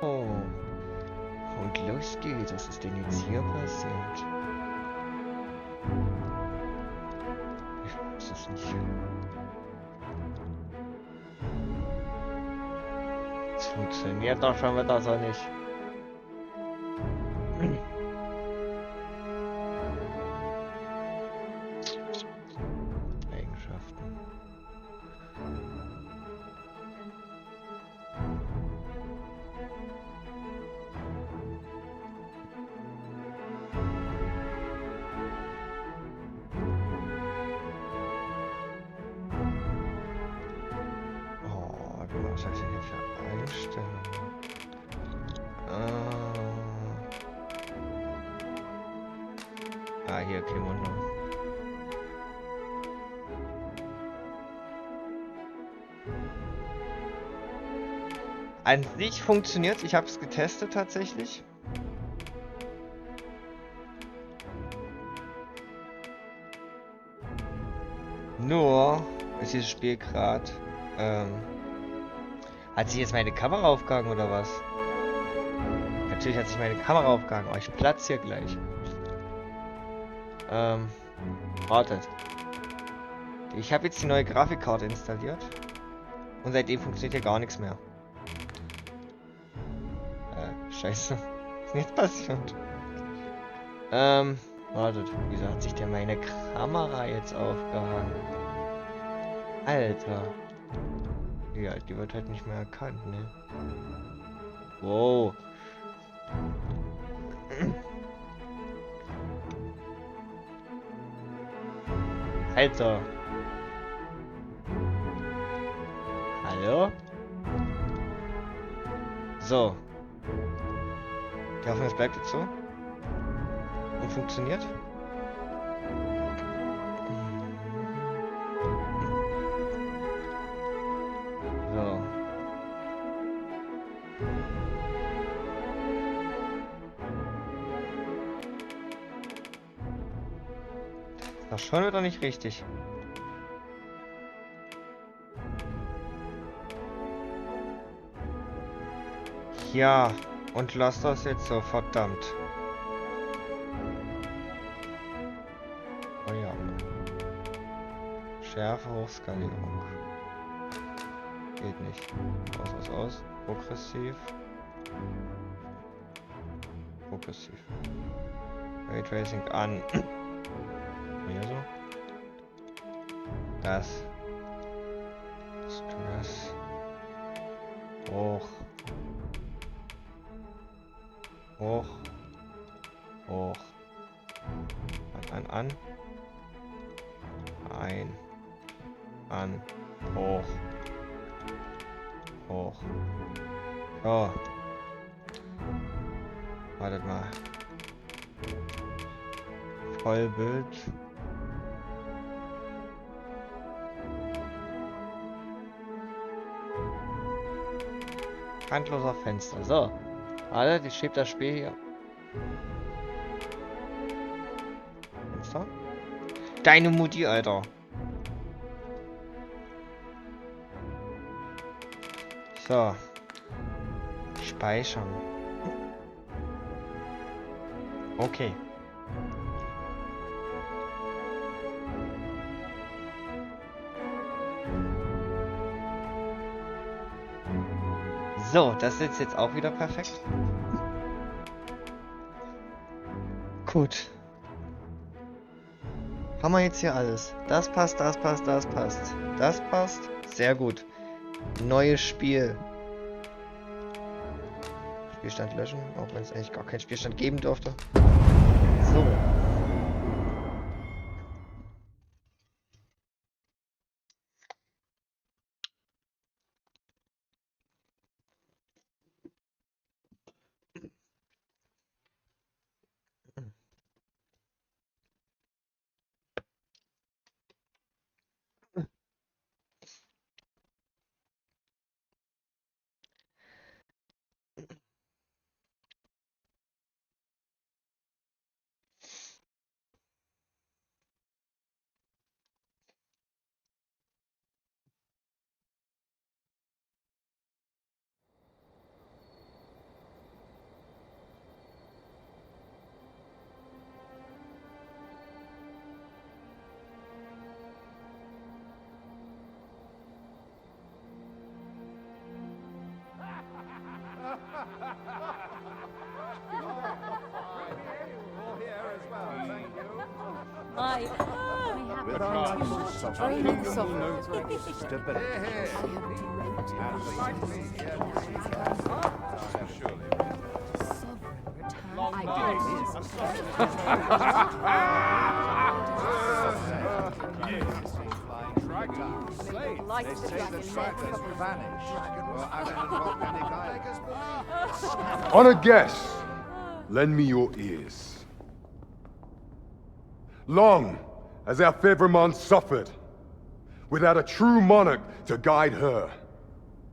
Oh. Und los geht's. Was ist denn jetzt hier passiert? Ich weiß es nicht. Es funktioniert doch schon wieder so nicht. Eigenschaften. Oh, was hat denn hier für Einstellungen? Hier, Kimono. An sich funktioniert, ich habe es getestet tatsächlich. Nur ist dieses Spiel gerade. Hat sich jetzt meine Kamera aufgehangen oder was? Natürlich hat sich meine Kamera aufgehangen. Oh, ich platz hier gleich. Wartet. Ich habe jetzt die neue Grafikkarte installiert. Und seitdem funktioniert hier gar nichts mehr. Scheiße. Was ist denn jetzt passiert? Wartet. Wieso hat sich denn meine Kamera jetzt aufgehangen? Alter. Ja, die wird halt nicht mehr erkannt, ne? Wow. Alter. Hallo? So. Die Hoffnung, es bleibt jetzt so. Und funktioniert. So. Das ist schon wieder nicht richtig. Ja. Und lass das jetzt so, verdammt. Oh ja. Schärfe, Hochskalierung. Geht nicht. Aus. Progressiv. Progressiv. Raytracing an. Hier so. Das. Stress. Hoch. Hoch. Hoch. An. Ein. An. Hoch. Hoch. So. Wartet mal. Vollbild. Handloser Fenster. So. Warte, ich schieb das Spiel hier. Fenster. Deine Mutti, Alter. So. Speichern. Okay. So, das sitzt jetzt auch wieder perfekt. Gut. Haben wir jetzt hier alles. Das passt, das passt, das passt. Das passt. Sehr gut. Neues Spiel. Spielstand löschen, auch wenn es eigentlich gar keinen Spielstand geben dürfte. So. I have training software is ready. On a guess, lend me your ears. Long has our Fevrimon suffered, without a true monarch to guide her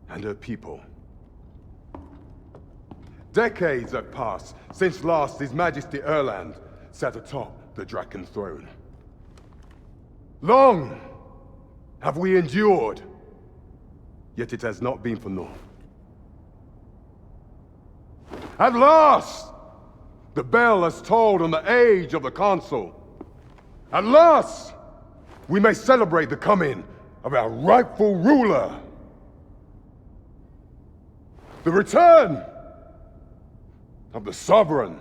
and her people. Decades have passed since last His Majesty Erland sat atop the Draken throne. Long have we endured, yet it has not been for naught. At last, the bell has tolled on the age of the Consul. At last, we may celebrate the coming of our rightful ruler. The return of the Sovereign.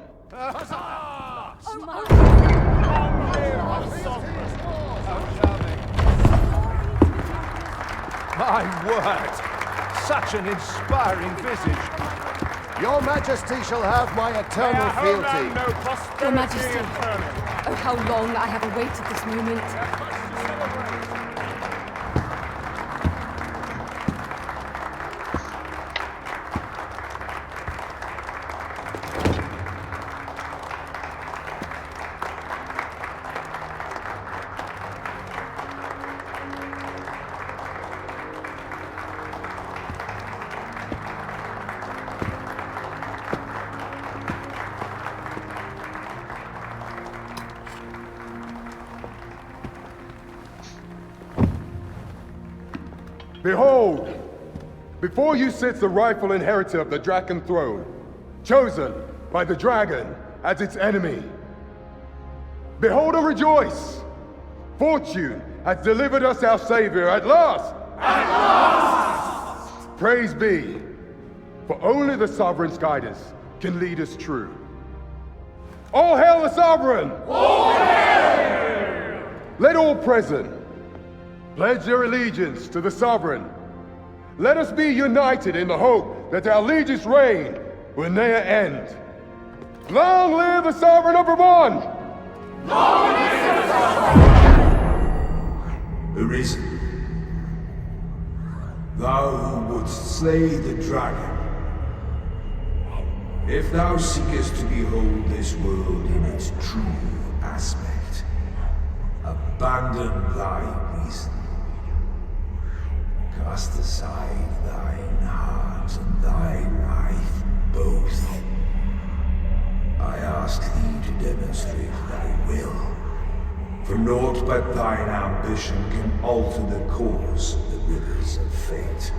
My word! Such an inspiring visage. Your Majesty shall have my eternal fealty. Your Majesty, oh how long I have awaited this moment. Behold, before you sits the rightful inheritor of the Draken throne, chosen by the dragon as its enemy. Behold and rejoice! Fortune has delivered us our savior at last! At last! Praise be, for only the Sovereign's guidance can lead us true. All hail the Sovereign! All hail! Let all present pledge their allegiance to the Sovereign. Let us be united in the hope that our liege's reign will ne'er end. Long live the Sovereign of Vermont! Long live the Sovereign! Arisen, thou who wouldst slay the dragon, if thou seekest to behold this world in its true aspect, abandon thy reason. Cast aside thine heart and thy life both. I ask thee to demonstrate thy will, for naught but thine ambition can alter the course of the rivers of fate.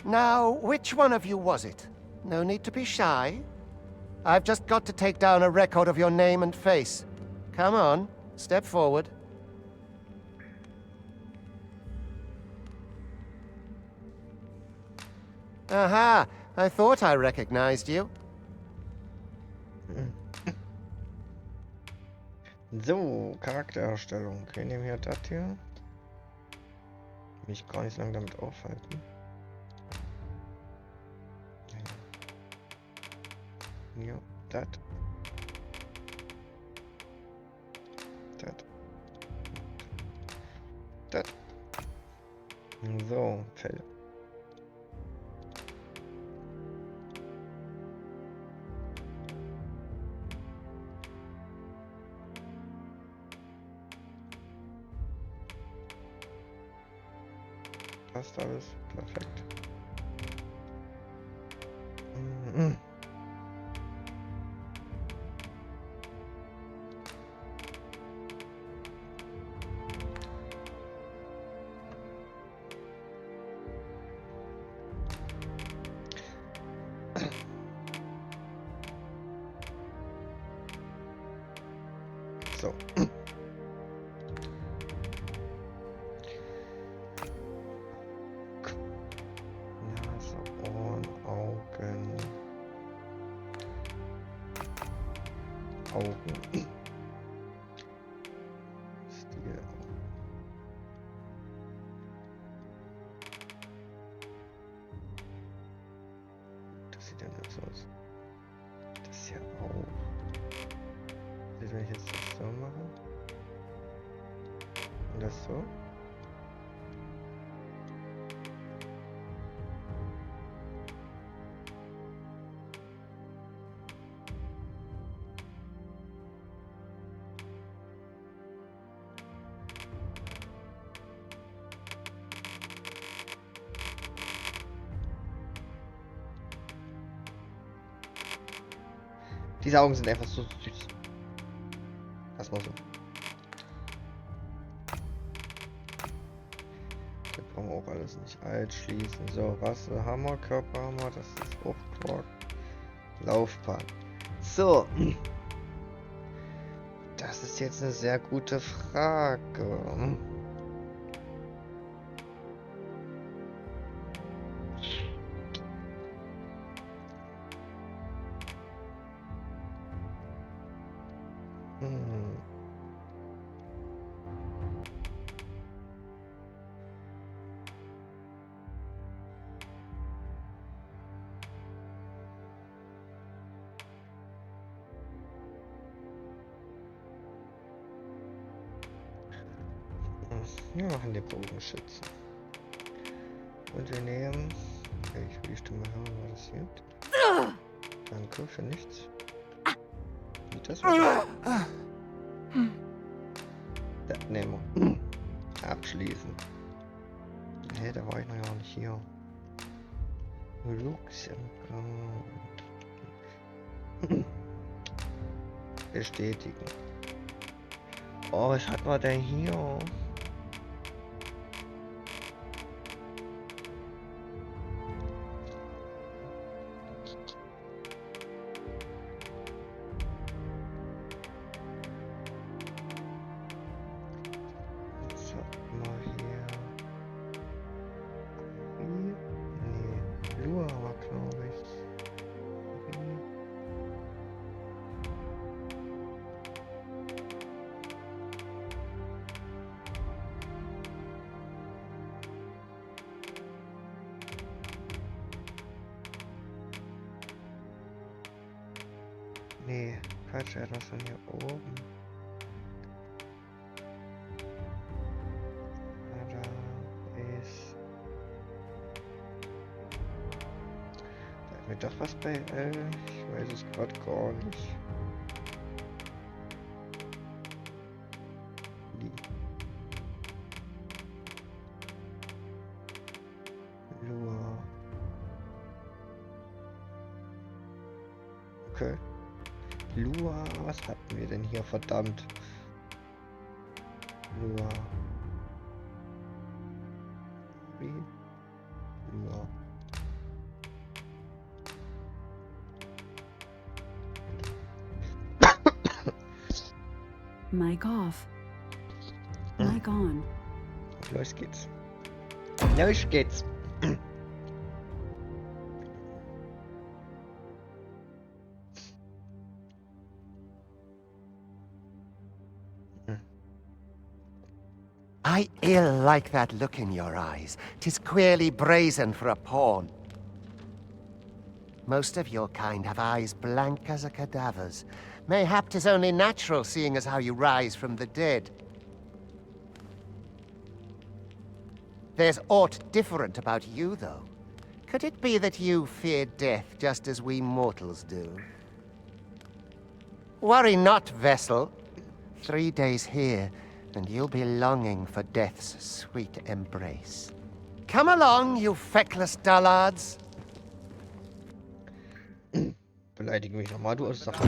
Now, which one of you was it? No need to be shy. I've just got to take down a record of your name and face. Come on, step forward. Aha, I thought I recognized you. So, Charaktererstellung. Okay, nehmen wir das hier. Mich gar nicht so lange damit aufhalten. Ja, das. Das. Das. So, Fell. Passt alles. Perfekt. Mhm. So. Nase, Ohren, Augen. Augen. Stil. Das sieht ja nicht so aus. Das hier auch. Wenn ich jetzt das so mache. Und das so. Diese Augen sind einfach so süß. Das mal so. Da brauchen wir auch alles nicht alt schließen. So, Rasse, Hammer, Körperhammer, das ist Fruchtquark. Laufbahn. So. Das ist jetzt eine sehr gute Frage. Wir machen den Bogenschützen. Und wir nehmen. Okay, ich will die Stimme hören, war das hier? Danke für nichts. Wie das war? Das nehmen wir. Abschließen. Hä, da war ich noch ja nicht hier. Lux.Acadia. Bestätigen. Oh, was hat man denn hier? Was hat man hier? Nee, Lua war, glaube ich. Nee, falsch, etwas von hier oben. Da ist. Da hat mir doch was bei L. Ich weiß es gerade gar nicht. Lua. Okay. Lua, was hatten wir denn hier? Verdammt. Lua. Wie? Lua. Mic off. Mic on. Los geht's. Los geht's. I ill like that look in your eyes. 'Tis queerly brazen for a pawn. Most of your kind have eyes blank as a cadaver's. Mayhap 'tis only natural, seeing as how you rise from the dead. There's aught different about you, though. Could it be that you fear death just as we mortals do? Worry not, vessel. 3 days here, and you'll be longing for death's sweet embrace. Come along, you feckless dullards. Beleidige mich nochmal, du Sache.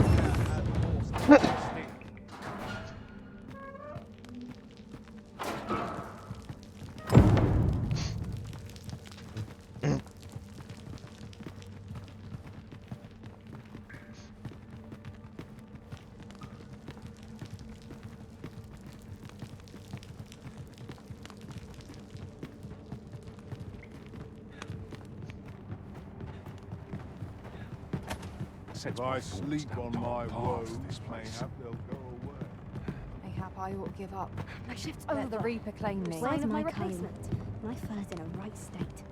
If I sleep on my woes, mayhap they'll go away. Mayhap I ought to give up. My shift's Let over. the Reaper claim me. Sign of my coming. replacement. My fur's in a right state.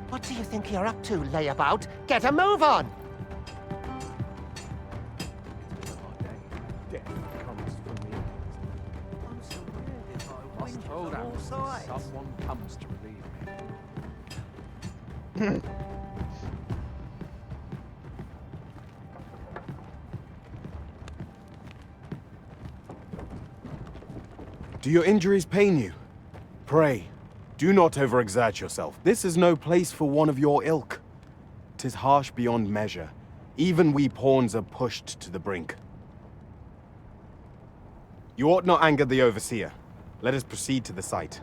What do you think you're up to, layabout? Get a move on! Death comes for me. I'm so weird if I must hold out until someone comes to relieve me. Do your injuries pain you? Pray, do not overexert yourself. This is no place for one of your ilk. 'Tis harsh beyond measure. Even we pawns are pushed to the brink. You ought not anger the overseer. Let us proceed to the site.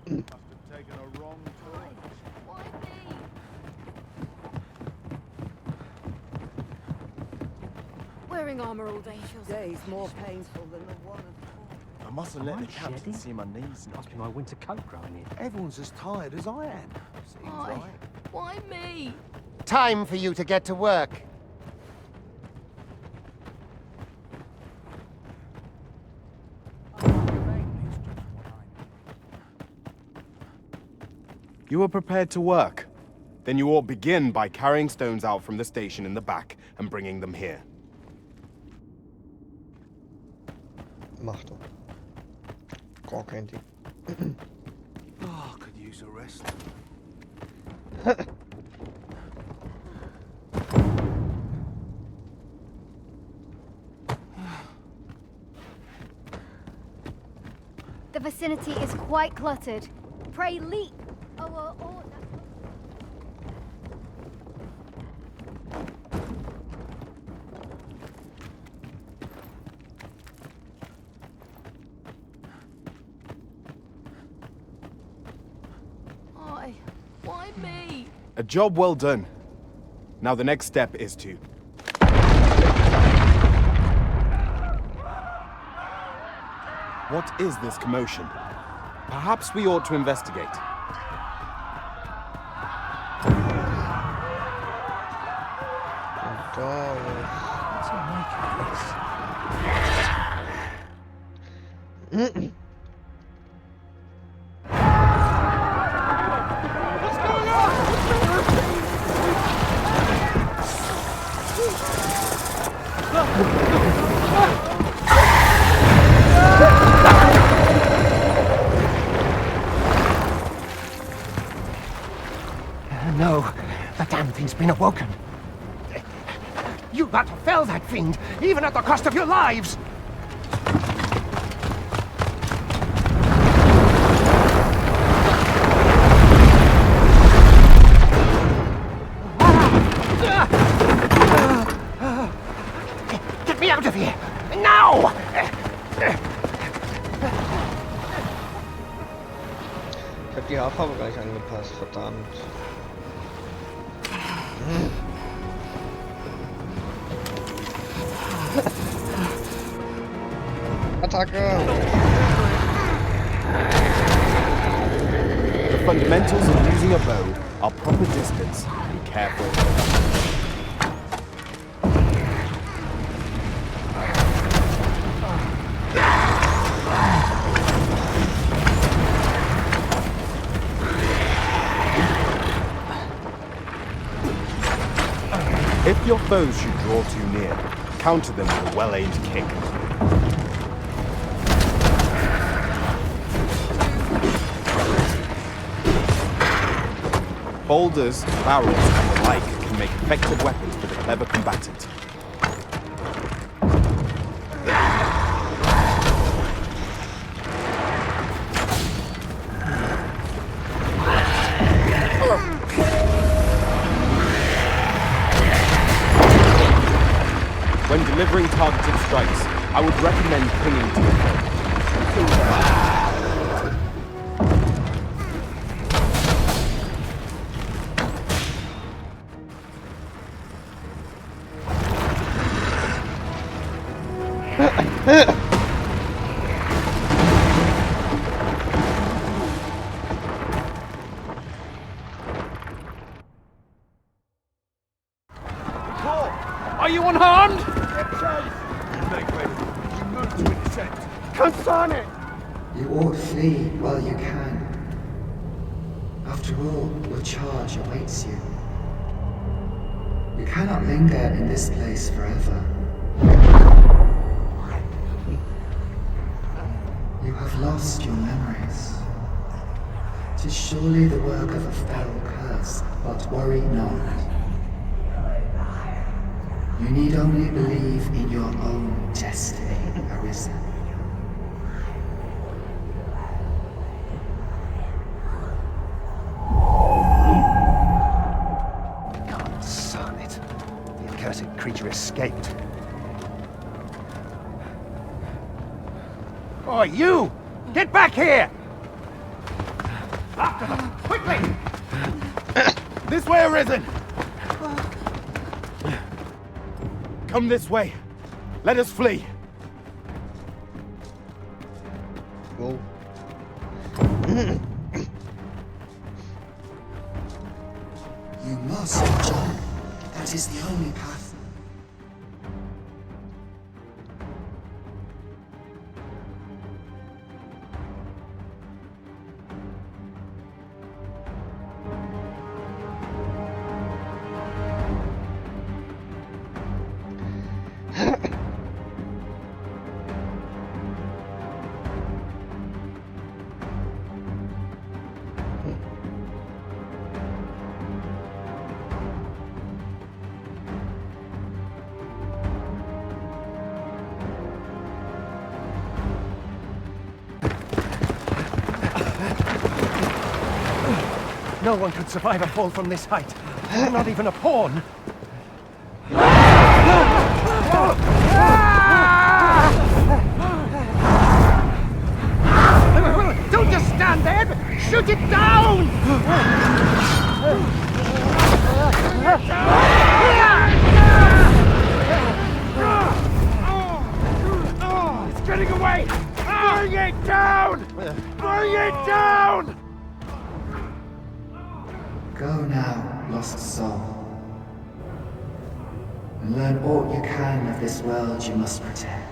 Must have taken a wrong turn. Why me? Wearing armor all day feels Days more painful than the one. I mustn't let the captain see my knees. Must be my winter coat growing in. Everyone's as tired as I am. Seems Why? like. Why me? Time for you to get to work. You are prepared to work? Then you ought begin by carrying stones out from the station in the back and bringing them here. Mach doch. Gar kein Ding. Oh, I could use a rest. The vicinity is quite cluttered. Pray leap. Why me? A job well done. Now the next step is to... What is this commotion? Perhaps we ought to investigate. No, the damn thing's been awoken. You got to fell that fiend, even at the cost of your lives! Get me out of here! Now! Ich hab die Haarfarbe gleich angepasst, verdammt. The fundamentals of using a bow are proper distance. Be careful. If your foes should draw too near, counter them with a well-aimed kick. Boulders, barrels, and the like can make effective weapons for the clever combatant. When delivering targeted strikes, I would recommend pinging to the foe. Are you unharmed? You ought flee while you can. After all, your charge awaits you. You cannot linger in this place forever. You have lost your memories. 'Tis surely the work of a fell curse, but worry not. You need only believe in your own destiny, Arisen. God son it. The accursed creature escaped. Oh, you! Get back here! After them! Quickly! This way, Arisen! Come this way. Let us flee. Whoa. You must, John. That is the only path. No one could survive a fall from this height. Not even a pawn. Don't just stand there! Shoot it down! It's getting away! Bring it down! Bring it down! Go now, lost soul. And learn all you can of this world you must protect.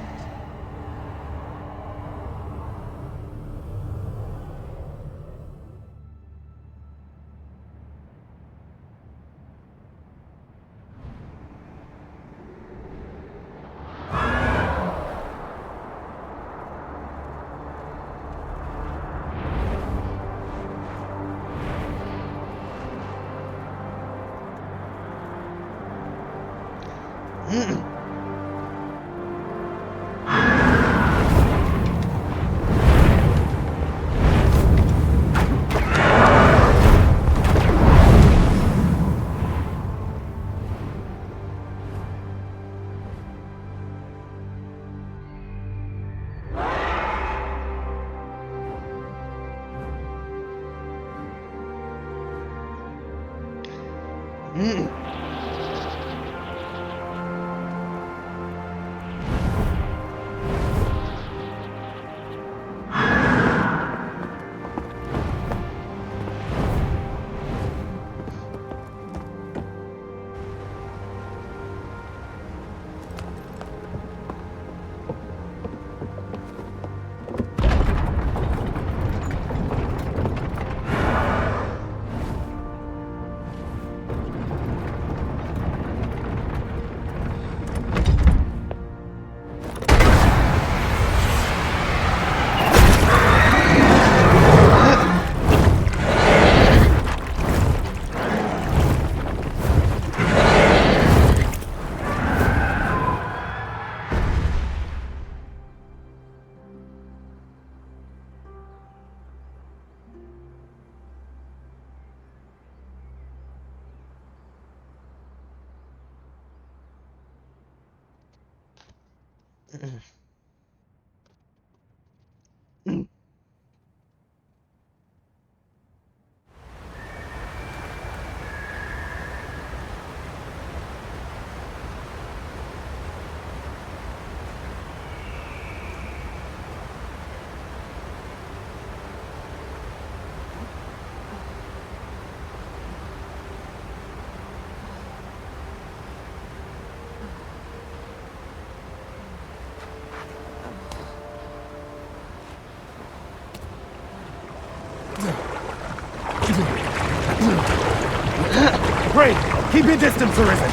Pray, keep your distance, Arisen.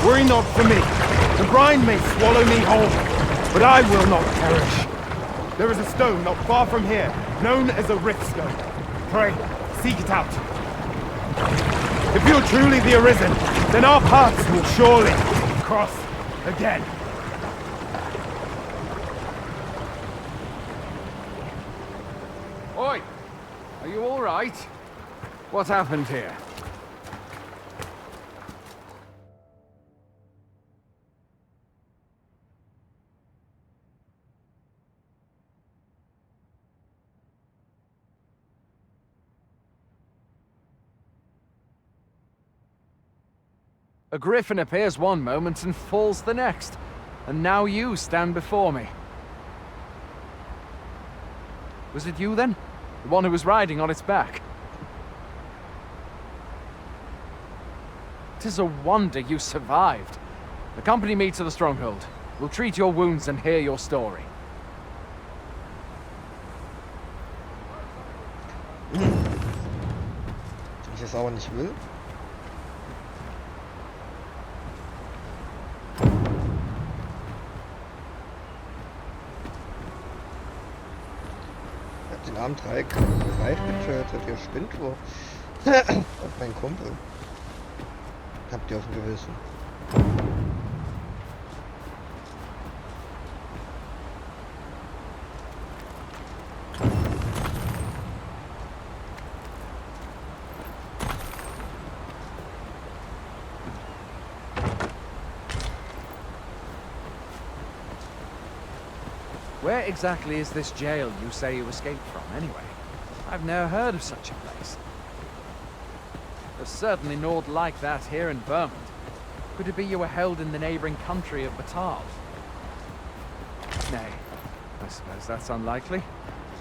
Worry not for me. The brine may swallow me whole, but I will not perish. There is a stone not far from here, known as a rift stone. Pray, seek it out. If you're truly the Arisen, then our paths will surely cross again. Oi! Are you all right? What happened here? A griffin appears one moment and falls the next. And now you stand before me. Was it you then? The one who was riding on its back? 'Tis a wonder you survived. Accompany me to the stronghold. We'll treat your wounds and hear your story. Wenn ich es aber nicht will. Ich hab den armen Dreieck getötet, ihr spinnt wohl. Und mein Kumpel. Habt ihr auf dem Gewissen. Where exactly is this jail you say you escaped from, anyway? I've never heard of such a place. There's certainly naught like that here in Vermont. Could it be you were held in the neighboring country of Batal? Nay, I suppose that's unlikely.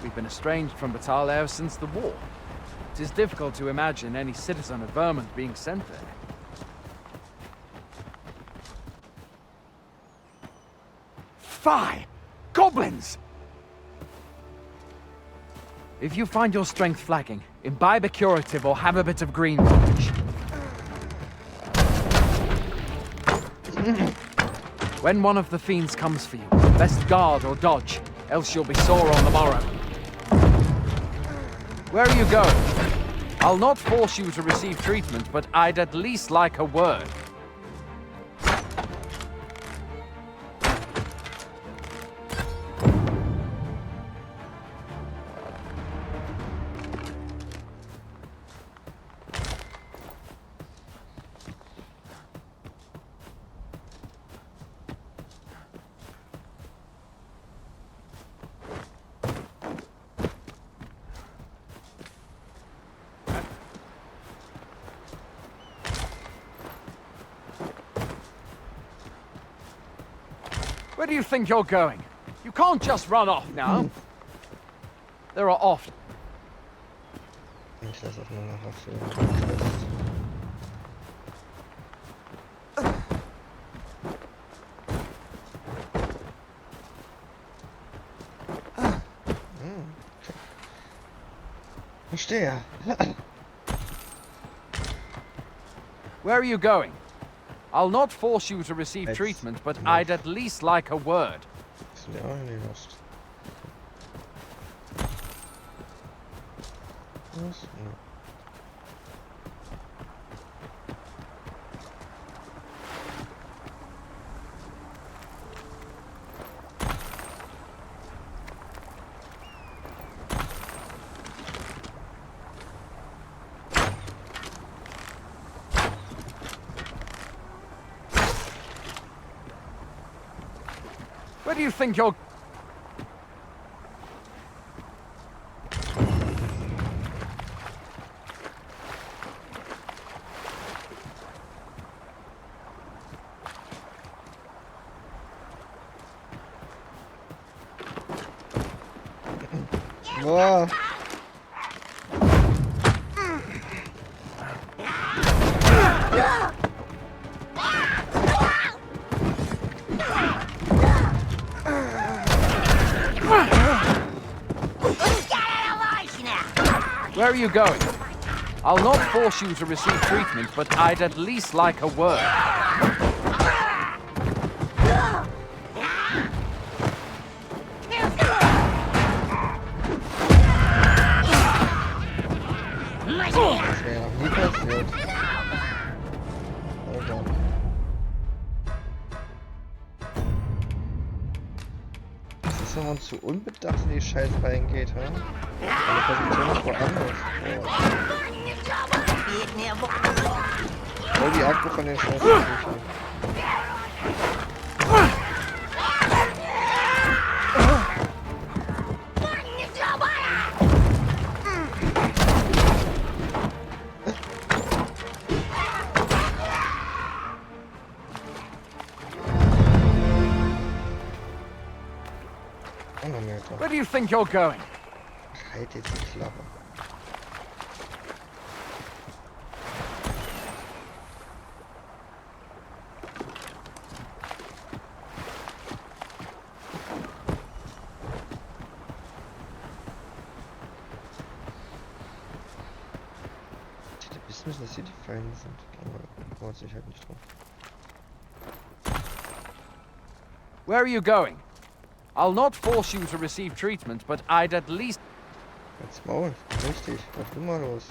We've been estranged from Batal ever since the war. It is difficult to imagine any citizen of Vermont being sent there. Fie! Goblins! If you find your strength flagging, imbibe a curative or have a bit of green foliage. When one of the fiends comes for you, best guard or dodge, else you'll be sore on the morrow. Where are you going? I'll not force you to receive treatment, but I'd at least like a word. Where do you think you're going? You can't just run off now. There are oft. Ich lasse auch nur noch auf Quest. Verstehe. Where are you going? I'll not force you to receive treatment, but I'd at least like a word. Sind ja auch in die Lust. Was? Ja. Where do you think you're... Boah. Where are you going? I'll not force you to receive treatment, but I'd at least like a word. Das wäre noch nie passiert. Oh Gott. Das ist, wenn man zu unbedacht in die Scheiße reingeht, ha? Meine Position ist woanders. Voll die Akku von den Scheißen. Where do you think you're going? Halt jetzt die Klappe. Ich hätte wissen müssen, dass hier die Feinde sind, aber freut sich halt nicht drauf. Where are you going? I'll not force you to receive treatment, but I'd at least... Jetzt Maul, richtig, was ist immer los?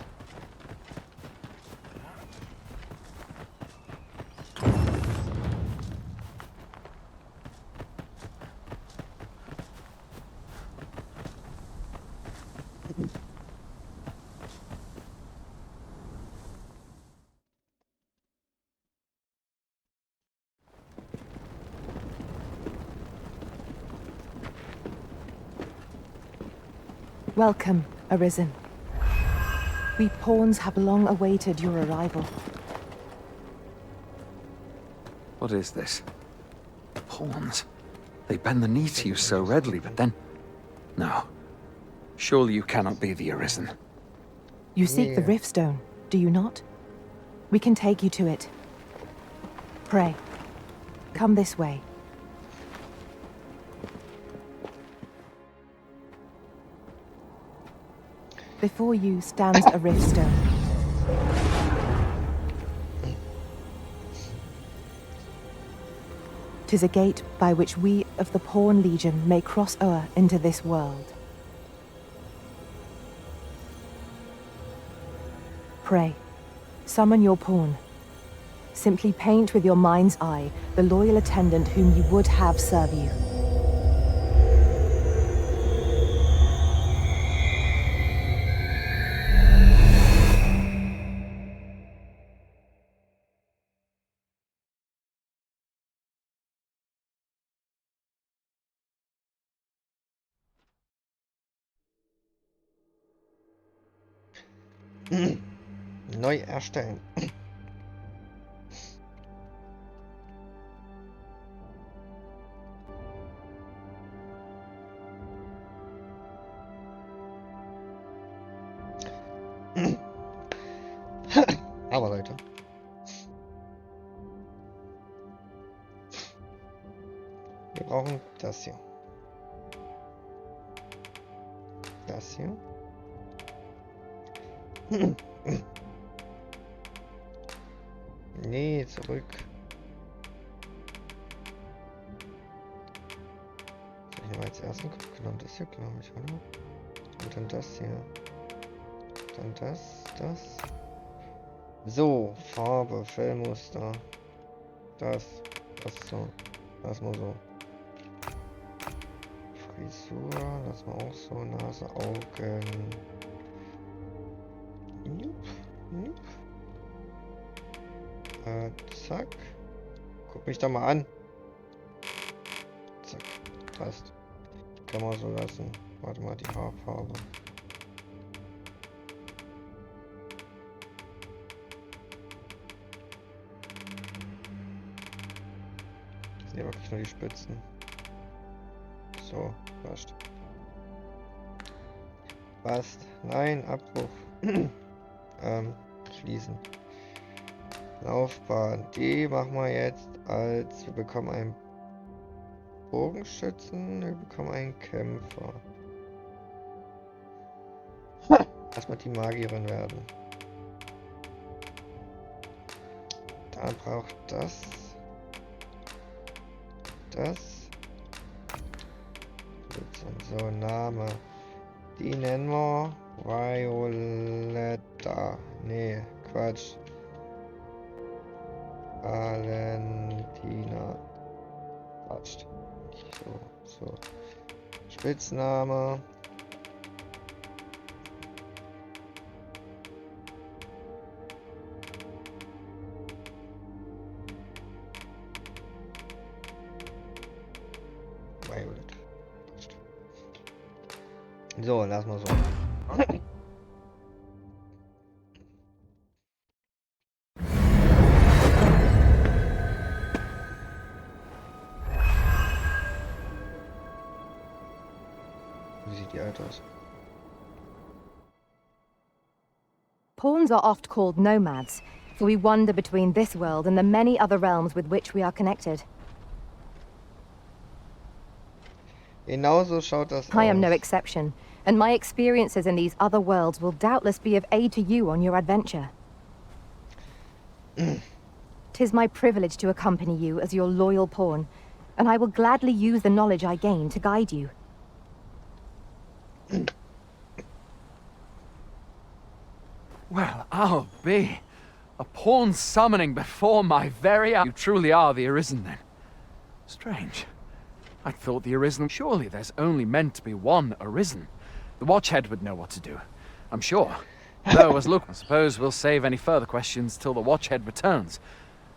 Welcome, Arisen. We pawns have long awaited your arrival. What is this? Pawns? They bend the knee to you so readily, but then... No. Surely you cannot be the Arisen. You seek the Riftstone, do you not? We can take you to it. Pray, come this way. Before you stands a Riftstone. "'Tis a gate by which we of the Pawn Legion may cross o'er into this world. Pray, summon your pawn. Simply paint with your mind's eye the loyal attendant whom you would have serve you. Neu erstellen. Aber Leute. Wir brauchen das hier. Das hier. Nee, zurück. So, hier war jetzt erst ein Kopf genommen. Das hier, glaube ich, oder? Und dann das hier. Dann das. So, Farbe, Fellmuster. Das so. Das mal so. Frisur, das mal auch so. Nase, Augen. Zack. Guck mich da mal an. Zack. passt. Kann man so lassen. Warte mal, die Haarfarbe. Das sind ja wirklich nur die Spitzen. So, passt. Passt. Nein, Abbruch. Schließen. Laufbahn. Die machen wir jetzt als... Wir bekommen einen Bogenschützen, wir bekommen einen Kämpfer. Erstmal die Magierin werden. Dann braucht das. So, Name. Die nennen wir Violetta. Nee, Quatsch. Valentina. Quatsch. So. Spitzname. Violet. So, lass mal so. Wie sieht die alt aus? Pawns are oft called nomads, for we wander between this world and the many other realms with which we are connected. Genauso schaut das aus. I am no exception, and my experiences in these other worlds will doubtless be of aid to you on your adventure. 'Tis my privilege to accompany you as your loyal pawn, and I will gladly use the knowledge I gain to guide you. Well, I'll be. A pawn summoning before my very eyes. You truly are the Arisen, then. Strange. I thought the Arisen... Surely there's only meant to be one Arisen. The Watchhead would know what to do. I'm sure. Though, as look, I suppose we'll save any further questions till the Watchhead returns.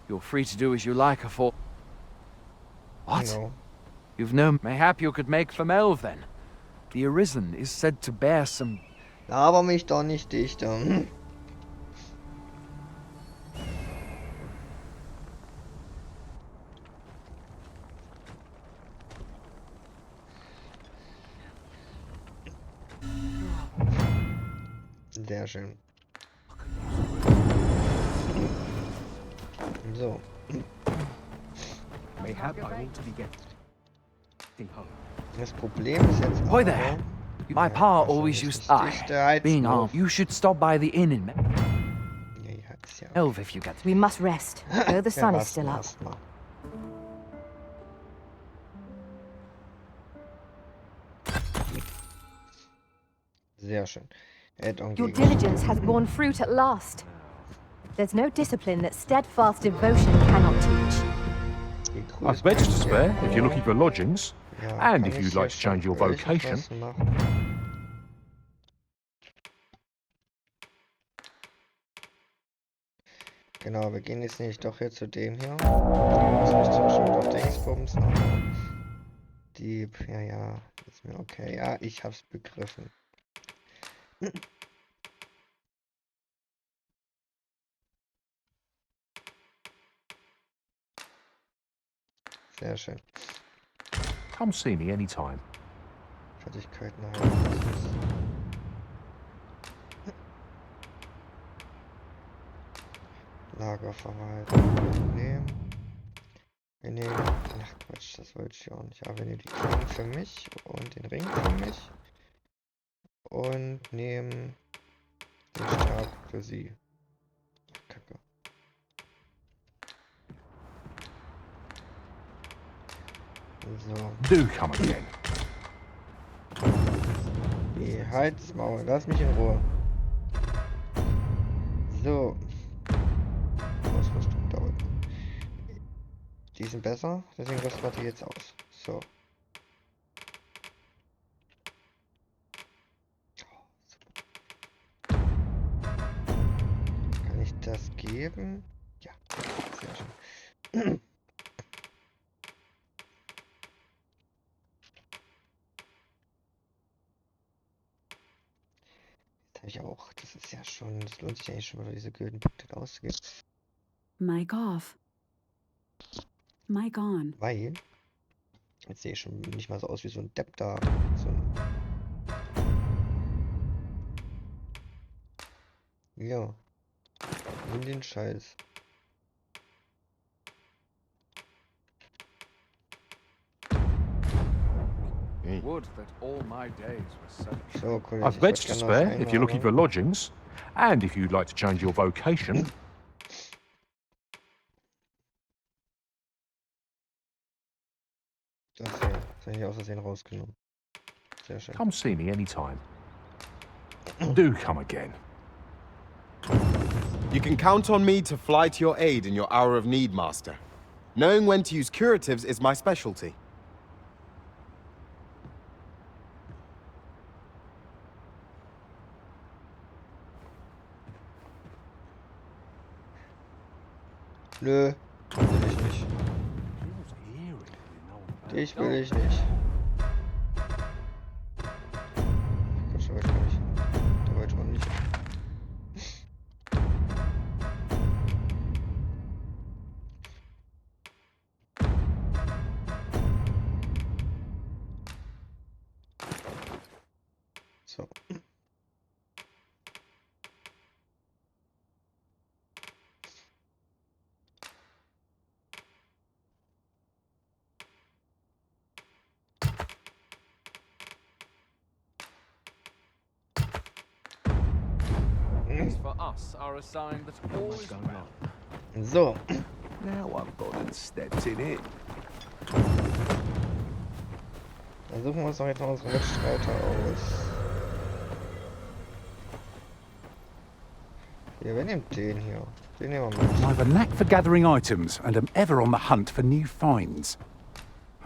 You're free to do as you like, for... What? No. You've no... Mayhap you could make from Elf, then. The Arisen is said to bear some... Aber mich doch nicht dichter. Sehr schön. So. Das Problem ist jetzt Boy there. My pa always used being armed. You should stop by the inn in Elf if you get. We must rest, though the sun is still up. Sehr schön. Your diligence has borne fruit at last. There's no discipline that steadfast devotion cannot teach. I've beds to spare if you're looking for lodgings, and if you'd like to change your vocation. Genau, wir gehen jetzt nicht doch hier zu dem hier. Das ist bestimmt auf Dingsbums, aber die, ja, ist mir okay. Ja, ich hab's begriffen. Sehr schön. Come see me anytime. Fertigkeiten Lagerverwaltung nehmen. Wir nehmen. Ach Quatsch, das wollte ich auch nicht. Aber wir nehmen die Klingen für mich und den Ring für mich. Und nehmen den Stab für sie. Kacke. So. Do come again. Die Halsmaul, lass mich in Ruhe. So. Ausrüstung dauert. Die sind besser, deswegen rüsten wir die jetzt aus. So. Kann ich das geben? Ja, sehr schön. das ist ja schon, das lohnt sich eigentlich schon mal, diese Güldenpakete auszugeben. Mic off. Mic on. Weil, jetzt sehe ich schon nicht mal so aus wie so ein Depp da. So ein ja. Nimm den Scheiß. Would that all my days were such. So, Kollege, I've ich beds würd to gerne noch spare if you're looking for einmal- lodgings, and if you'd like to change your vocation. Das hier. Das habe ich aus Versehen rausgenommen. Sehr schön. Come see me anytime. Do come again. You can count on me to fly to your aid in your hour of need, Master. Knowing when to use curatives is my specialty. Nö, will ich nicht. Dich will ich nicht. Gott, so weit kann ich. Da weit schon nicht. So. These for us are a sign that all is well. So. Now I've got and stepped in it. Dann suchen wir uns doch jetzt noch unsere Mitstreiter aus. Ja, wer nimmt den hier? Den nehmen wir mit. I have a knack for gathering items and am ever on the hunt for new finds.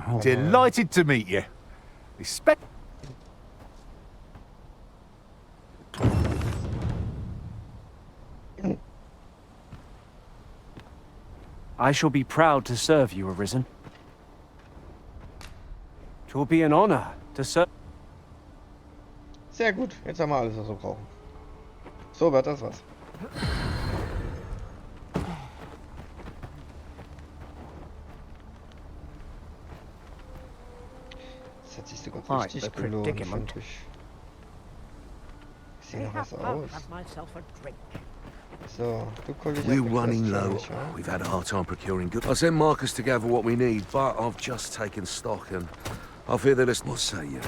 Oh, delighted to meet you. Respect. I shall be proud to serve you, Arisen. 'Twill be an honor to serve. Sehr gut, jetzt haben wir alles, was wir brauchen. So, wird das was. Das hat sich sogar richtig gelohnt, finde ich. Ich sehe noch was aus. So, du Kollege. We're running low. We've had a hard time procuring goods. I sent Marcus to gather what we need, but I've just taken stock and I fear that it's what say you.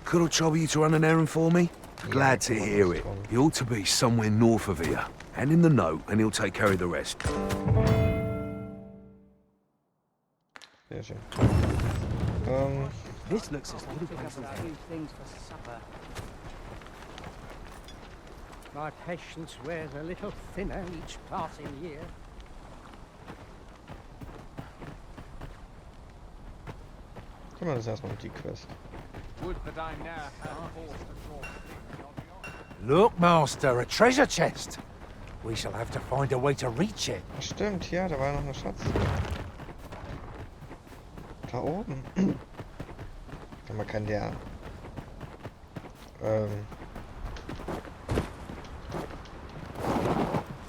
Could I trouble you to run an errand for me? Glad to hear it. He ought to be somewhere north of here. Hand him the note and he'll take care of the rest. Sehr schön. This looks as good as a few things for supper. My patience wears a little thinner each passing year. Kümmern uns erstmal um die Quest. Would that I now had force to draw. Look, Master, a treasure chest. We shall have to find a way to reach it. Stimmt, ja, da war noch ein Schatz. Da oben. Man kann der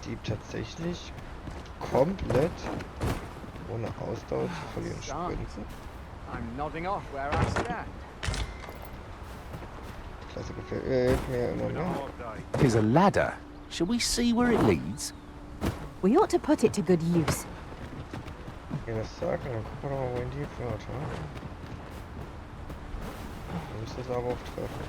Dieb tatsächlich komplett ohne Ausdauer zu verlieren sprinten. I'm nodding off where I stand. Klasse gefällt mir immer mehr. Here's a ladder. Shall we see where it leads? We ought to put it to good use. Ja, das sagt, dann gucken wir doch mal, wohin die führt. Du musst das aber auch treffen.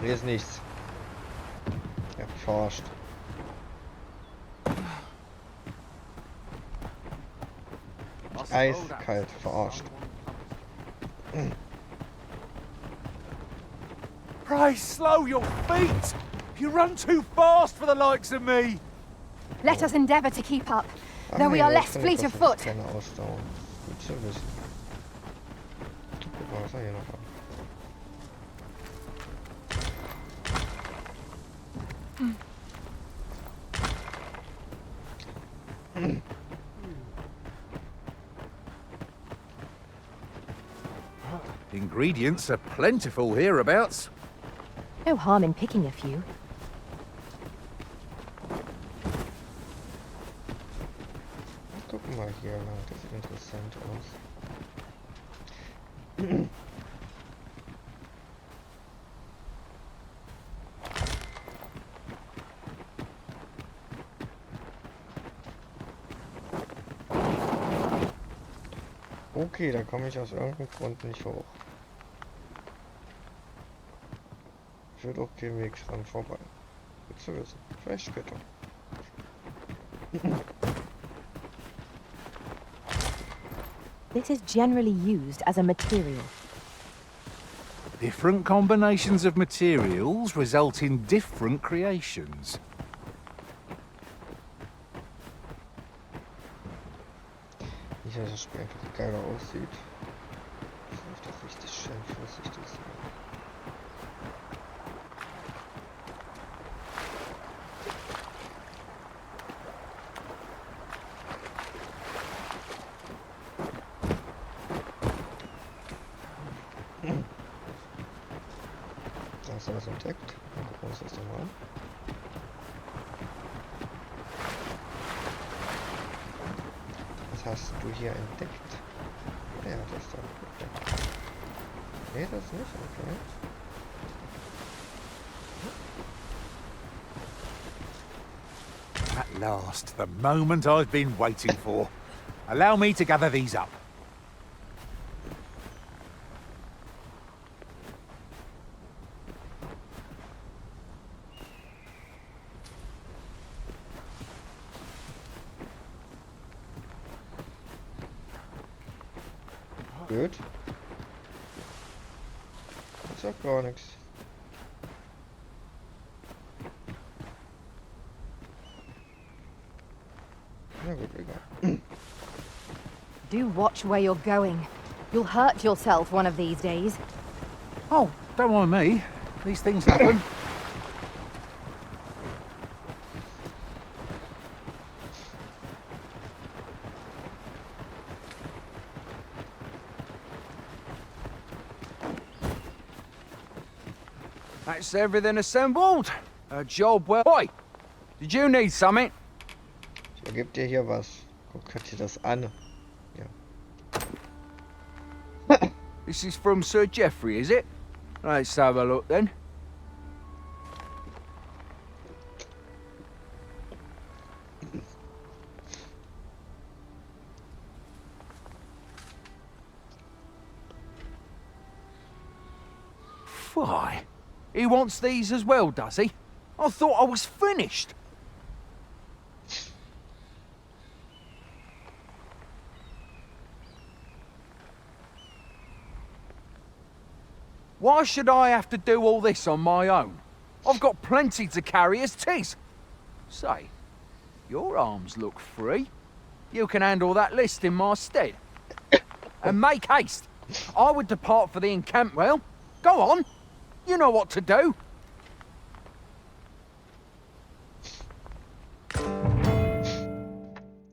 Hier ist nichts. Er forscht. Eiskalt verarscht. Pray slow your feet! You run too fast for the likes of me! Let us endeavour to keep up, though we are less fleet of foot. Keine Ausdauer. Gut zu wissen. Guck mal, was er hier noch hat. Ingredients are plentiful hereabouts. No harm in picking a few. Gucken mal hier lang, das sieht interessant aus. Okay, da komme ich aus irgendeinem Grund nicht hoch. Führt auch kein Weg dran vorbei. Gut zu wissen. Vielleicht später. This is generally used as a material. Different combinations of materials result in different creations. Nicht, dass das Spiel einfach geiler aussieht. Das ist doch richtig schön vorsichtig sein. Da ist alles entdeckt. Dann gucken wir uns das doch mal an. Was hast du hier entdeckt? Ja, das ist doch entdeckt. Nee, das nicht, okay. At last, the moment I've been waiting for. Allow me to gather these up. Gut. Ich sag gar nichts. Na gut, egal. Do watch where you're going. You'll hurt yourself one of these days. Oh, don't mind me. These things happen. That's everything assembled. A job well. Boy, did you need something? Ich ergebe dir hier was. Guck dir das an. Ja. This is from Sir Geoffrey, is it? Let's have a look then. Why? He wants these as well, does he? I thought I was finished. Why should I have to do all this on my own? I've got plenty to carry as 'tis. Say, your arms look free. You can handle that list in my stead. And make haste. I would depart for the encampment. Well, go on. You know what to do.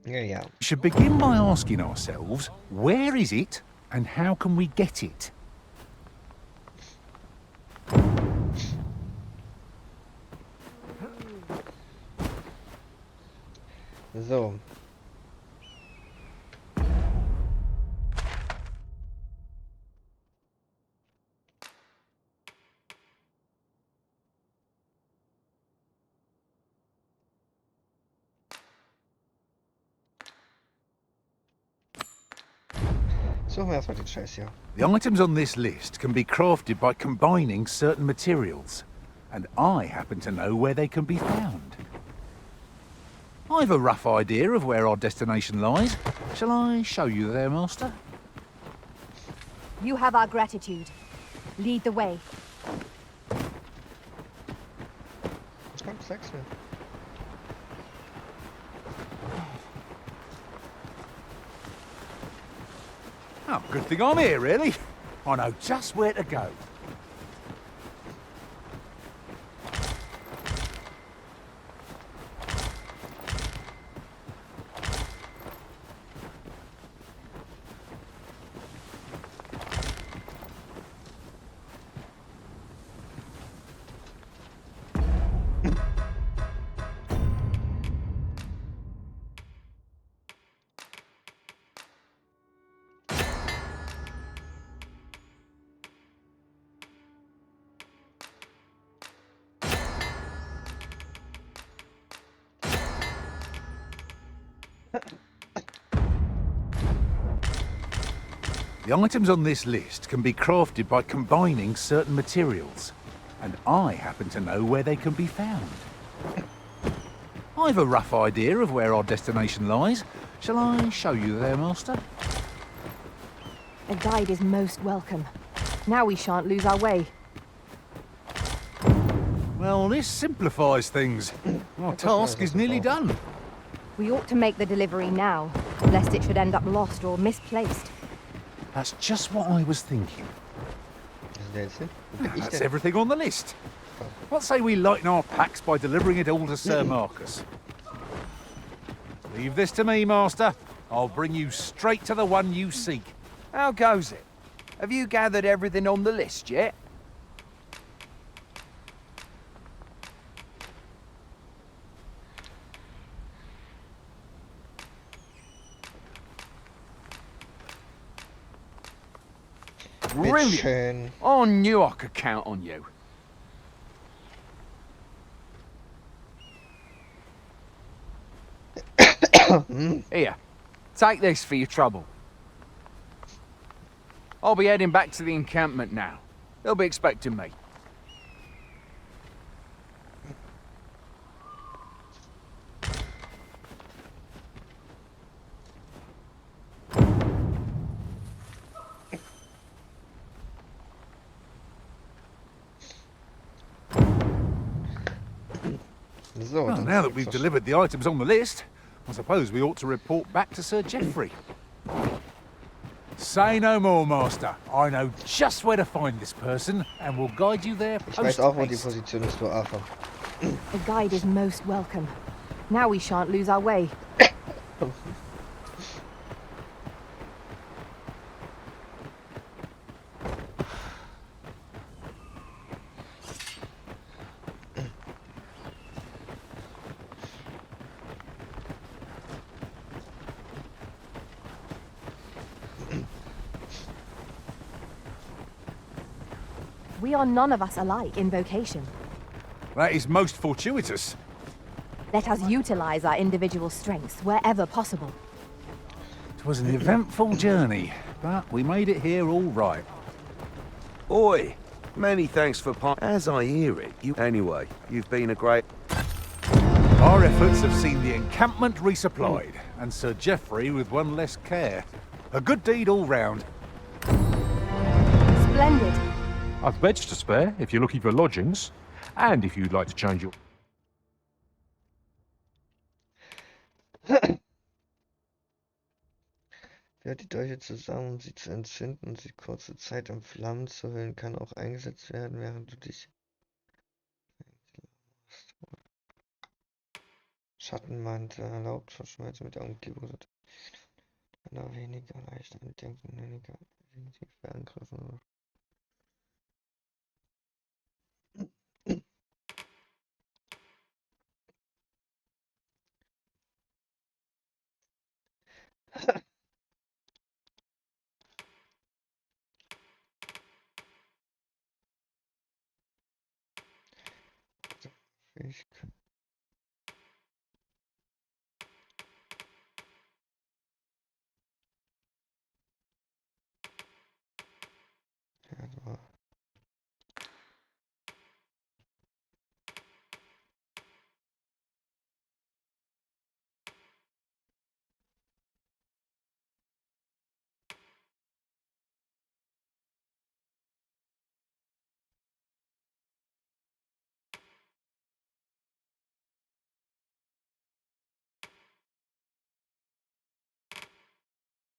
Ja. We should begin by asking ourselves, where is it and how can we get it? So. Suchen wir erstmal den Scheiß hier. The items on this list can be crafted by combining certain materials, and I happen to know where they can be found. I've a rough idea of where our destination lies. Shall I show you there, Master? You have our gratitude. Lead the way. Jetzt kommt Sechsel. Oh, good thing I'm here, really. I know just where to go. The items on this list can be crafted by combining certain materials, and I happen to know where they can be found. I've a rough idea of where our destination lies. Shall I show you there, Master? A guide is most welcome. Now we shan't lose our way. Well, this simplifies things. Our task is nearly done. We ought to make the delivery now, lest it should end up lost or misplaced. That's just what I was thinking. That's everything on the list. What say we lighten our packs by delivering it all to Sir Marcus? Leave this to me, Master. I'll bring you straight to the one you seek. How goes it? Have you gathered everything on the list yet? Brilliant! I knew I could count on you. Here, take this for your trouble. I'll be heading back to the encampment now. They'll be expecting me. Well, now that we've delivered the items on the list, I suppose we ought to report back to Sir Geoffrey. Say no more, Master. I know just where to find this person, and will guide you there Ich weiß auch, wo die Position ist, du Affe. A guide is most welcome. Now we shan't lose our way. We are none of us alike in vocation. That is most fortuitous. Let us utilize our individual strengths wherever possible. It was an eventful journey, but we made it here all right. Oi! Many thanks for as I hear it. Anyway, you've been a great... Our efforts have seen the encampment resupplied, and Sir Geoffrey with one less care. A good deed all round. Splendid. I've beds to spare if you're looking for lodgings, and if you'd like to change your... Wer die Dolche zusammen, um sie zu entzünden und sie kurze Zeit in Flammen zu hüllen, kann auch eingesetzt werden, während du dich... Schattenmantel erlaubt Verschmelzen mit der Umgebung. Weniger leicht andenken, weniger intensiv angriffen.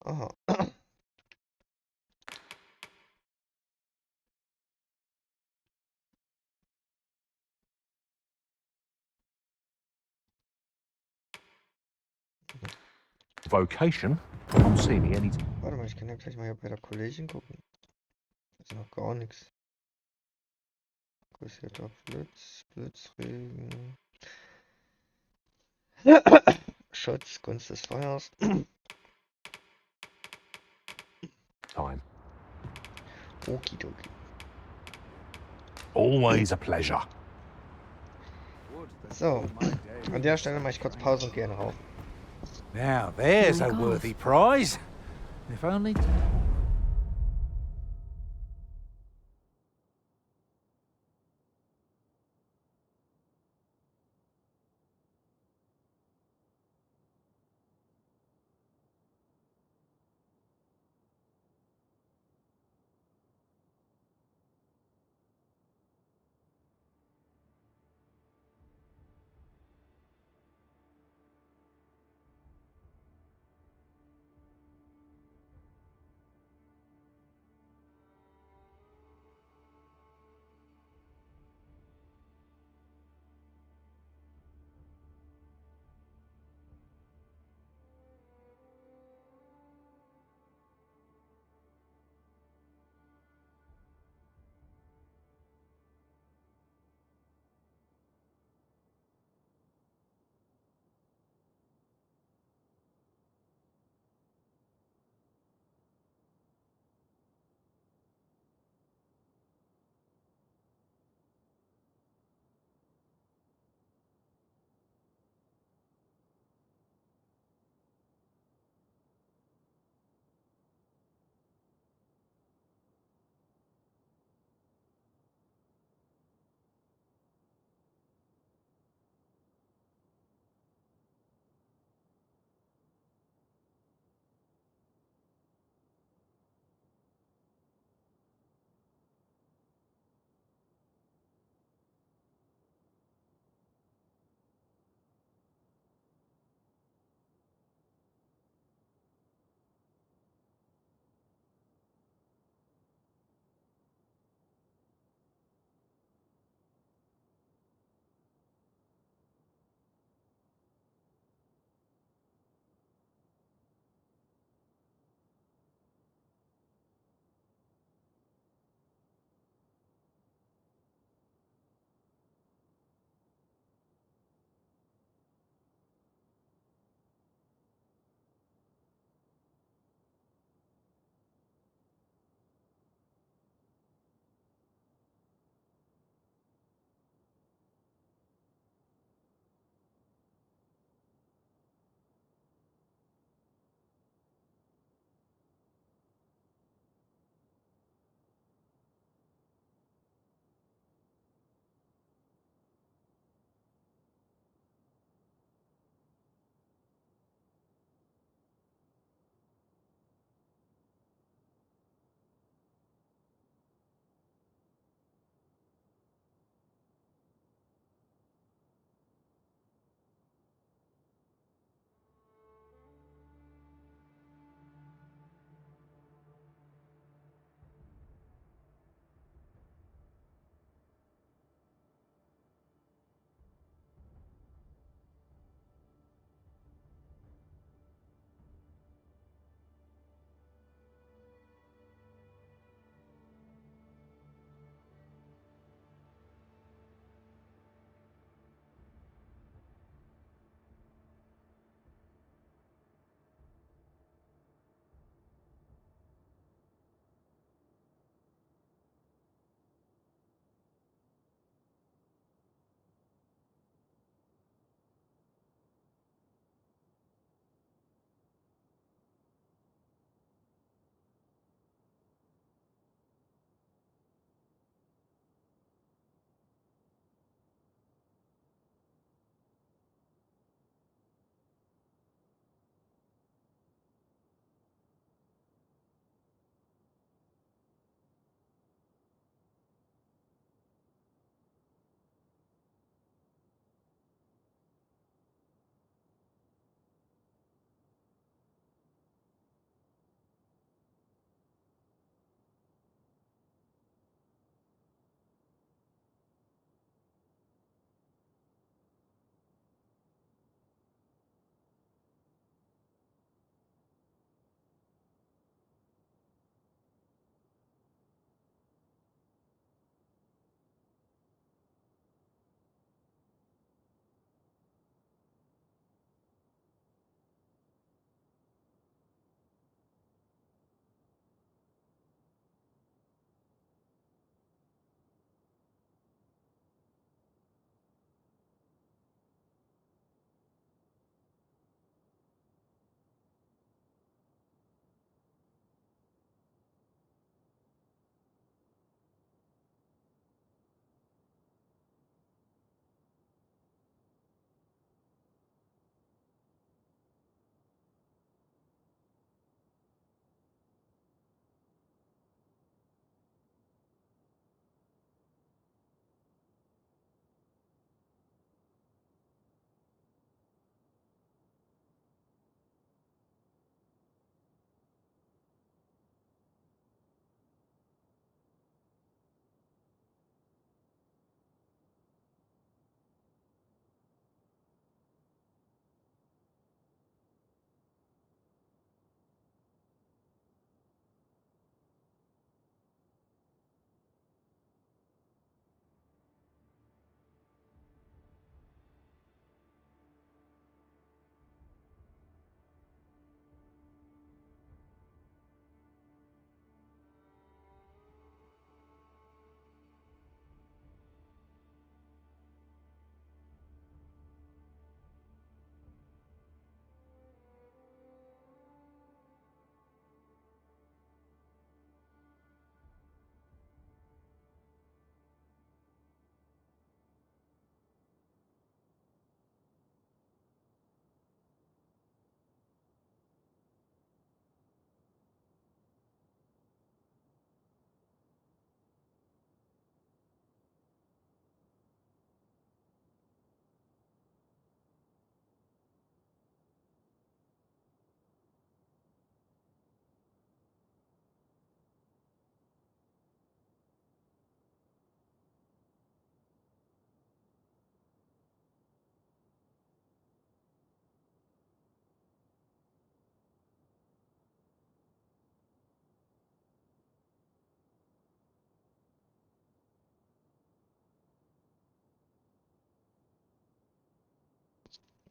Aha. Vocation? Don't see me anytime. Warte mal, ich kann ja gleich mal hier bei der Kollegin gucken. Das ist noch gar nichts. Fokussierter Blitz, Blitzregen. Schutz, Gunst des Feuers. Time. Okidoki. Always a pleasure. So, an der Stelle mache ich kurz Pause und gehe nach Hause. Now there's a worthy prize. If only...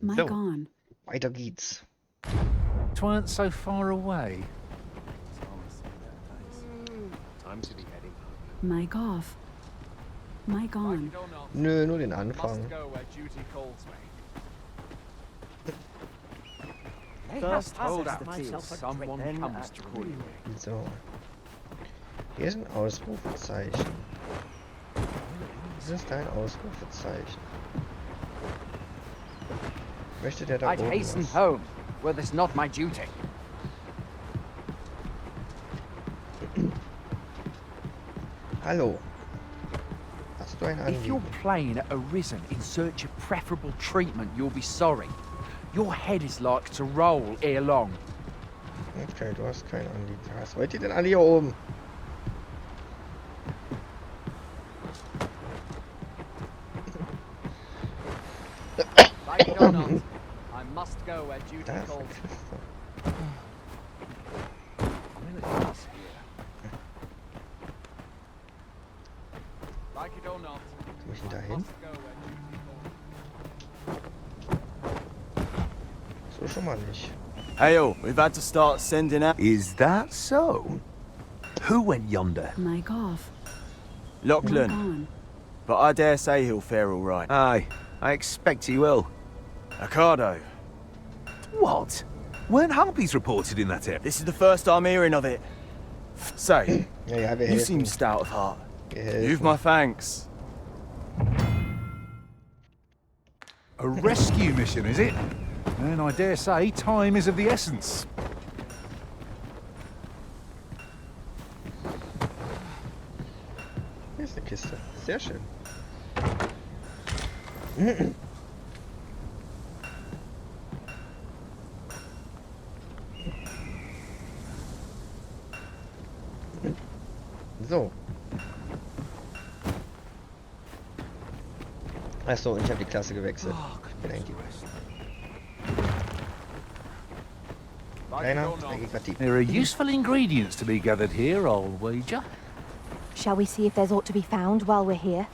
Mike on. Weiter geht's. Twa'n't so far away. Time to be heading. Mike off. Mike on. Nö, nur den Anfang. First hold out till someone comes to call you. So. Hier ist ein Ausrufezeichen. Das ist ein Ausrufezeichen. Möchte der da I'd oben hasten was? home, were this not my duty. Hallo. Hast du ein If your Anliegen? plane arisen in search of preferable treatment, you'll be sorry. Your head is like to roll ere long. Okay, du hast kein Anliegen. Was wollt ihr denn alle hier oben? Like it or not, I must go where duty Da ist eine calls. Kiste. Like it or not, Komm ich denn da hin? go where duty calls. So schon mal nicht. Hail, we've had to start sending out. Is that so? Who went yonder? Mike off. Mike Lachlan, on. but I dare say he'll fare all right. Aye, I expect he will. Ocado, What? Weren't harpies reported in that area? this is the first I'm hearing of it. Say, Ja, ja, wir you helfen. seem stout of heart. Wir helfen. You've my thanks. A rescue mission, is it? And I dare say time is of the essence. Hier ist eine Kiste. Sehr schön. So. Achso, und ich habe die Klasse gewechselt. Ich bin ein Dieb. Kleiner, dreckiger Dieb. There are useful ingredients to be gathered here, I'll wager. Shall we see if there's aught to be found while we're here?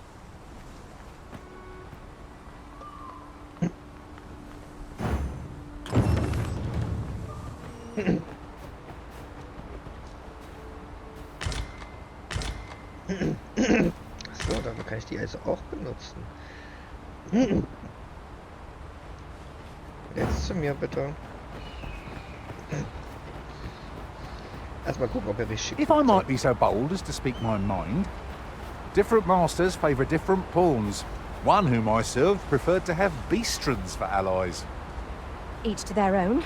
So, dafür kann ich die also auch benutzen. Jetzt zu mir bitte. Erstmal gucken, ob er richtig If I might be so bold as to speak my mind, different masters favour different pawns. One whom I served preferred to have beastrons for allies. Each to their own.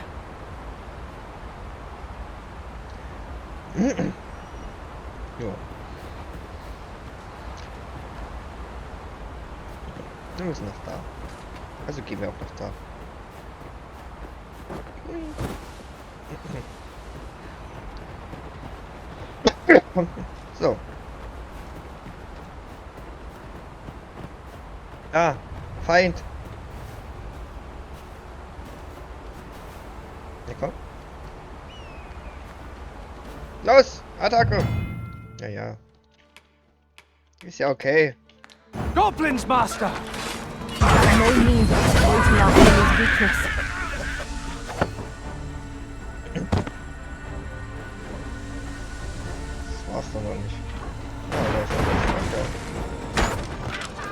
Ja. Wir müssen nach da. Also gehen wir auch nach da. So. Ah, Feind. Ja, komm. Los, Attacke. Ja, ja. Ist ja okay. Goblins, Master! No need of exploiting our enemy's weakness. Das war's doch noch nicht. Ja, da ist noch weiter.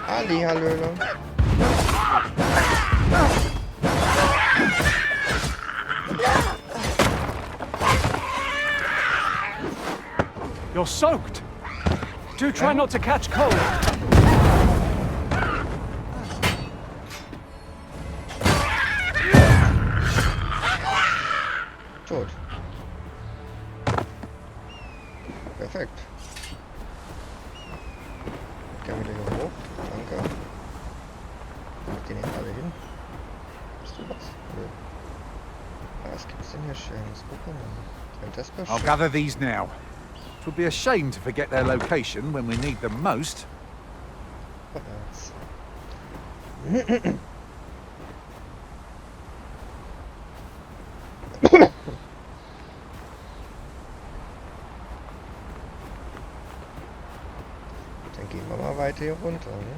Ali, hallöle. You're soaked! Do try not to catch cold! Tot. Perfekt. Gehen wir wieder hier hoch. Danke. Wo gehen jetzt alle hin? Hast du was? Nö. Was gibt's denn hier Schönes? Guck mal. Ein Testball. I'll gather these now. It would be a shame to forget their location when we need them most. Dann gehen wir mal weiter hier runter. Ne?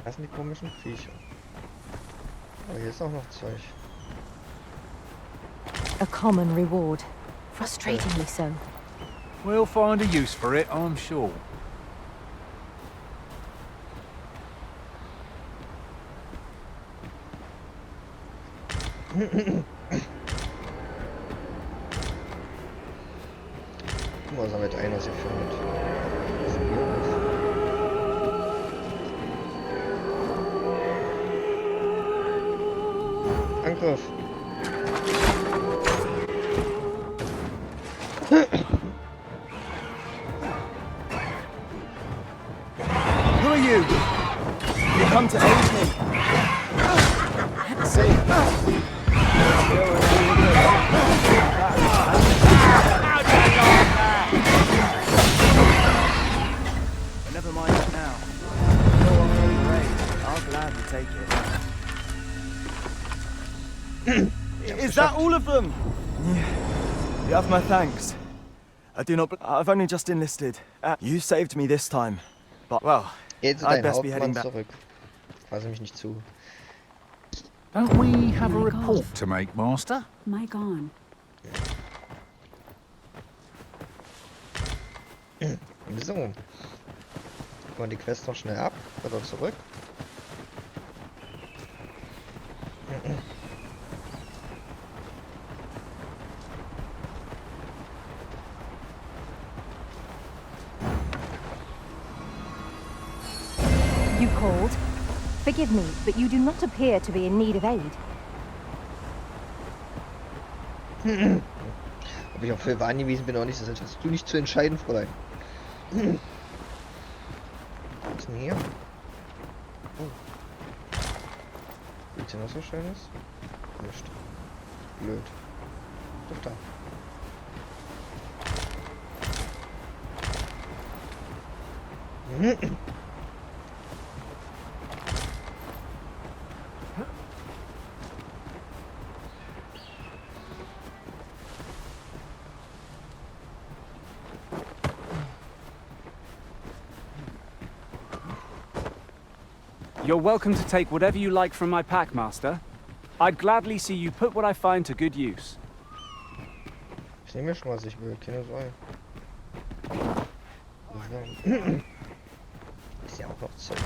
Das sind die komischen Viecher. Aber hier ist auch noch Zeug. A common reward. Frustratingly so. We'll find a use for it, I'm sure. Guck mal, damit einer sie findet. Angriff! Who are you? You come to aid me. See. But never mind that now. Go on your parade. I'll gladly take it. Is that all of them? You have my thanks. I do not. I've only just enlisted. You saved me this time, but well, I'd best be heading back. Zurück. Fasse mich nicht zu. Don't we have a report to make, Master? My gone. So. Gucken wir die Quest noch schnell ab. Oder zurück. You called? Forgive me, but you do not appear to be in need of aid. Ob ich auf Hilfe angewiesen bin oder nicht, das hast du nicht zu entscheiden, Fräulein. Was ist denn hier? Oh. Gibt's hier noch so Schönes? Nicht. Blöd. Doch da. You're welcome to take whatever you like from my pack, Master. I'd gladly see you put what I find to good use. Ich nehme mir schon, was ich will, keine Sorge. Ist ja auch noch Zeug.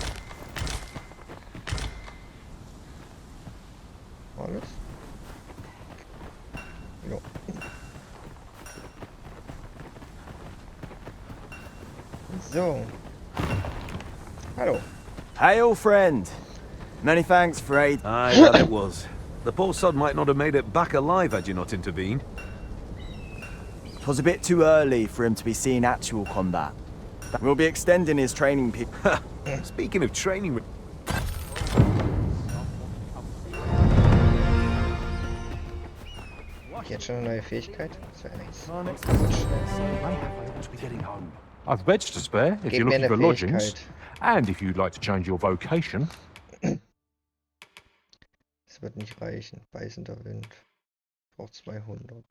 Alles? Jo. So. Hallo. Hail, friend. Many thanks for aid. Aye, well it was. The poor sod might not have made it back alive had you not intervened. It was a bit too early for him to be seeing actual combat. We'll be extending his training period. Speaking of training... Jetzt schon eine neue Fähigkeit? Das wäre nice. I've beds to spare if you're looking for lodgings, and if you'd like to change your vocation. Das wird nicht reichen. Beißender Wind. Braucht 200.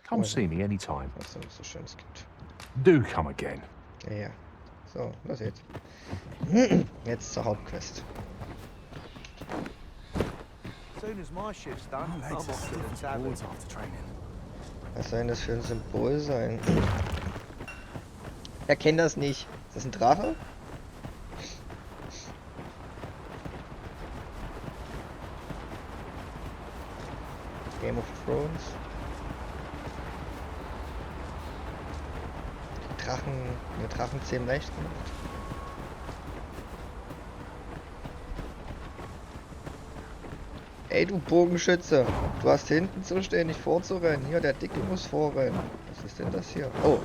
Come see me anytime. Was es so Schönes gibt. Do come again. Ja, ja. So, los jetzt. Jetzt zur Hauptquest. Soon as my shift's done, I'm off to the tavern. After training. Was soll denn das für ein Symbol sein? Er kennt das nicht. Ist das ein Drache? Game of Thrones. Drachen zähmen leicht gemacht. Ey, du Bogenschütze, du hast hinten zu stehen, nicht vorzurennen. Hier, der Dicke muss vorrennen. Was ist denn das hier? Oh.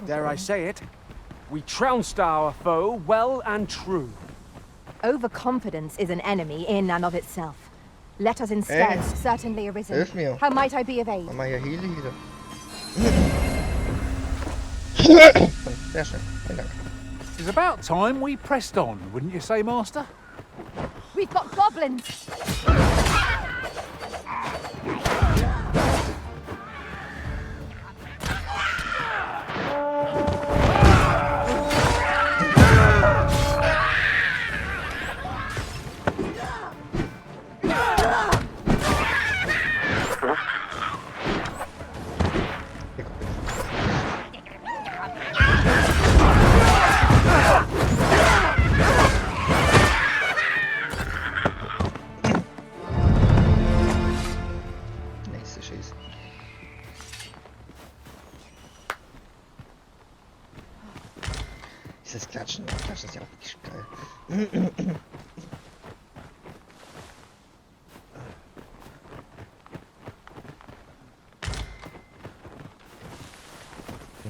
Dare I say it? We trounced our foe well and true. Overconfidence is an enemy in and of itself. Let us instead... Certainly arisen. Hilf mir. How might I be of aid? Mach mal hier Heal. Sehr schön. Vielen Dank. It's about time we pressed on, wouldn't you say, Master? We've got goblins! Dieses Klatschen, das ist ja auch wirklich geil.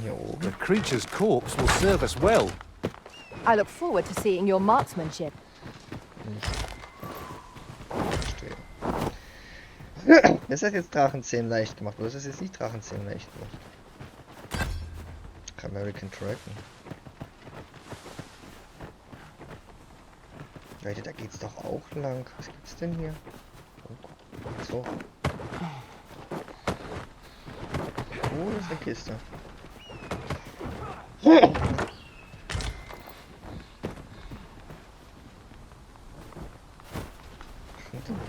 Hier oben. The creature's corpse will serve us well. I look forward to seeing your marksmanship. Ist das jetzt Drachenzähmen leicht gemacht oder ist das jetzt nicht Drachenzähmen leicht gemacht? American Dragon. Leute, da geht's doch auch lang. Was gibt's denn hier? Oh, so. Oh, das ist eine Kiste.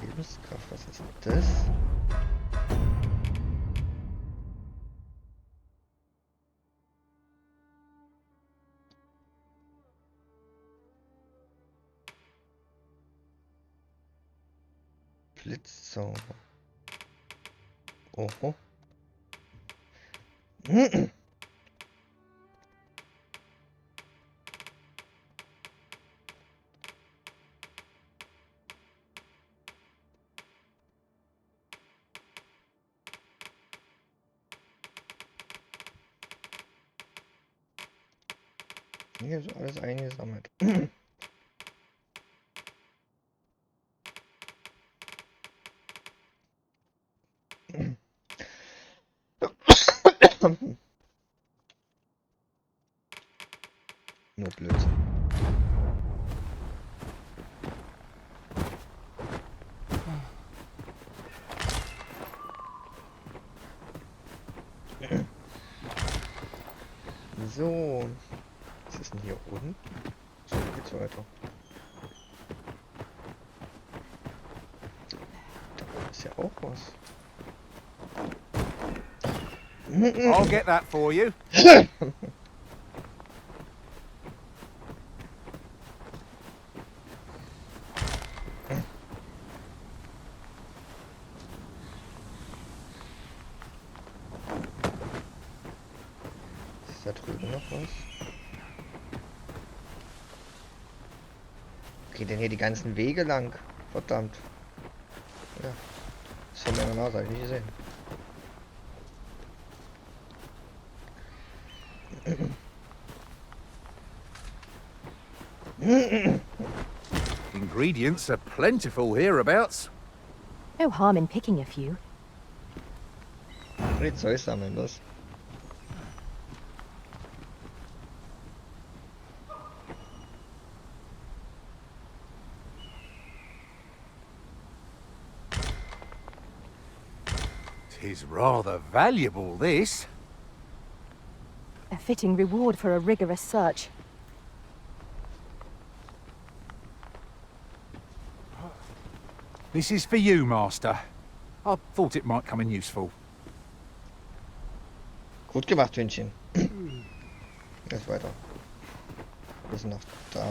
Lebenskraft, was ist das? Blitzzauber. Oho. Hier ist alles eingesammelt. Nur Blödsinn. So. Was ist denn hier unten? So geht's weiter. Da ist ja auch was. I'll get that for you. Ist da drüben noch was? Geht denn hier die ganzen Wege lang? Verdammt. Ja. Das von meiner Nase habe ich nicht gesehen. Ingredients are plentiful hereabouts. No harm in picking a few. Die Zeug sammeln, das. Tis rather valuable, this. A fitting reward for a rigorous search. This is for you, Master. I thought it might come in useful. Gut gemacht, Hündchen. Jetzt weiter. Wir sind noch da.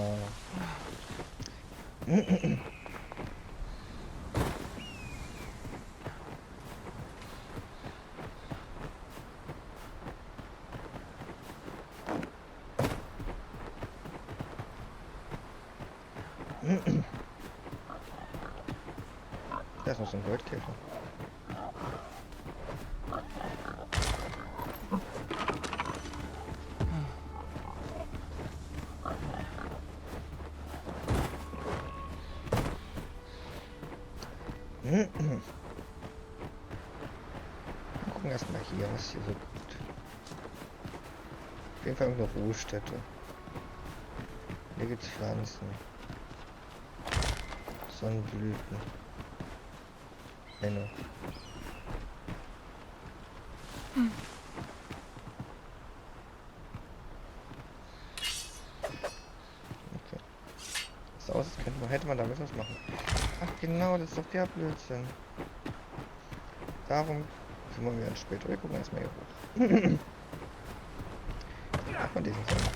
Das ist noch so ein Goldkäfer. Wir gucken erstmal hier, was hier so gibt. Auf jeden Fall irgendeine Ruhestätte. Hier gibt's Pflanzen. Sonnenblüten. Henne. Okay. Das aus, hätte man damit was machen. Ach genau, das ist doch der Blödsinn. Darum kümmern wir uns später. Wir gucken erstmal hier hoch. Ach, von diesen Sachen.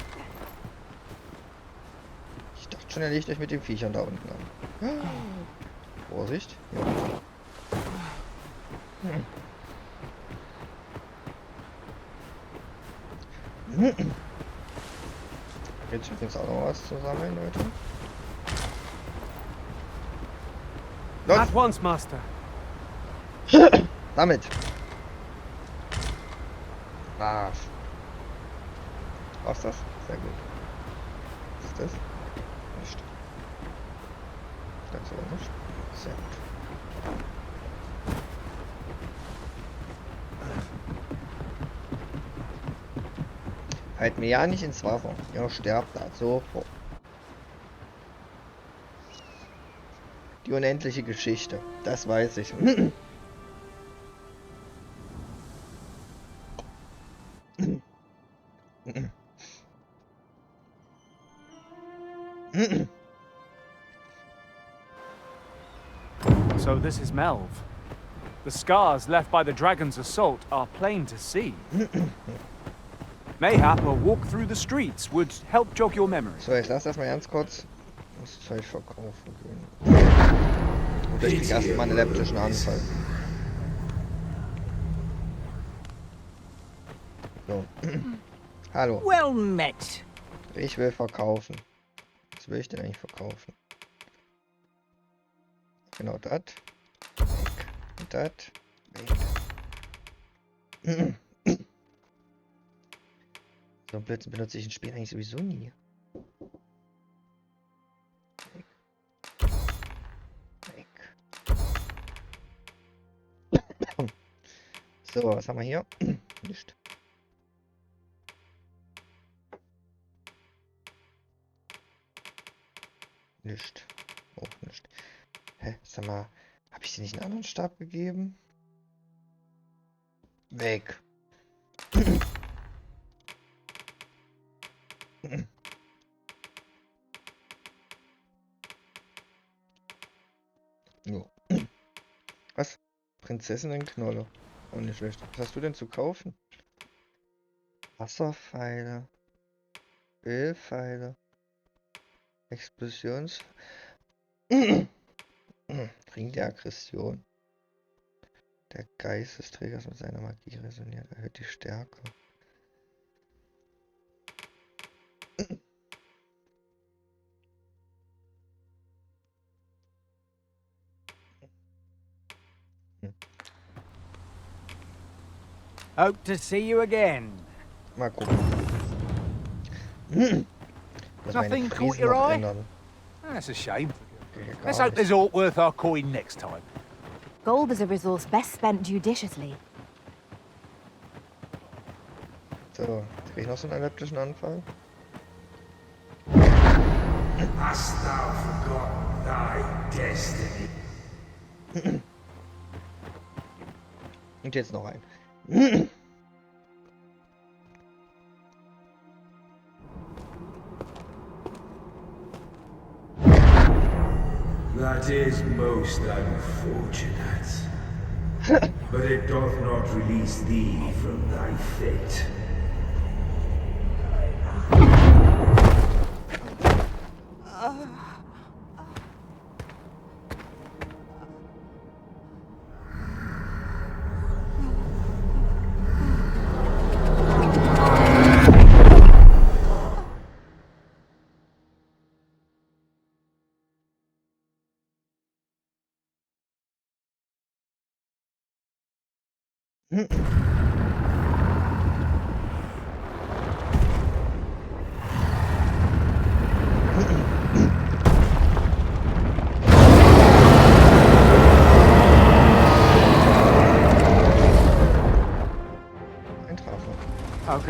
Ich dachte schon, er legt euch mit den Viechern da unten an. Vorsicht. Ja. Jetzt wird jetzt auch noch was zu sammeln, Leute. Los! At once, Master. Damit. Arsch. Was das? Sehr gut. Was ist das? Nicht. Das aber nicht. Sehr gut. Halt mir ja nicht ins Wasser. Ihr sterbt da sofort. Die unendliche Geschichte. Das weiß ich. So this is Melv. The scars left by the dragon's assault are plain to see. Mayhap a walk through the streets would help jog your memory. So, ich lasse das mal ganz kurz. Ich muss Zeug verkaufen gehen. Und ich krieg erstmal einen epileptischen Anfall. So. Hallo. Well met. Ich will verkaufen. Was will ich denn eigentlich verkaufen? Genau das. Weg. Und das. Weg. So einen Blödsinn benutze ich in Spielen eigentlich sowieso nie. Weg. Weg. So, was haben wir hier? Nicht. Nicht. Auch nicht. Hä? Sag mal, habe ich dir nicht einen anderen Stab gegeben? Weg. Jo. Was? Prinzessinnenknolle. Oh, nicht schlecht. Was hast du denn zu kaufen? Wasserpfeile. Ölpfeile. Explosions... Ring der Aggression. Der Geist des Trägers mit seiner Magie resoniert. Erhöht die Stärke. Hope to see you again. Mal gucken. Nothing caught your eye? That's a shame. Let's hope there's aught worth our coin next time. Gold is a resource best spent judiciously. So, jetzt krieg ich noch so einen epileptischen Anfall. Hast thou forgotten thy destiny? Und jetzt noch ein. That is most unfortunate. But it doth not release thee from thy fate.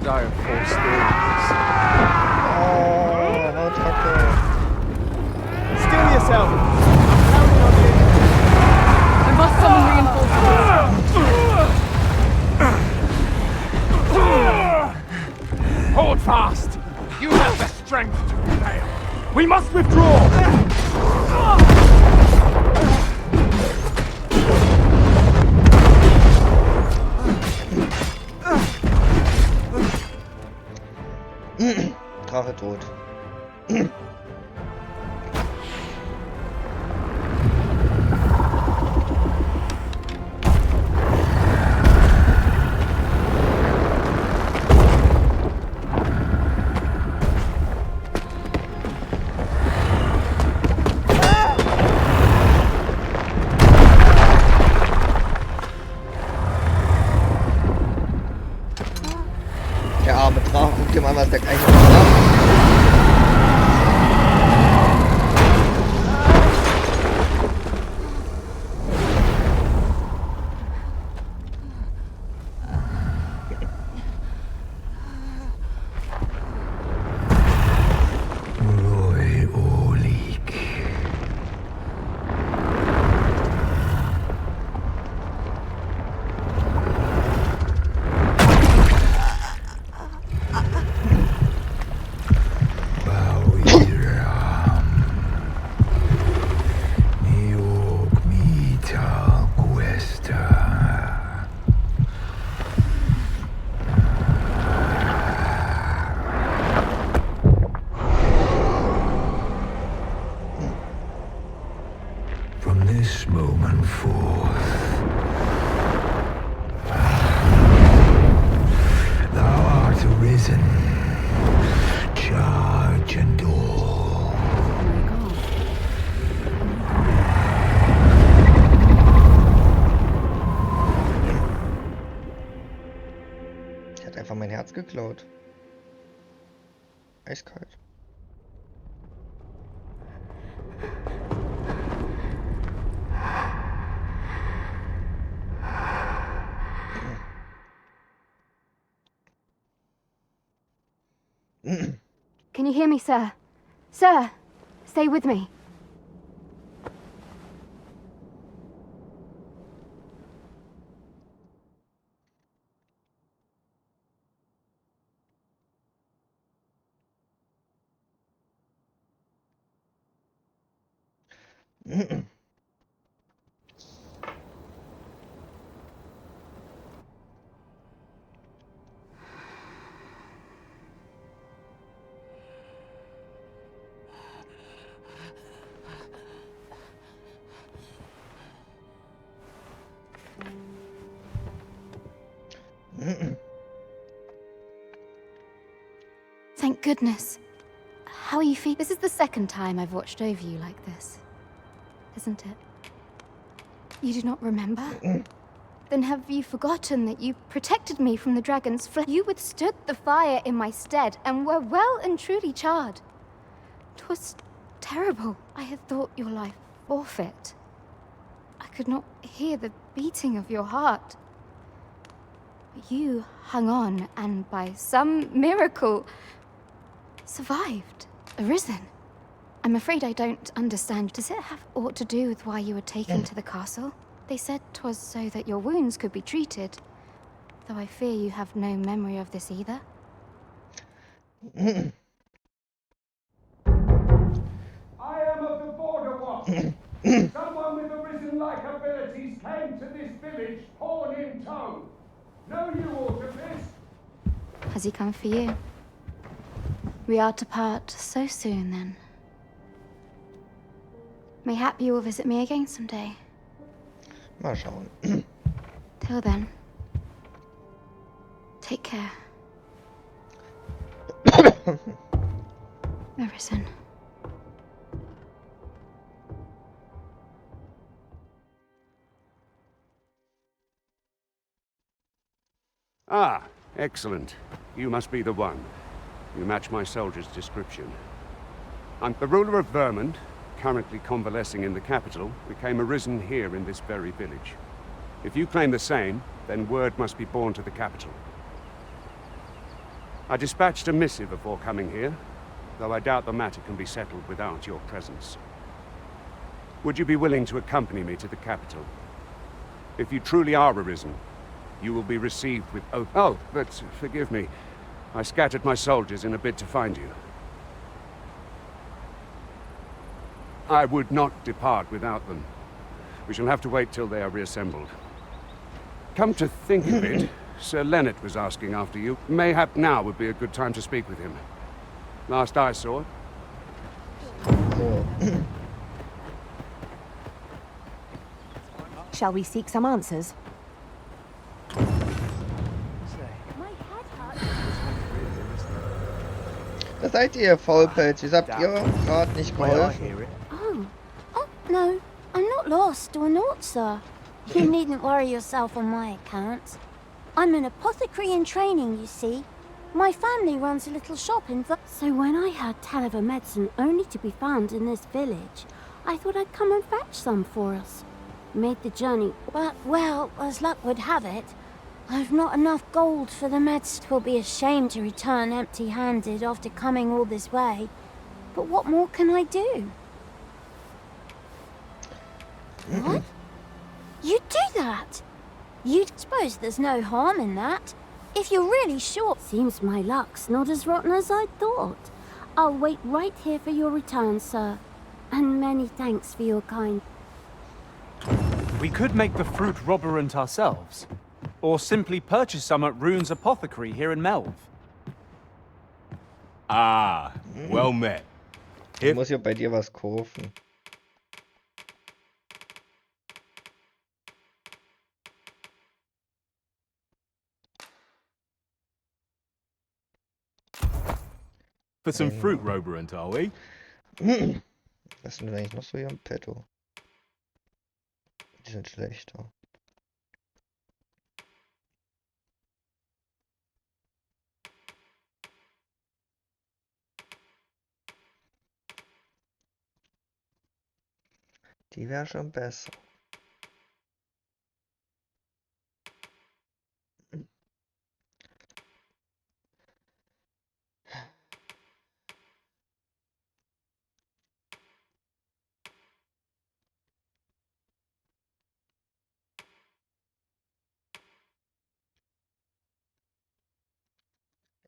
die of four stories. Oh, Hautacke. Still yourself! I must summon reinforcements. Hold fast! You have the strength to prevail. We must withdraw! Drache tot. Der arme Drache, guck dir mal, was der gleich noch macht. From this moment forth, thou art arisen, charge and all. Ich hat einfach mein Herz geklaut. Eiskalt. Can you hear me, sir? Sir, stay with me. Thank goodness. How are you feeling? This is the second time I've watched over you like this, isn't it? You do not remember? Then have you forgotten that you protected me from the dragon's flesh? You withstood the fire in my stead and were well and truly charred. 'Twas terrible. I had thought your life forfeit. I could not hear the beating of your heart. You hung on, and by some miracle, survived, arisen. I'm afraid I don't understand. Does it have aught to do with why you were taken to the castle? They said 'twas so that your wounds could be treated, though I fear you have no memory of this either. I am of the Border Watch. Someone with arisen-like abilities came to this village, horn in tow. Know you aught of this? Has he come for you? We are to part so soon, then. Mayhap you will visit me again someday. Mal schauen. Till then, take care. Arisen. Ah, excellent. You must be the one. You match my soldier's description. I'm the ruler of Vermont, currently convalescing in the capital, became arisen here in this very village. If you claim the same, then word must be borne to the capital. I dispatched a missive before coming here, though I doubt the matter can be settled without your presence. Would you be willing to accompany me to the capital? If you truly are arisen, you will be received with oath. Oh, but forgive me. I scattered my soldiers in a bid to find you. I would not depart without them. We shall have to wait till they are reassembled. Come to think of it, Sir Leonard was asking after you. Mayhap now would be a good time to speak with him. Last I saw it. Shall we seek some answers? Da seid ihr, Faulpelz. Habt ihr gerade nicht geholfen? Oh, no. I'm not lost or naught, sir. You needn't worry yourself on my account. I'm an apothecary in training, you see. My family runs a little shop in So when I heard tell of a medicine only to be found in this village, I thought I'd come and fetch some for us. Made the journey, but, well, as luck would have it, I've not enough gold for the meds. 'Twill be a shame to return empty-handed after coming all this way. But what more can I do? What? You'd do that? You'd suppose there's no harm in that. If you're really sure. Seems my luck's not as rotten as I thought. I'll wait right here for your return, sir. And many thanks for your kind. We could make the fruit robberant ourselves, or simply purchase some at Rune's apothecary here in Melv. Ah, well met. Ich muss ja bei dir was kaufen. For some fruit roberant, are we? Was sind denn eigentlich noch so hier im Petto? Die sind schlechter. Die wäre schon besser.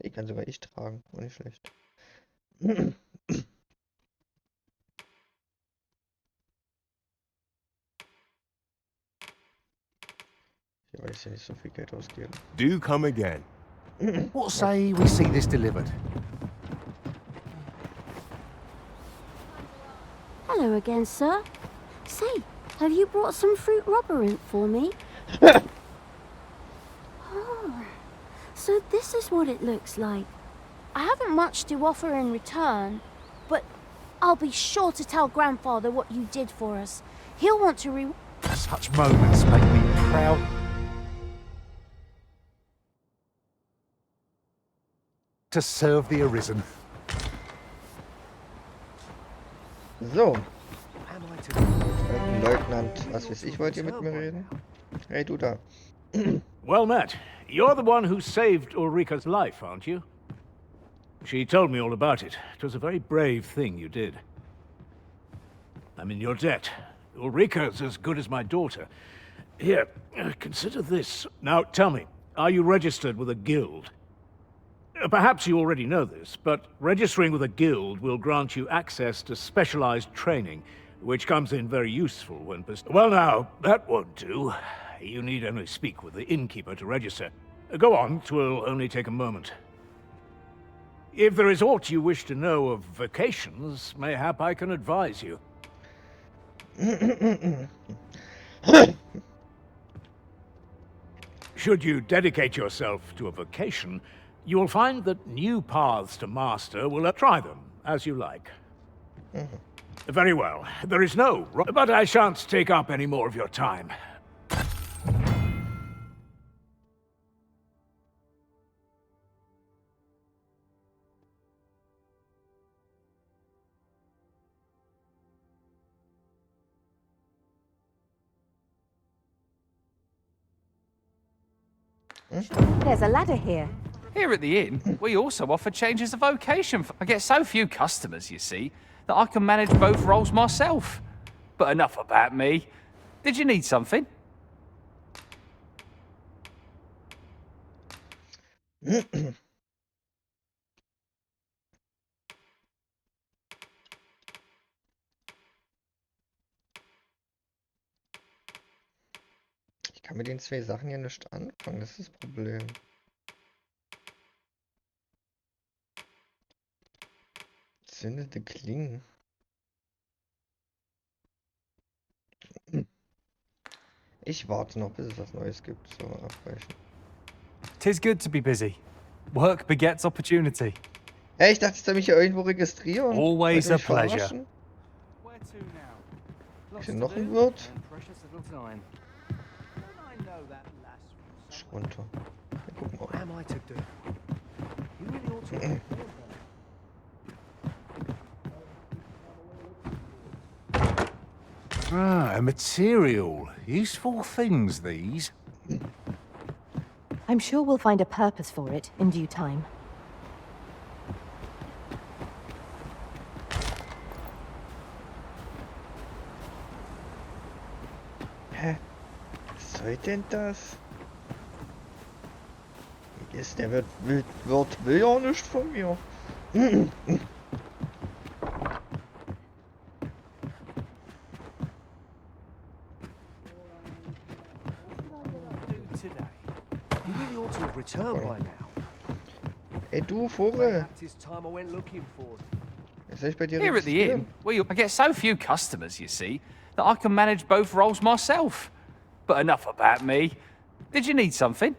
Die kann sogar ich tragen, auch nicht schlecht. Ja, weil ich ja nicht so viel Geld ausgeben. Do come again. What say we see this delivered? Hello again, sir. Say, have you brought some fruit robberant for me? Oh, so this is what it looks like. I haven't much to offer in return, but I'll be sure to tell Grandfather what you did for us. He'll want to Such moments make me proud. To serve the Arisen. So. Leutnant, was weiß ich, wollt ihr mit mir reden? Hey, du da. Well met. You're the one who saved Ulrika's life, aren't you? She told me all about it. It was a very brave thing you did. I'm in your debt. Ulrika's as good as my daughter. Here, consider this. Now, tell me, are you registered with a guild? Perhaps you already know this, but registering with a guild will grant you access to specialized training, which comes in very useful when... Well now, that won't do. You need only speak with the innkeeper to register. Go on, 'twill only take a moment. If there is aught you wish to know of vacations, mayhap I can advise you. Should you dedicate yourself to a vocation, you will find that new paths to master will try them as you like. Very well. There is no... But I shan't take up any more of your time. There's a ladder here. Here at the inn, we also offer changes of vocation. I get so few customers, you see, that I can manage both roles myself. But enough about me. Did you need something? Ich kann mit den zwei Sachen ja nicht anfangen, das ist das Problem. Zündete Klingen. Ich warte noch, bis es was Neues gibt. So, abbrechen. 'Tis good to be busy. Work begets opportunity. Hey, ich dachte, ich soll mich hier irgendwo registrieren. Always a Wollt ihr mich pleasure. verarschen? Ist hier noch ein Wirt? Runter. Wir gucken mal. Ah, a material. Useful things, these. I'm sure we'll find a purpose for it in due time. Hä? Was soll denn das? Ist der will ja nicht von mir. Ey du Vogel. Jetzt soll ich bei dir Here at the inn, I get so few customers, you see, that I can manage both roles myself. But enough about me. Did you need something?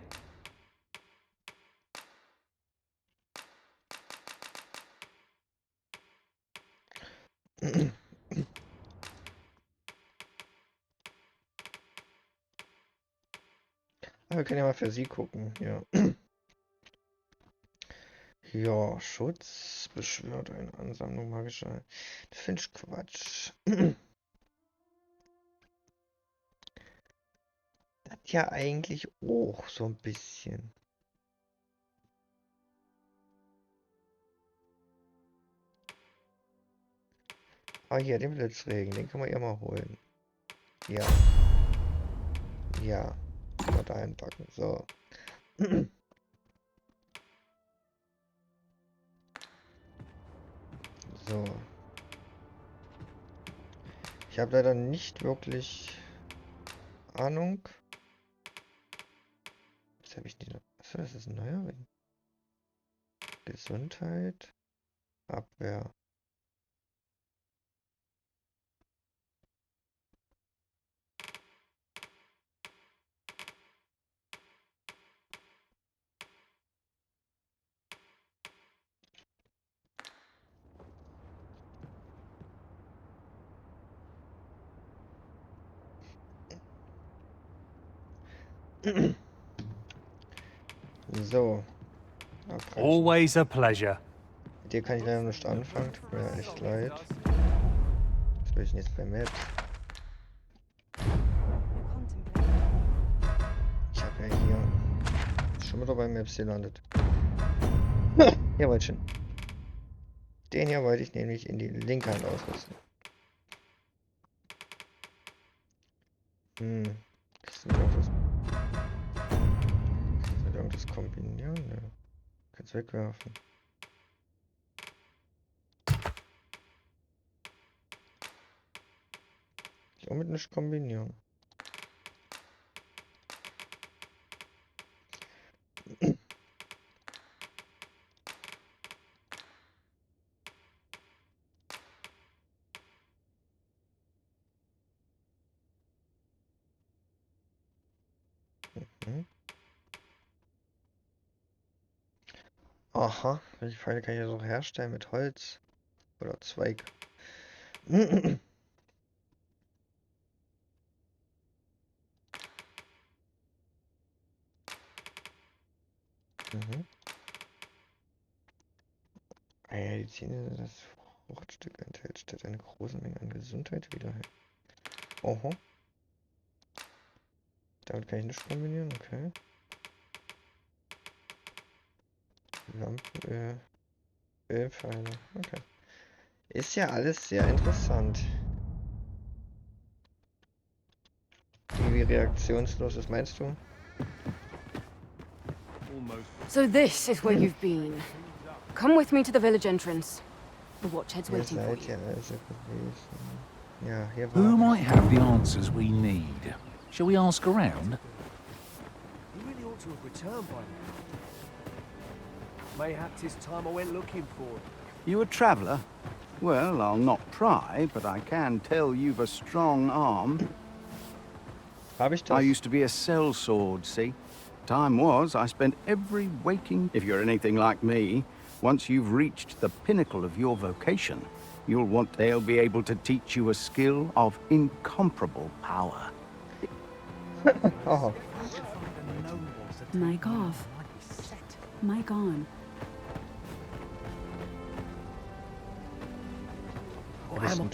Aber wir können ja mal für sie gucken. Ja. Ja, Schutz beschwört eine Ansammlung magischer. Das finde ich Quatsch. Das ja eigentlich auch so ein bisschen. Ah, hier, den Blitzregen, den kann man ja mal holen. Ja. Ja. Mal da einpacken. So. So. Ich habe leider nicht wirklich Ahnung. Was habe ich denn? Achso, das ist ein neuer Ring. Gesundheit. Abwehr. So. Abbrechen. Always a pleasure. Mit dir kann ich leider nicht anfangen, tut mir echt leid. Was will ich denn jetzt bei Maps? Ich habe ja hier schon wieder bei Maps gelandet. Hier wollte ich hin. Den hier wollte ich nämlich in die linke Hand ausrüsten. Kannst du mit irgendwas kombinieren? Ne. Kannst wegwerfen. Ich auch mit nicht kombinieren. Aha, welche Pfeile kann ich ja so herstellen mit Holz oder Zweig? Die Zähne, das Fruchtstück enthält statt einer großen Menge an Gesundheit wieder. Oho. Damit kann ich nicht kombinieren, okay. Lampenöl. Ölpfeile. Okay. Ist ja alles sehr interessant. Wie reaktionslos ist, meinst du? So this is where you've been. Come with me to the village entrance. The watchhead's waiting for you. Ja, hier Who war might have the answers we need? Shall we ask around? You really ought to have returned by now. Mayhap 'tis time I went looking for it. You a traveller? Well, I'll not pry, but I can tell you've a strong arm. Hab ich das? I used to be a sellsword, see? Time was, I spent every waking... If you're anything like me, once you've reached the pinnacle of your vocation, you'll want they'll be able to teach you a skill of incomparable power. Oh. My off. My gone.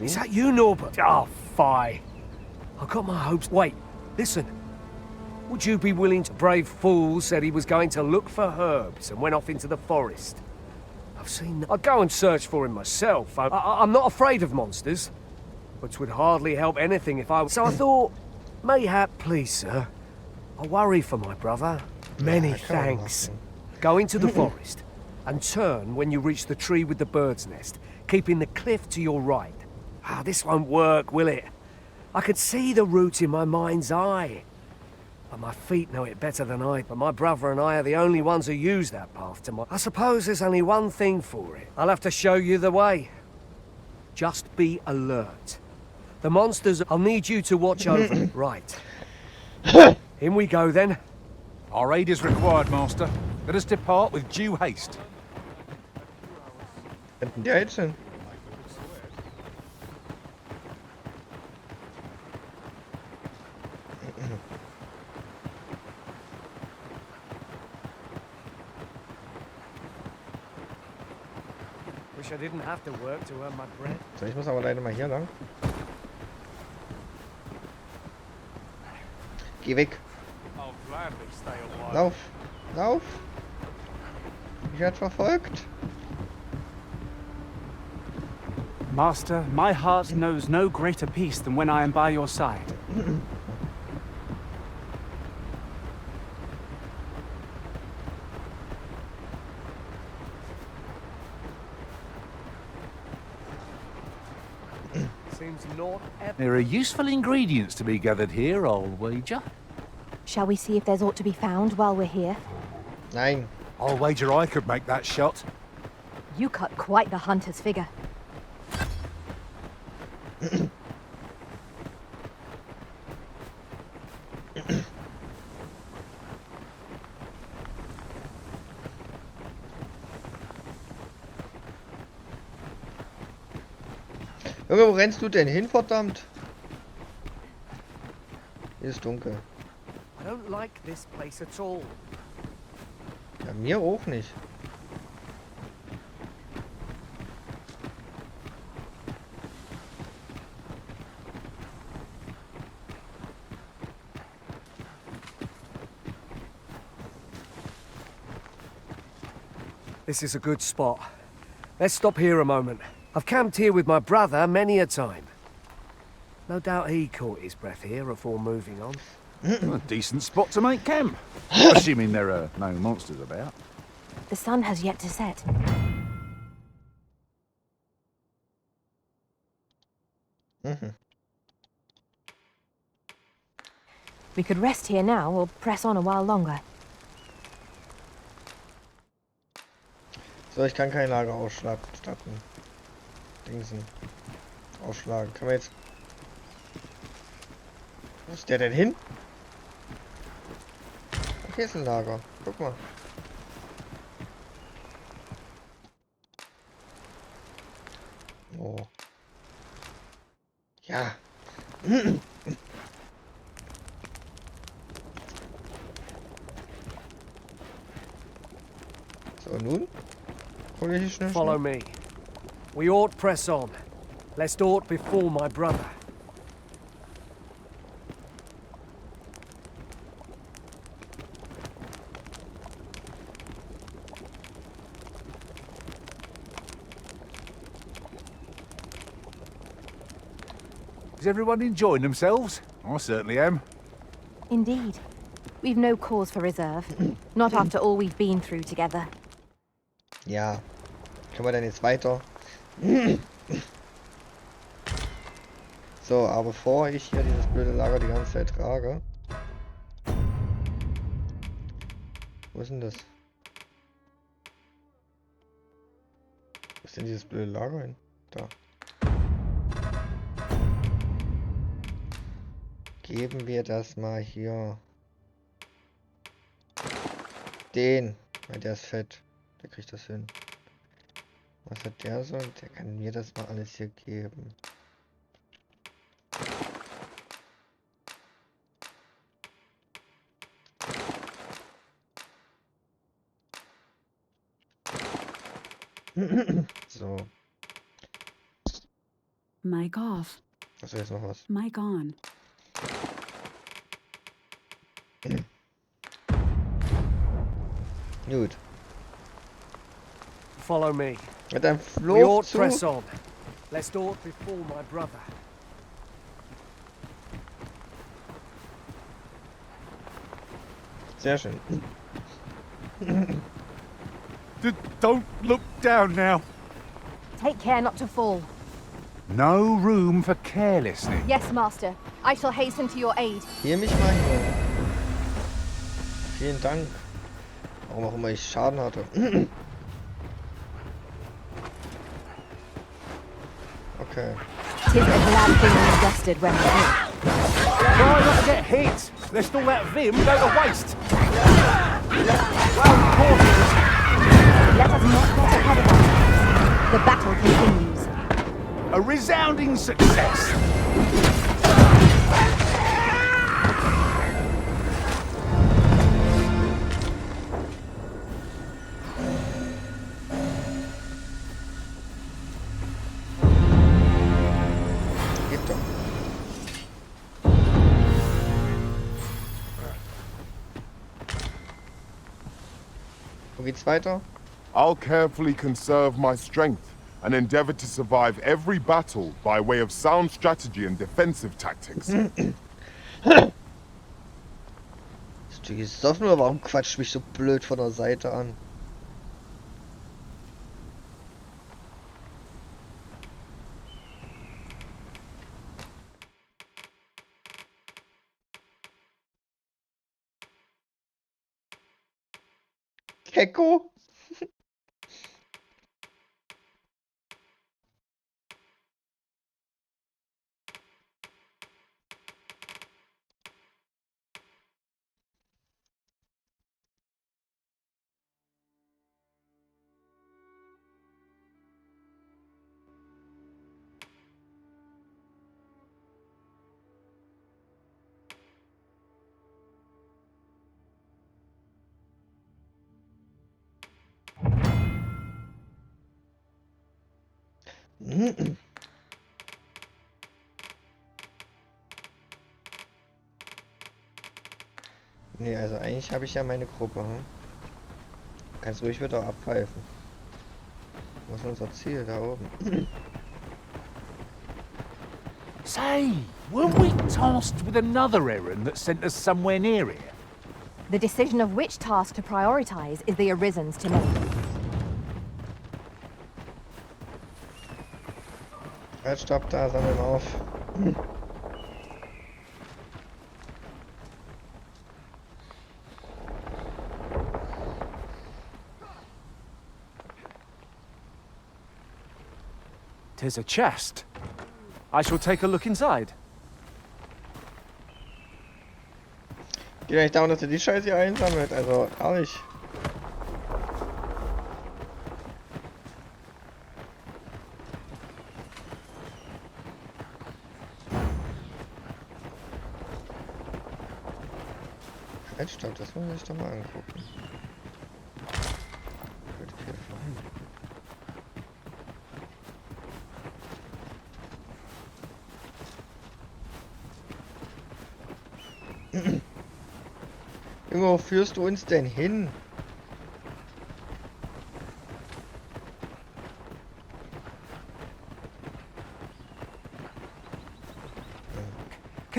Is that you, Norbert? Oh, fie. I got my hopes... Wait, listen. Would you be willing to... Brave fool said he was going to look for herbs and went off into the forest. I've seen... I'd go and search for him myself. I'm not afraid of monsters, but 'twould hardly help anything if I... So I thought, mayhap, please, sir, I worry for my brother. Many thanks. Go into the forest and turn when you reach the tree with the bird's nest, keeping the cliff to your right. Ah, this won't work, will it? I could see the route in my mind's eye. But my feet know it better than I. But my brother and I are the only ones who use that path to my... I suppose there's only one thing for it. I'll have to show you the way. Just be alert. The monsters... I'll need you to watch over. Right. In we go, then. Our aid is required, Master. Let us depart with due haste. Könnten die einzeln? Wish I didn't have to work to earn my bread. So, ich muss aber leider mal hier lang. Geh weg. Lauf. Lauf. Ich werde verfolgt. Master, my heart knows no greater peace than when I am by your side. Seems not ever... There are useful ingredients to be gathered here, I'll wager. Shall we see if there's aught to be found while we're here? Nein. I'll wager I could make that shot. You cut quite the hunter's figure. Junge, wo rennst du denn hin, verdammt? Hier ist dunkel. I don't like this place at all. Ja, mir auch nicht. This is a good spot. Let's stop here a moment. I've camped here with my brother many a time. No doubt he caught his breath here before moving on. A decent spot to make camp. Assuming there are no monsters about. The sun has yet to set. We could rest here now or press on a while longer. So, ich kann kein Lager ausstatten. Dingsen. Aufschlagen. Kann man jetzt... Wo ist der denn hin? Ach, hier ist ein Lager. Guck mal. Oh. Ja. So, nun? Hol ich schnell. Follow me. We ought press on, lest aught befall my brother. Is everyone enjoying themselves? I certainly am. Indeed. We've no cause for reserve. Not after all we've been through together. Ja. Können wir denn jetzt weiter? So, aber bevor ich hier dieses blöde Lager die ganze Zeit trage. Wo ist denn das? Wo ist denn dieses blöde Lager hin? Da. Geben wir das mal hier. Den. Weil der ist fett. Der kriegt das hin. Was hat der so? Der kann mir das mal alles hier geben. So. Mic off. Achso, jetzt noch was. Mic on. Gut. Follow me. Mit einem We ought Fluch press zu. on. Lest aught befall my brother. Sehr schön. Don't look down now. Take care not to fall. No room for carelessness. Yes, Master. I shall hasten to your aid. Hier mich mal hier. Vielen Dank. Warum auch immer ich Schaden hatte. Okay. Tis a glad thing we rested when we did. Try not to get hit, lest all that vim go to waste. Let us not get ahead of ourselves. The battle continues. A resounding success. Geht doch. Wo geht's weiter? I'll carefully conserve my strength and endeavor to survive every battle by way of sound strategy and defensive tactics. Stück ist doch nur, warum quatscht mich so blöd von der Seite an? Kecko? Nee, also eigentlich habe ich ja meine Gruppe. Hm? Kannst ruhig wieder abpfeifen. Wo ist unser Ziel? Da oben. Say, weren't we tasked with another errand that sent us somewhere near here? The decision of which task to prioritize is the Arisen's to make. Halt, stopp da, sammeln auf. Tis a chest. I shall take a look inside. Geht ja nicht darum, dass ihr die Scheiße hier einsammelt, also ehrlich. Halt, stopp, das muss man sich doch mal angucken. Blöde Käfer. Junge, wo führst du uns denn hin?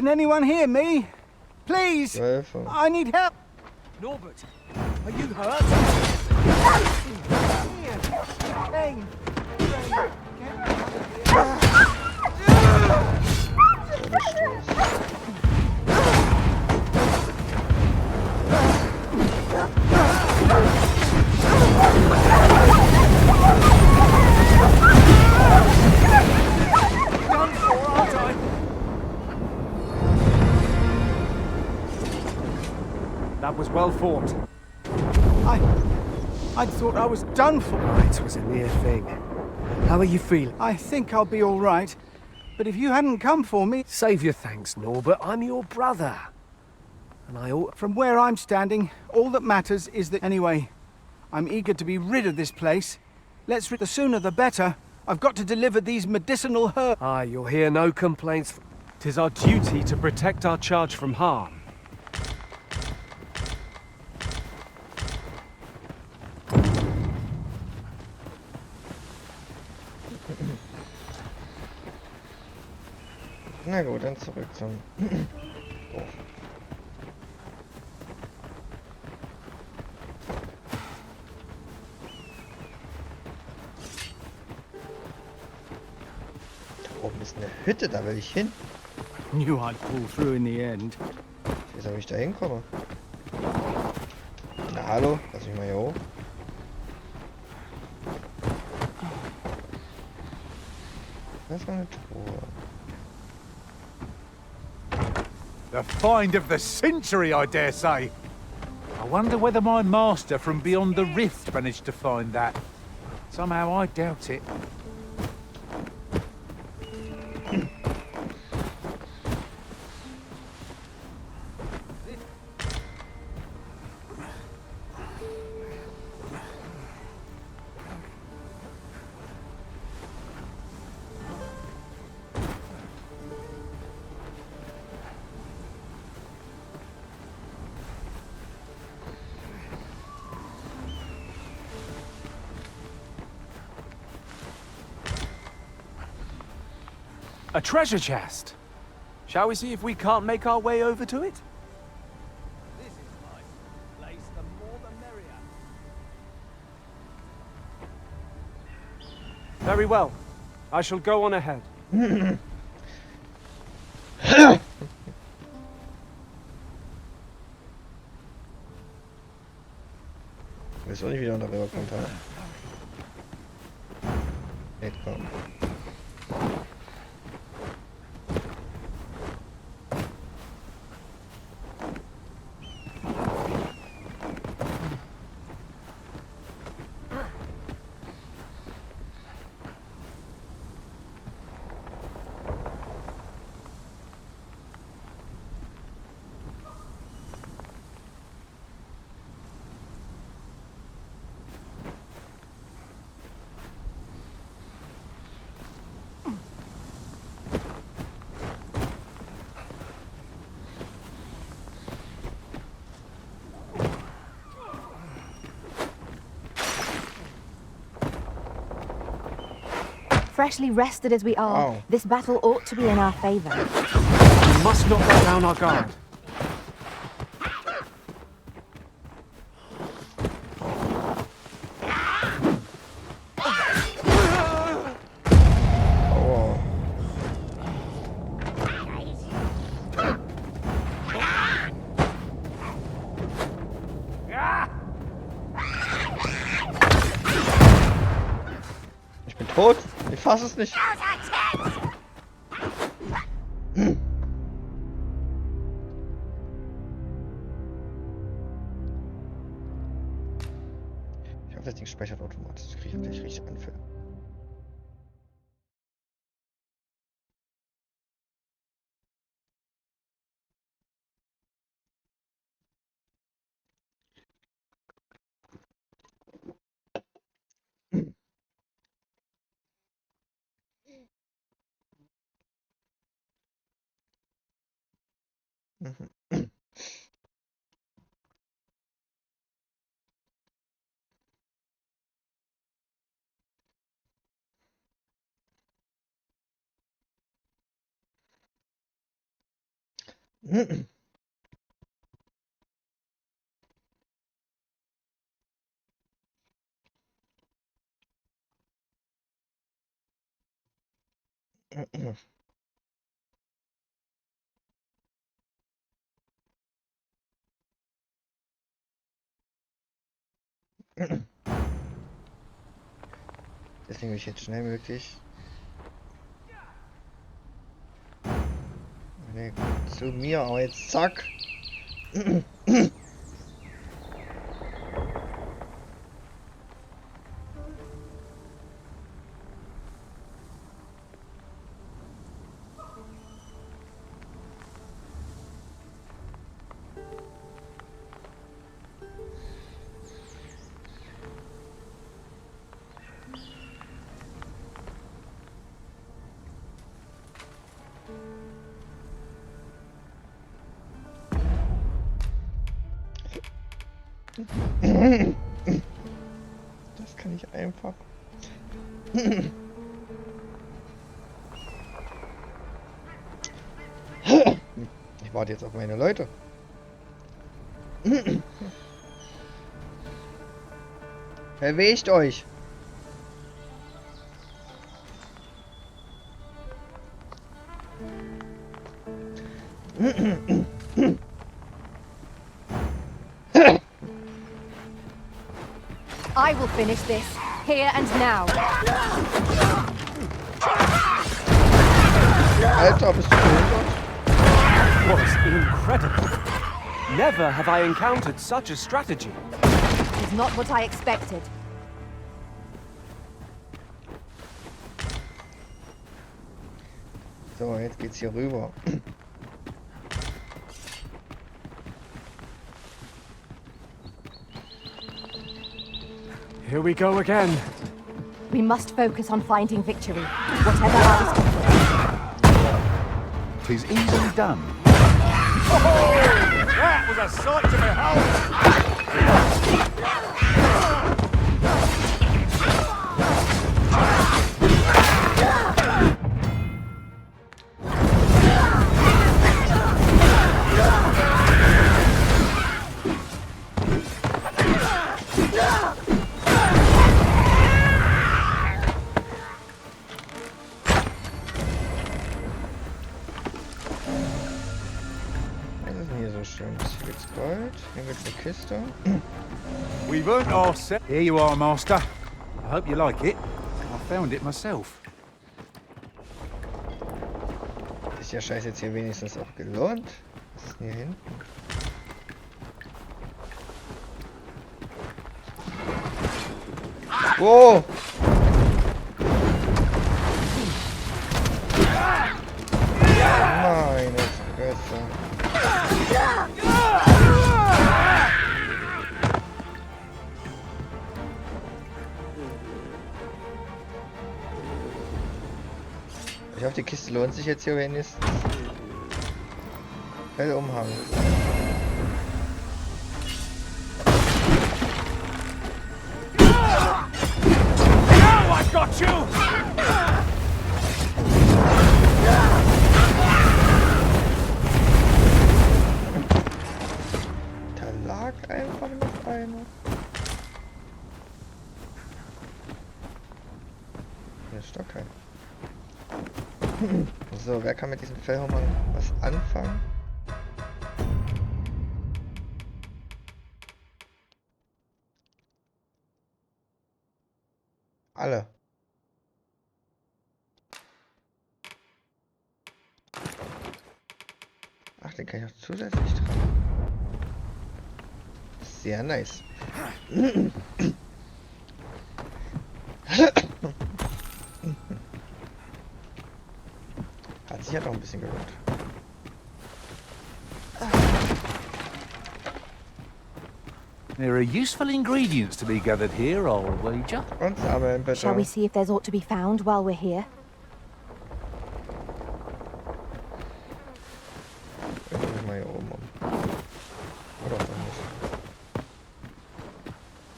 Can anyone hear me? Please! Wölfe. I need help! Norbert, are you hurt? Hey! That was well fought. I thought I was done for. It was a near thing. How are you feeling? I think I'll be all right. But if you hadn't come for me... Save your thanks, Norbert. I'm your brother. And I ought... From where I'm standing, all that matters is that... Anyway, I'm eager to be rid of this place. The sooner the better. I've got to deliver these medicinal herbs. Ah, you'll hear no complaints. 'Tis our duty to protect our charge from harm. Na gut, dann zurück zum... Oh. Da oben ist eine Hütte, da will ich hin. Knew I'd pull through in the end. Wie soll ich da hinkommen? Na hallo, lass mich mal hier hoch. Das war eine Truhe. The find of the century, I dare say. I wonder whether my master from beyond the rift managed to find that. Somehow I doubt it. A treasure chest! Shall we see if we can't make our way over to it? This is my place, the more the merrier. Very well. I shall go on ahead. Ich weiß auch nicht, wie der da rüberkommt. Jetzt komm. Freshly rested as we are, this battle ought to be in our favor. We must not let down our guard. Ich bin tot. Ich fasse es nicht. Ich hoffe, das Ding speichert automatisch. Das kriege ich gleich richtig Anfälle. Deswegen will ich jetzt schnell möglich zu mir, aber jetzt zack. Das kann ich einfach. Ich warte jetzt auf meine Leute. Verwegt euch! I will finish this, here and now. Alter, bist du behindert? Was incredible. Never have I encountered such a strategy. It is not what I expected. So, jetzt geht's hier rüber. Here we go again. We must focus on finding victory, whatever our discomfort. 'Tis easily done. Oh, that was a sight to behold! Hier gibt's eine Kiste. We've earned our set. Here you are, Master. I hope you like it. I found it myself. Ist ja scheiße jetzt hier wenigstens auch gelohnt. Was ist denn hier hinten? Wow! Meine Fresse. Ich hoffe, die Kiste lohnt sich jetzt hier wenigstens. Umhang. Now I got you! Da lag einfach noch einer. Hier ist doch kein. So, wer kann mit diesem Fellhummer was anfangen? Alle. Ach, den kann ich auch zusätzlich tragen. Sehr nice. Hat sich ja doch ein bisschen gelohnt. There are useful ingredients to be gathered here, I'll wager. Und sammeln, bitte. Shall we see if there's aught to be found while we're here? Ich guck mal hier oben um. Oder auch nicht.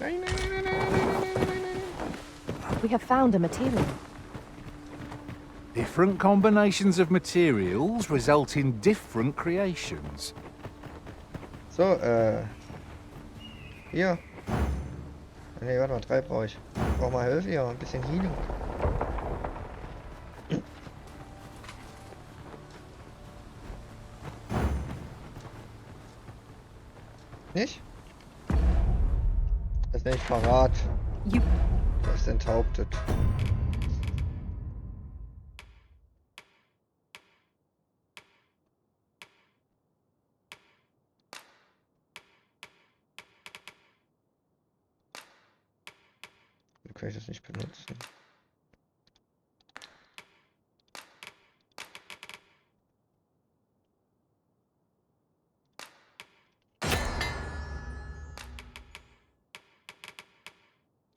Nein, nein, nein, nein, nein, nein, nein, nein. We have found a material. Different combinations of materials result in different creations. So, hier. Ne, warte mal, 3 brauche ich. Ich brauche mal Hilfe hier, ein bisschen Healing. Nicht? Das ist nicht Verrat. Das ist enthauptet. Kann ich das nicht benutzen?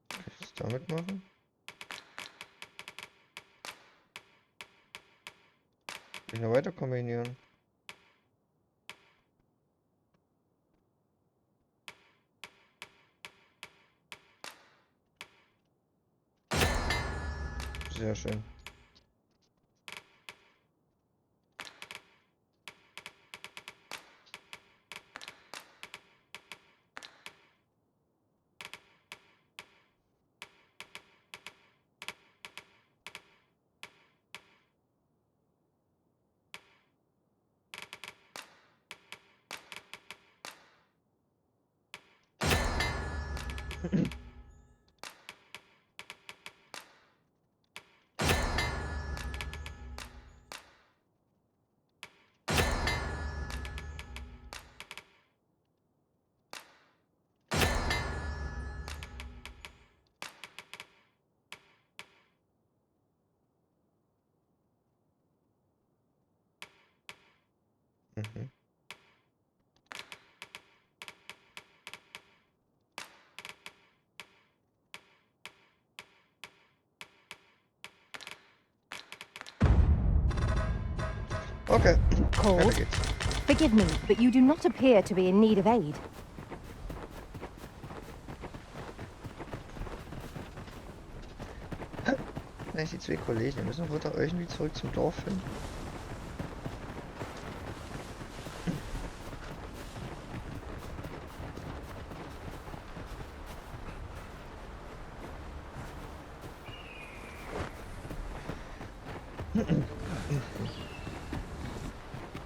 Kann ich das damit machen? Kann ich noch weiter kombinieren? Sehr schön. Mhm. Okay. Called. Forgive me, but you do not appear to be in need of aid. Vielleicht die 2 Kollegen. Wir müssen wohl da irgendwie zurück zum Dorf finden.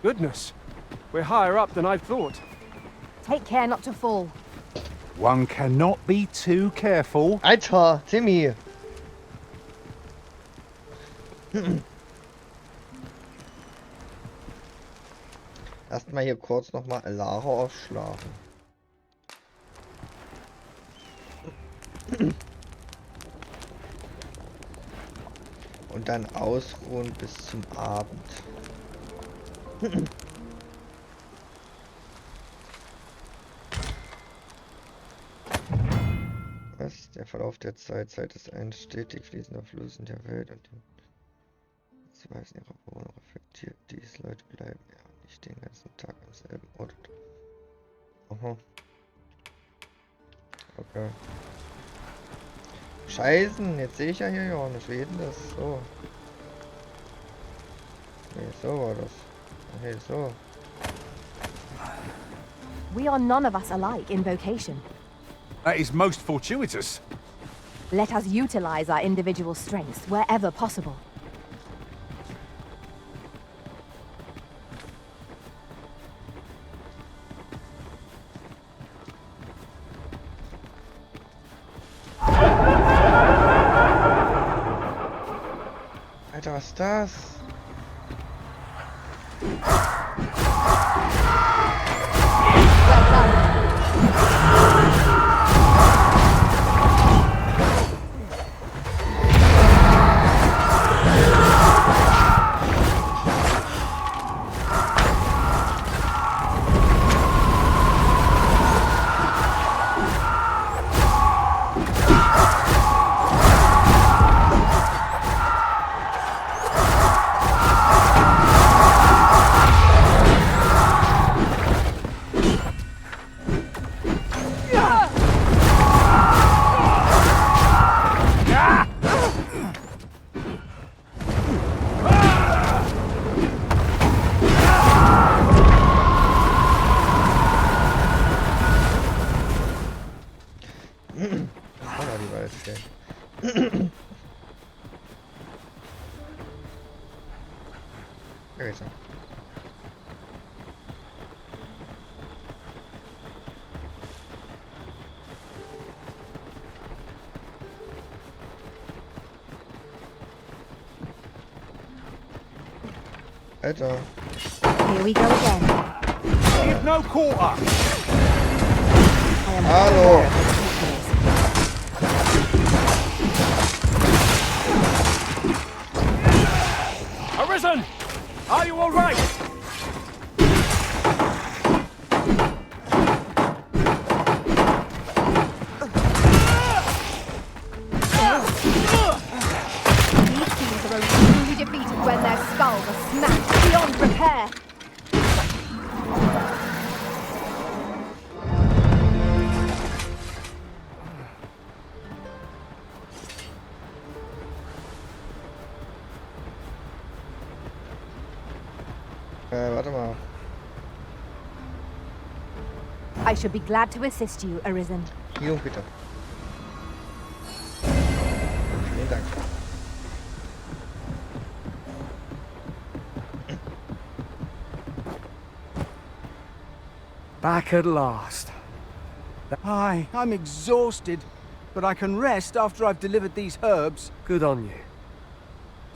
Goodness, we're higher up than I thought. Take care not to fall. One cannot be too careful. Alter, Timmy! Erstmal hier kurz nochmal Lara aufschlagen. Und dann ausruhen bis zum Abend. Was? Der Verlauf der Zeit ist ein stetig fließender Fluss in der Welt und die Weisen ihrer Bewohner reflektiert dies. Leute bleiben ja nicht den ganzen Tag am selben Ort. Aha. Okay. Scheißen, jetzt sehe ich ja hier ja nicht. Wie geht denn das? So. Nee, so war das. Okay, so. We are none of us alike in vocation. That is most fortuitous. Let us utilize our individual strengths wherever possible. Alter, was ist das? weiter. Here we go again. Give no quarter. Hallo. Arisen! Are you all right? These things are only defeated when their skulls are smashed beyond repair. Warte mal. I should be glad to assist you, Arisen. Heilung bitte. Vielen Dank. Back at last. Aye, I'm exhausted, but I can rest after I've delivered these herbs. Good on you.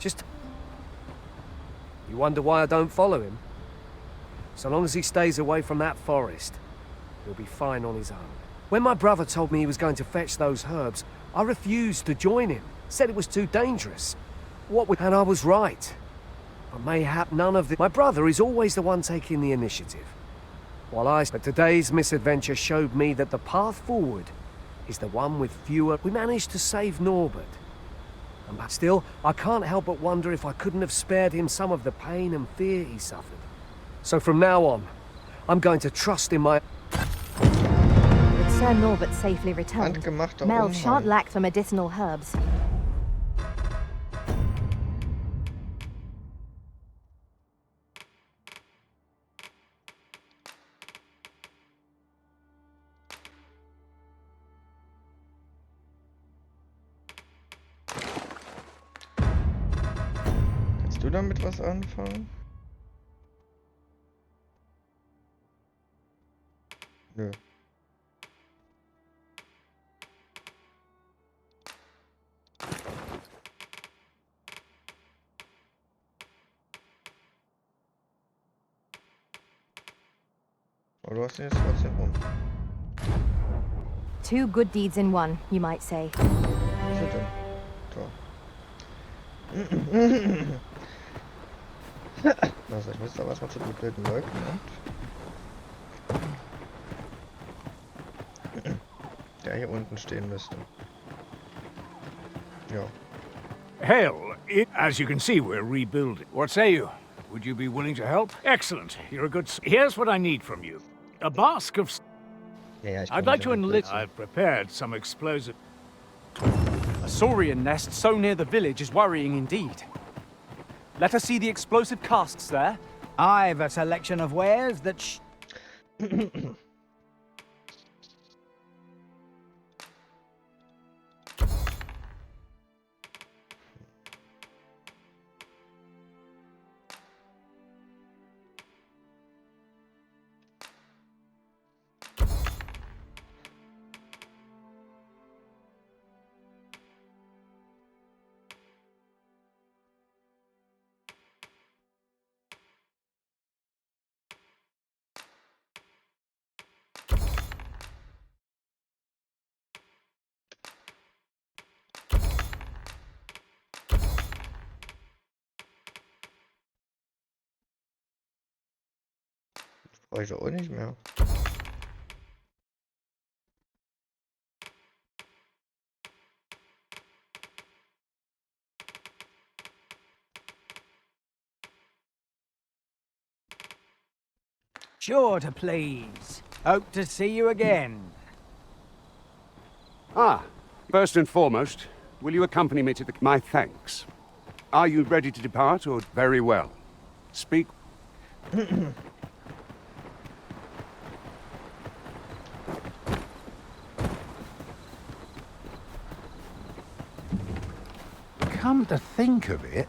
Just... You wonder why I don't follow him? So long as he stays away from that forest, he'll be fine on his own. When my brother told me he was going to fetch those herbs, I refused to join him. Said it was too dangerous. And I was right. But mayhap none of the... My brother is always the one taking the initiative. But today's misadventure showed me that the path forward is the one with fewer... We managed to save Norbert. But still, I can't help but wonder if I couldn't have spared him some of the pain and fear he suffered. So from now on, I'm going to trust in my... With Sir Norbert safely returned, Mel shan't lack for medicinal herbs. Kannst du damit was anfangen? Nö. Aber du hast ihn jetzt trotzdem rum. Two good deeds in one, you might say. Was ist denn? Also ich müsste aber erstmal zu den blöden Leuten und der hier unten stehen müsste. Ja. Hail, as you can see, we're rebuilding. What say you? Would you be willing to help? Excellent. You're a good... Here's what I need from you. A bask of... I'd like to enlist... I've prepared some explosive... A saurian nest so near the village is worrying indeed. Let us see the explosive casks there. I've a selection of wares that brauche ich auch nicht mehr. Sure to please. Hope to see you again. First and foremost, will you accompany me to my thanks? Are you ready to depart, or very well? Speak. Come to think of it,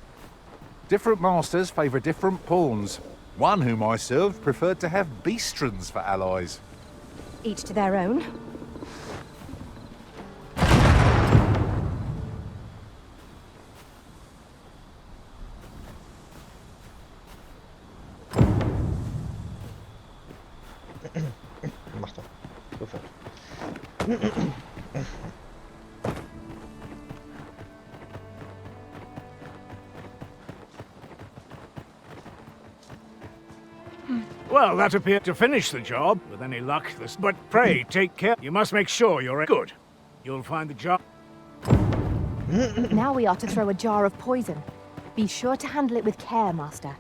different masters favour different pawns. One whom I served preferred to have beastrons for allies. Each to their own. Mach doch. Sofort. Well, that appeared to finish the job, with any luck. But pray, take care. You must make sure you're good. You'll find the job. Now we are to throw a jar of poison. Be sure to handle it with care, Master.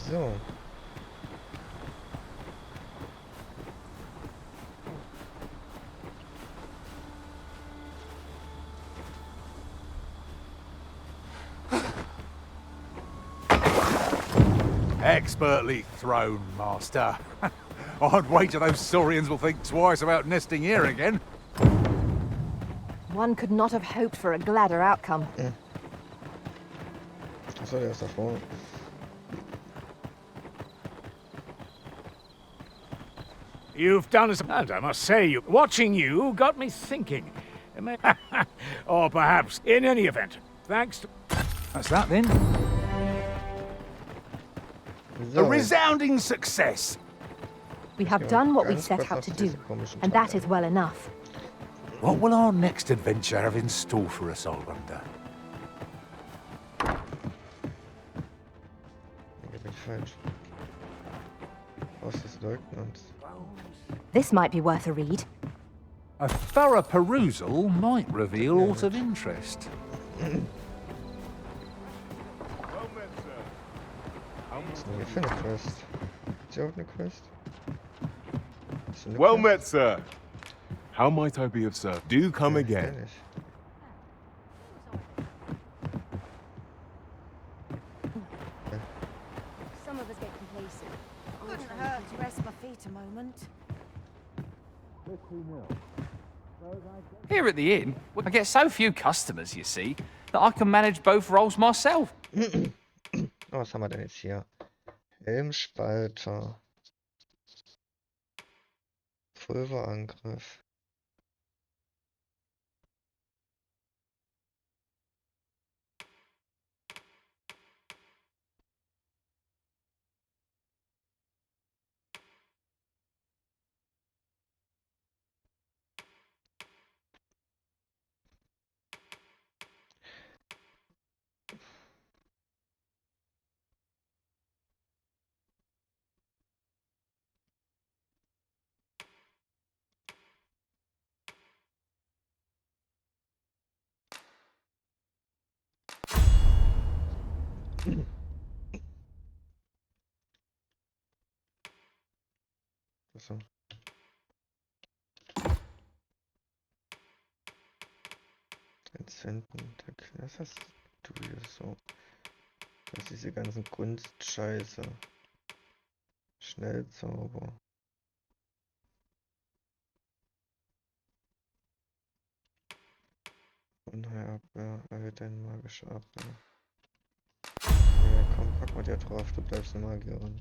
So. Expertly thrown, Master. I'd wager those Saurians will think twice about nesting here again. One could not have hoped for a gladder outcome. Was soll das davor? You've done as and I must say, watching you got me thinking. Or perhaps, in any event, thanks to... That's that then. A resounding success. We have done what we set out to do, and that is well enough. What will our next adventure have in store for us, I wonder? This might be worth a read. A thorough perusal might reveal aught of interest. Für eine Quest. Ist ja auch eine Quest? Well met, sir. How might I be of service? Do come again. Some of us get complacent. Couldn't hurt to rest my feet a moment. Here at the inn, I get so few customers, you see, that I can manage both roles myself. Oh, was haben wir denn jetzt hier? Helmspalter. Pulverangriff. So. Entzünden, was hast du hier so? Das ist diese ganzen Kunstscheiße. Schnellzauber. Unheilabwehr, erhöht deine magische Abwehr. Ja, komm, pack mal dir drauf, du bleibst eine Magierin.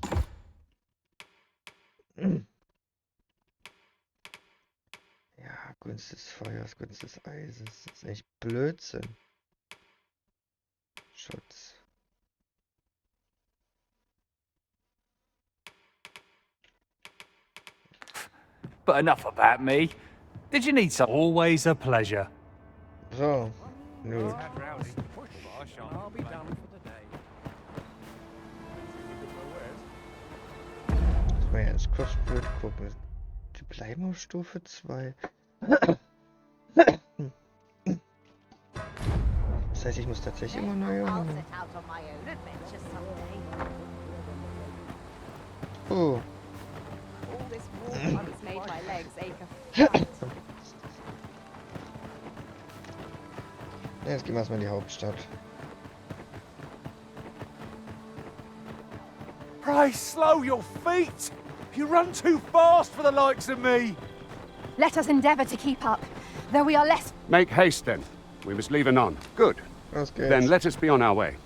Ja, Gunst des Feuers, Gunst des Eises. Das ist echt Blödsinn. Schutz. But enough about me. Did you need some? Always a pleasure. So, gut. Mal ins Kursbild gucken. Die bleiben auf Stufe 2. Das heißt, ich muss tatsächlich immer neu machen. Oh. Jetzt gehen wir erstmal in die Hauptstadt. Pray slow your feet! You run too fast for the likes of me! Let us endeavour to keep up, though we are less... Make haste then. We must leave anon. Good. Then let us be on our way.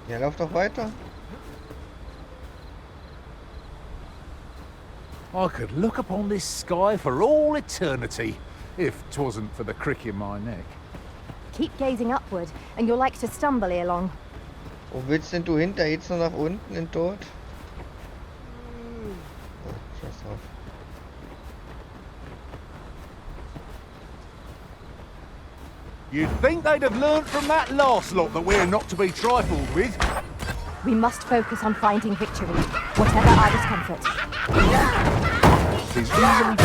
Ja, lauf doch weiter. I could look upon this sky for all eternity, if 'twasn't for the crick in my neck. Keep gazing upward, and you're like to stumble ere long. Wo willst denn du hin? Da geht's nur nach unten in Tod. Oh, scheiß drauf. You'd think they'd have learned from that last lot that we're not to be trifled with. We must focus on finding victory, whatever our discomfort. It's easily done.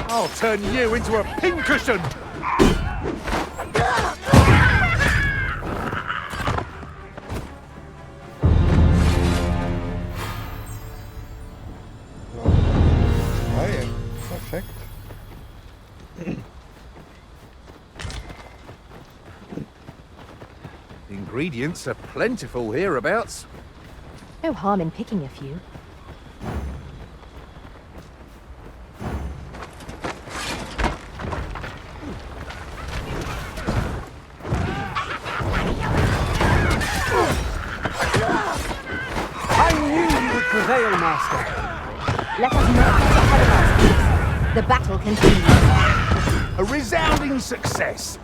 I'll turn you into a pincushion! Perfekt. Ingredients are plentiful hereabouts. No harm in picking a few. I knew you would prevail, Master. Let us not get ahead of ourselves. The battle continues. A resounding success.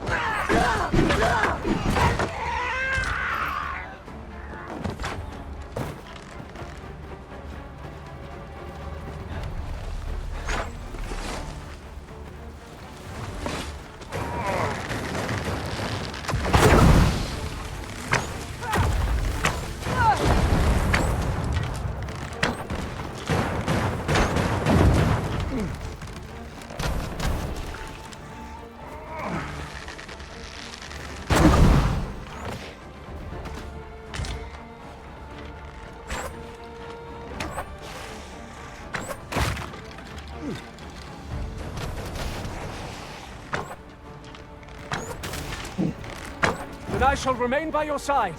And I shall remain by your side.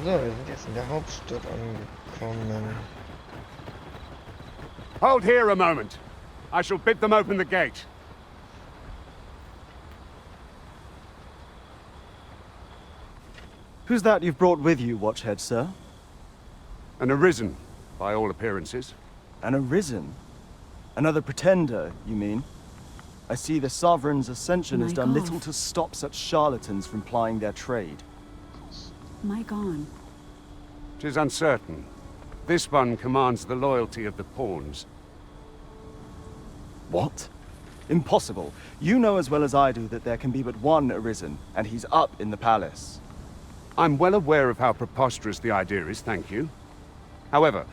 So, wir sind jetzt in der Hauptstadt angekommen. Hold here a moment. I shall bid them open the gate. Who's that you've brought with you, Watchhead, sir? An arisen, by all appearances. An arisen? Another pretender, you mean? I see the Sovereign's ascension has done little to stop such charlatans from plying their trade. My gone. 'Tis uncertain. This one commands the loyalty of the pawns. What? Impossible. You know as well as I do that there can be but one arisen, and he's up in the palace. I'm well aware of how preposterous the idea is, thank you. However,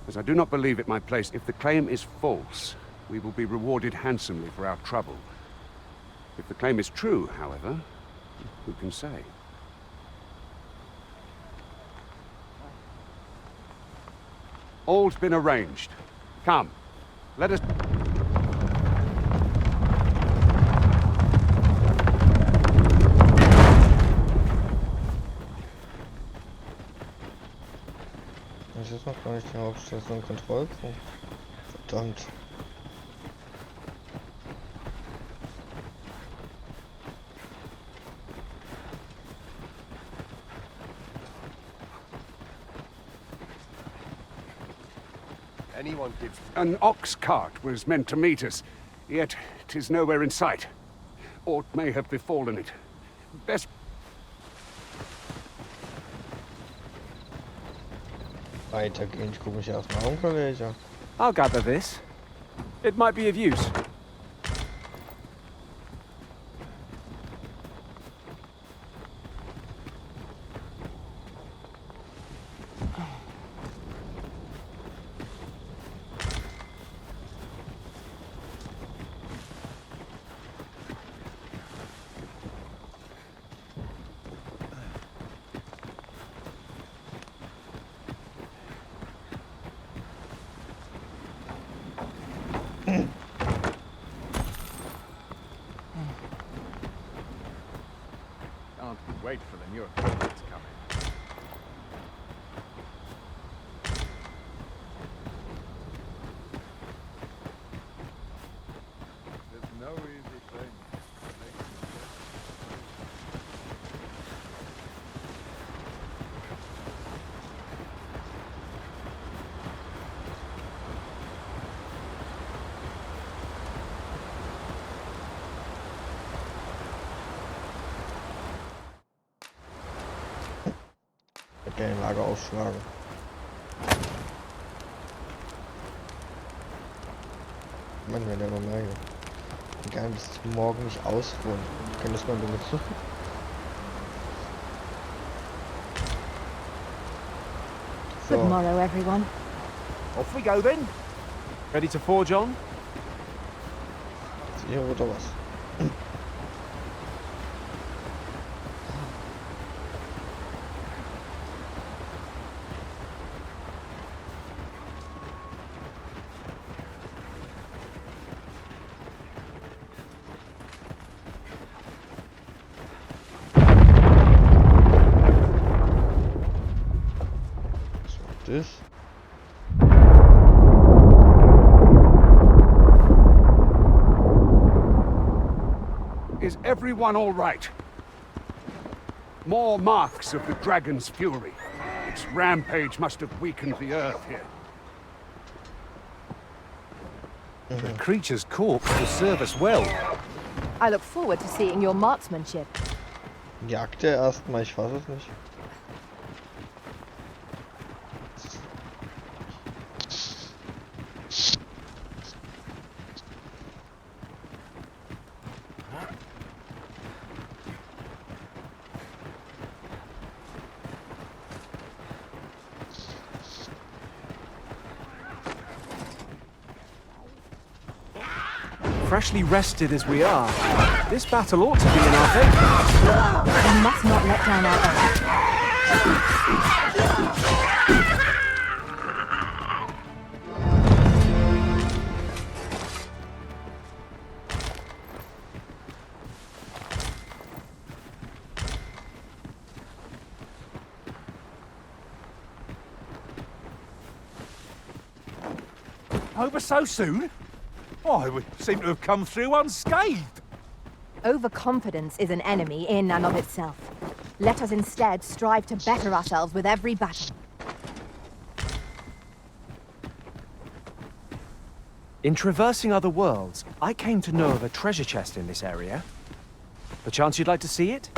as I do not believe it my place, if the claim is false, we will be rewarded handsomely for our trouble. If the claim is true, however, who can say? All's been arranged. Come, let us... Das ist noch gar nicht die Hauptstadt, so ein Kontrollpunkt. Verdammt. Anyone gives... An ox cart was meant to meet us, yet 'tis nowhere in sight. Aught may have befallen it. Best... Weitergehen, ich gucke mich erstmal um, Kollege. I'll gather this. It might be of use. Can't wait for the new equipment to come in. There's no easy thing. Den Lager aufschlagen. Mann, wenn der normal hier. Egal, bis morgen nicht ausruhen. Können das mal benutzen? Good morrow, everyone. Off we go then. Ready to forge on? Hier oder was? This. Is everyone all right? More marks of the dragon's fury. Its rampage must have weakened the earth here. The creature's corpse will serve us well. I look forward to seeing your marksmanship. Jagt er erstmal, ich weiß es nicht. Freshly rested as we are, this battle ought to be in our favour. We must not let down our effort. Over so soon? Oh, we seem to have come through unscathed. Overconfidence is an enemy in and of itself. Let us instead strive to better ourselves with every battle. In traversing other worlds, I came to know of a treasure chest in this area. Perchance you'd like to see it?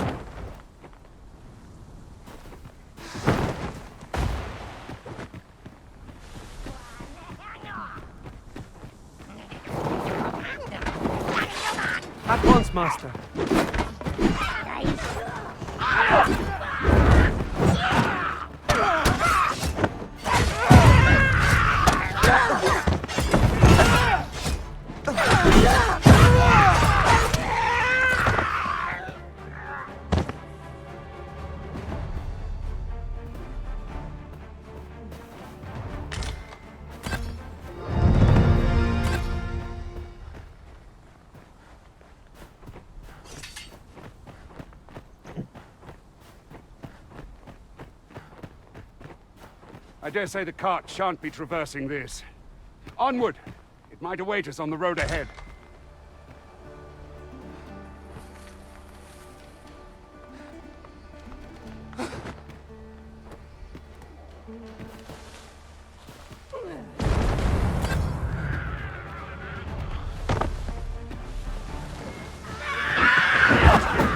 At once, Master. I dare say the cart shan't be traversing this. Onward! It might await us on the road ahead.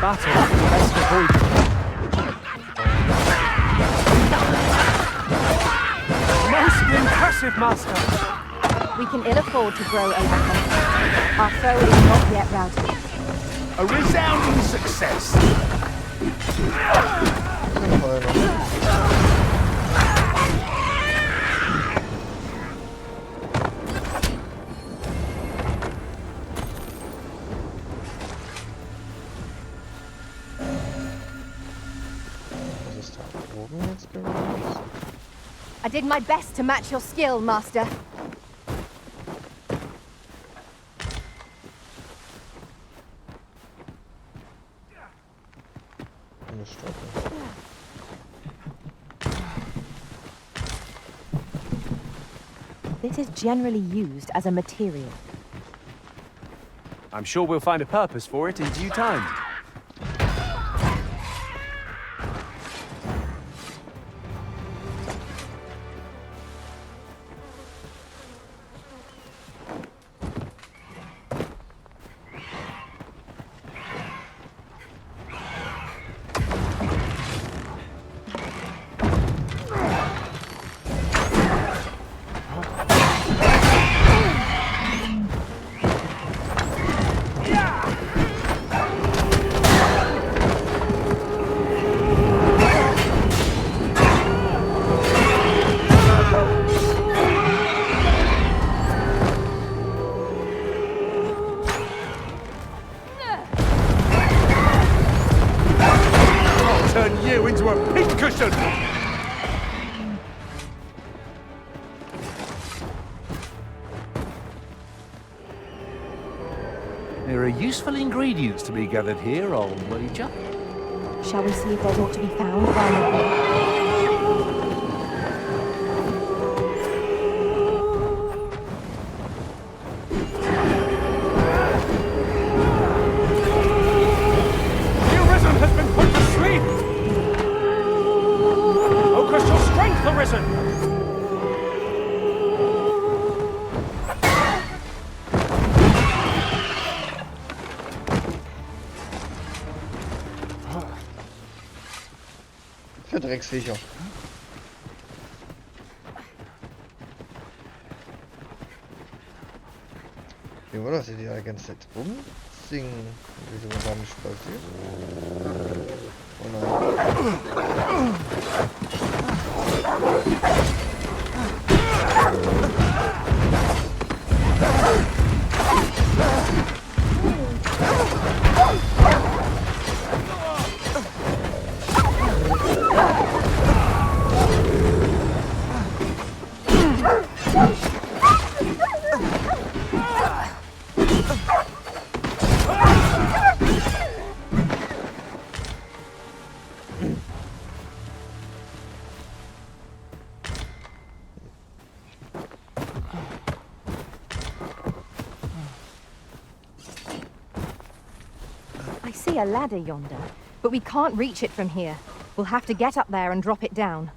Battle best avoided. Impressive, Master. We can ill afford to grow overconfident. Our foe is not yet routed. A resounding success. I did my best to match your skill, Master. gestorben. This is generally used as a material. I'm sure we'll find a purpose for it in due time. There are useful ingredients to be gathered here, old wager. Shall we see if there's aught to be found while we're here? Drecksviecher. Wie war das, die die ganze Zeit rumsingen? Wieso war da nicht passiert? Oh nein. I see a ladder yonder, but we can't reach it from here. We'll have to get up there and drop it down.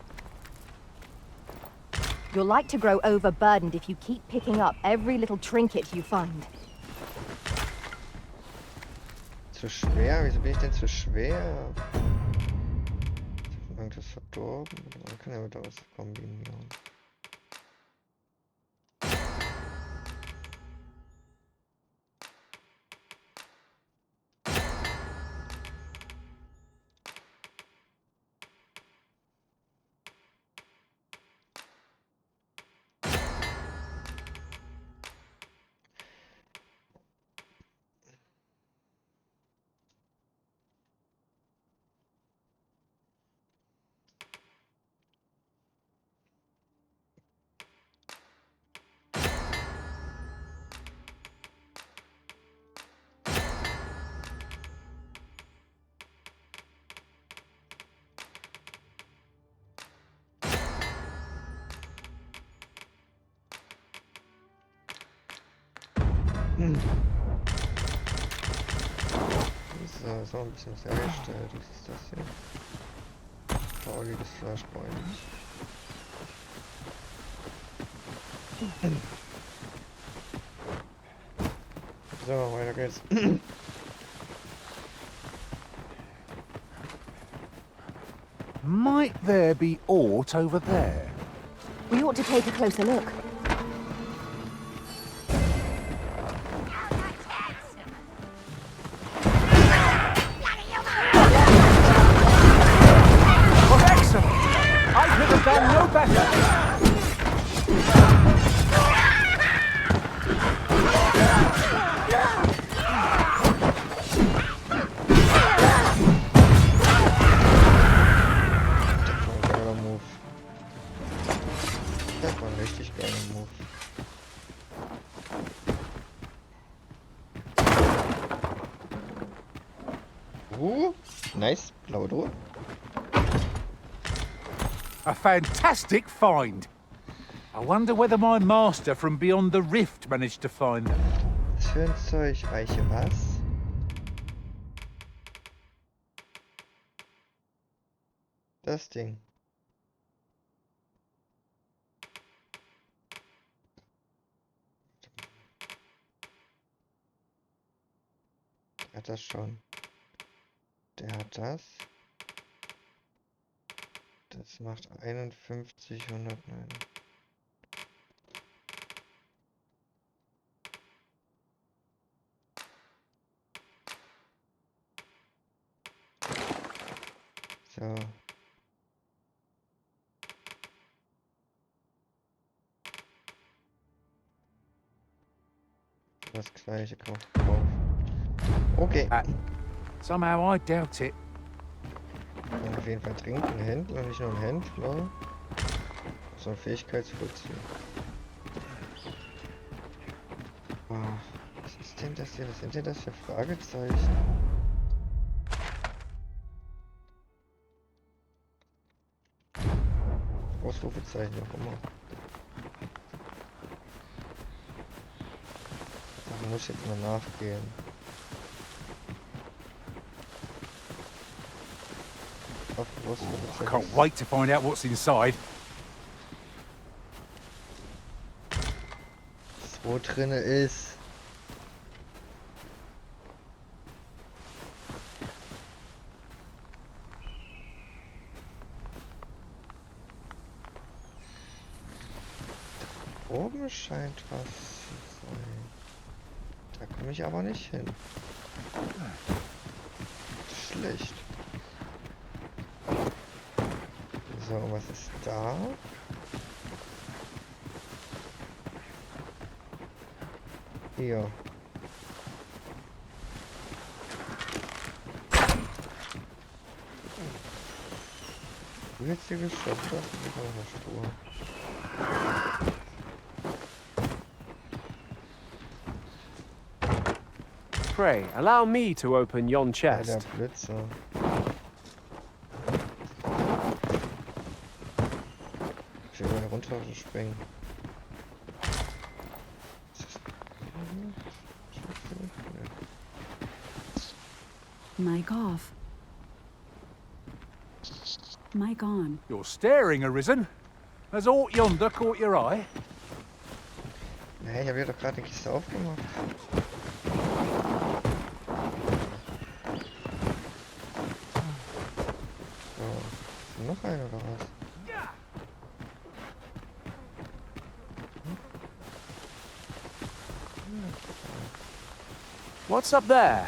You're like to grow overburdened if you keep picking up every little trinket you find. Zu schwer? Wieso bin ich denn zu schwer? Ich hab irgendwas verdorben. Man kann ja wieder was kombinieren. So, so ein bisschen hergestellt. Was ist das hier? Trauriges Flashpoint. So, weiter geht's. Might there be aught over there? We ought to take a closer look. Das war ein richtig geiler Move. Nice. Blaue Truhe. A fantastic find. I wonder whether my master from beyond the rift managed to find them. Was für ein Zeug? Eiche was? Das Ding. Der hat das schon. Der hat das. Das macht 51,109. So. Das gleiche kaufen. Okay. Somehow I doubt it. Und auf jeden Fall trinken, ein Händler, nicht nur ein Händler. So eine Fähigkeitsflutze. Oh, was ist denn das hier? Was sind denn das für Fragezeichen? Ausrufezeichen, wie auch immer. Da muss ich jetzt mal nachgehen. I can't wait to find out what's inside. Was wo drinne ist. Da oben scheint was zu sein. Da komme ich aber nicht hin. Schlecht. So, was ist da? Hier. Wo jetzt hier geschafft hast, ist auch eine Spur. Pray, allow me to open yon chest. Ja, der Blitzer. Ich will mal runter springen. Mike off. Mike on. You're staring, Arisen. Has aught yonder caught your eye? Nee, ich habe ja doch gerade eine Kiste aufgemacht. So, ist noch einer oder was? What's up there?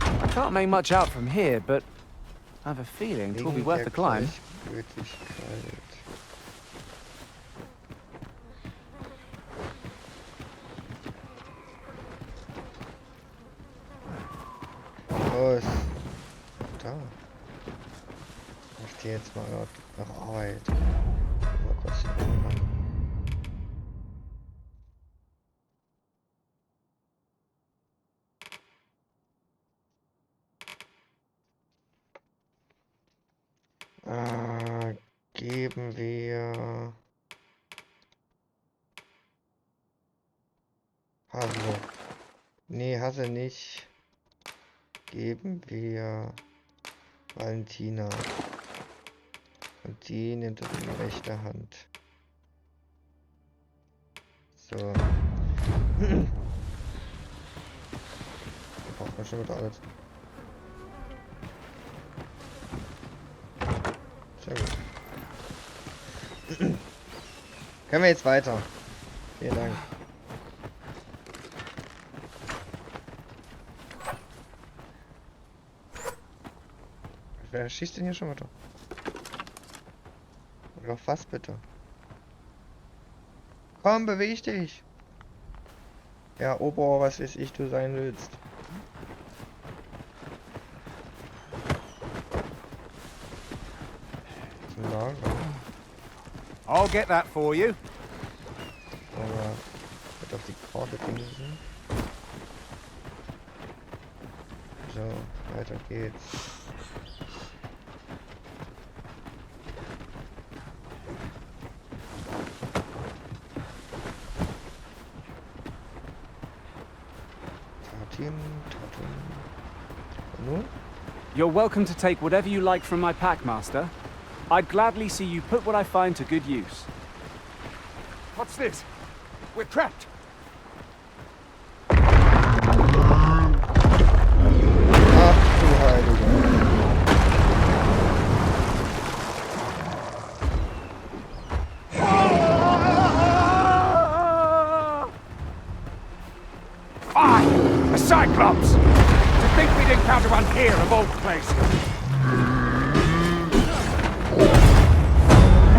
I can't make much out from here, but I have a feeling it will be worth the climb. Los. Da. Ich gehe jetzt mal nach Arbeit. Mal kurz hier machen. Geben wir Hasse. Nee, Hasse nicht. Geben wir Valentina. Und die nimmt das in die rechte Hand. So. Da braucht man schon wieder alles. Sehr gut. Können wir jetzt weiter? Vielen Dank. Wer schießt denn hier schon weiter? Oder auf was bitte? Komm, beweg dich! Ja, Ober, was weiß ich, du sein willst. Zum Lager. I'll get that for you. Aber wird auf die Karte gehen. So, weiter geht's. Tatim. Und nun? You're welcome to take whatever you like from my pack, Master. I'd gladly see you put what I find to good use. What's this? We're trapped. Fine! A Cyclops! To think we'd encounter one here of all places!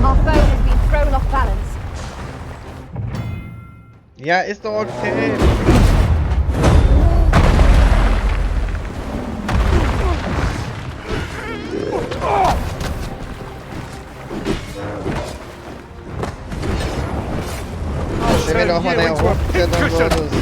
Our foe has been thrown off balance. Ja, ist doch okay. Stell mir doch mal der Hochklettern solltest.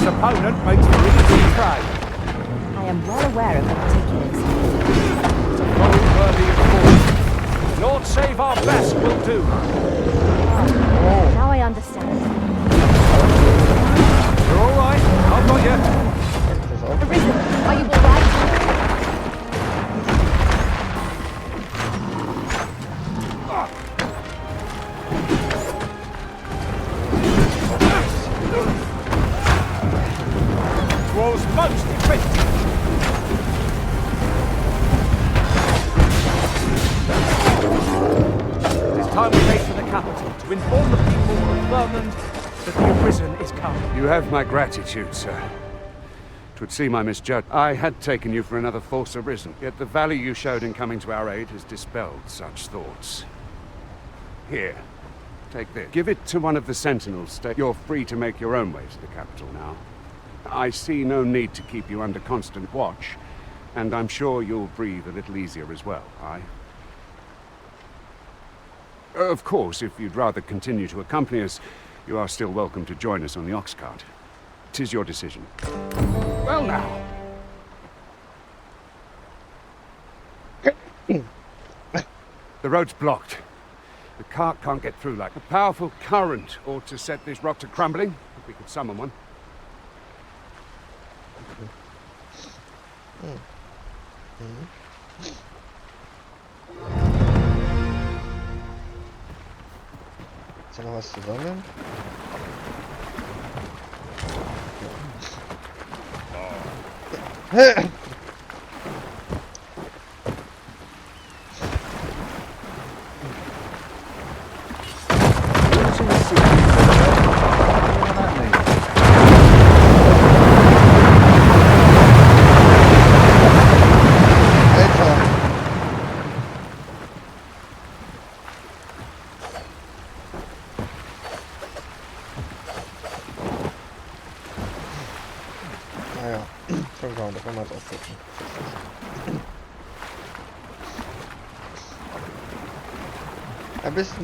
Opponent makes for easy prey. I am well aware of the particulars. It's a foe worthy of force. Lord save our best will do. Now I understand. You're all right. I've got you. Arisen, are you all right? Was most effective. It is time we made for the capital to inform the people of Vermund that the Arisen is come. You have my gratitude, sir. 'Twould seem I misjudged. I had taken you for another false Arisen, yet the valor you showed in coming to our aid has dispelled such thoughts. Here, take this. Give it to one of the sentinels. You're free to make your own way to the capital now. I see no need to keep you under constant watch, and I'm sure you'll breathe a little easier as well, aye? Of course, if you'd rather continue to accompany us, you are still welcome to join us on the ox cart. 'Tis your decision. Well now. The road's blocked. The cart can't get through like a powerful current ought to set this rock to crumbling, if we could summon one. Ist da noch was zu sammeln?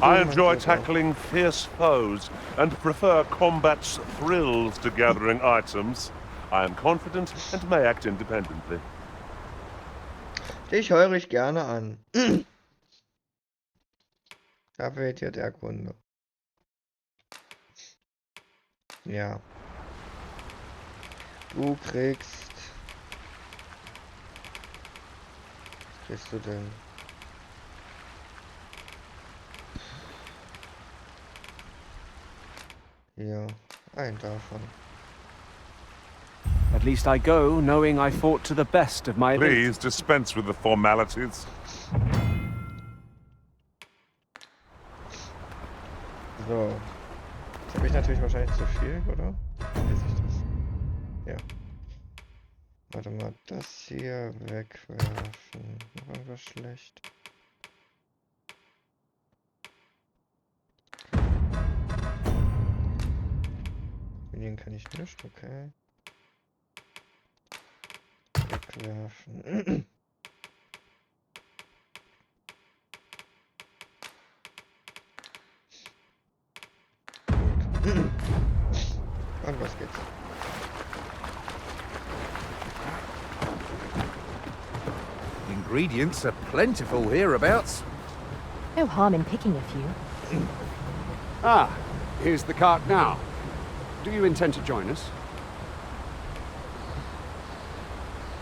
I enjoy tackling fierce foes and prefer combat's thrills to gathering items. I am confident and may act independently. Dich höre ich gerne an. Da fehlt hier der Kunde. Ja. Du kriegst... Was kriegst du denn? Ja, ein davon. At At least I go knowing I fought to the best of my ability. Please dispense with the formalities. So. Jetzt habe ich natürlich wahrscheinlich zu viel, oder? Weiß ich das? Ja. Warte mal, das hier wegwerfen. Noch irgendwas schlecht? Den kann ich nicht, okay. Wegwerfen. Gut. Und los geht's. Ingredients are plentiful hereabouts. No harm in picking a few. Ah, here's the cart now. Do you intend to join us?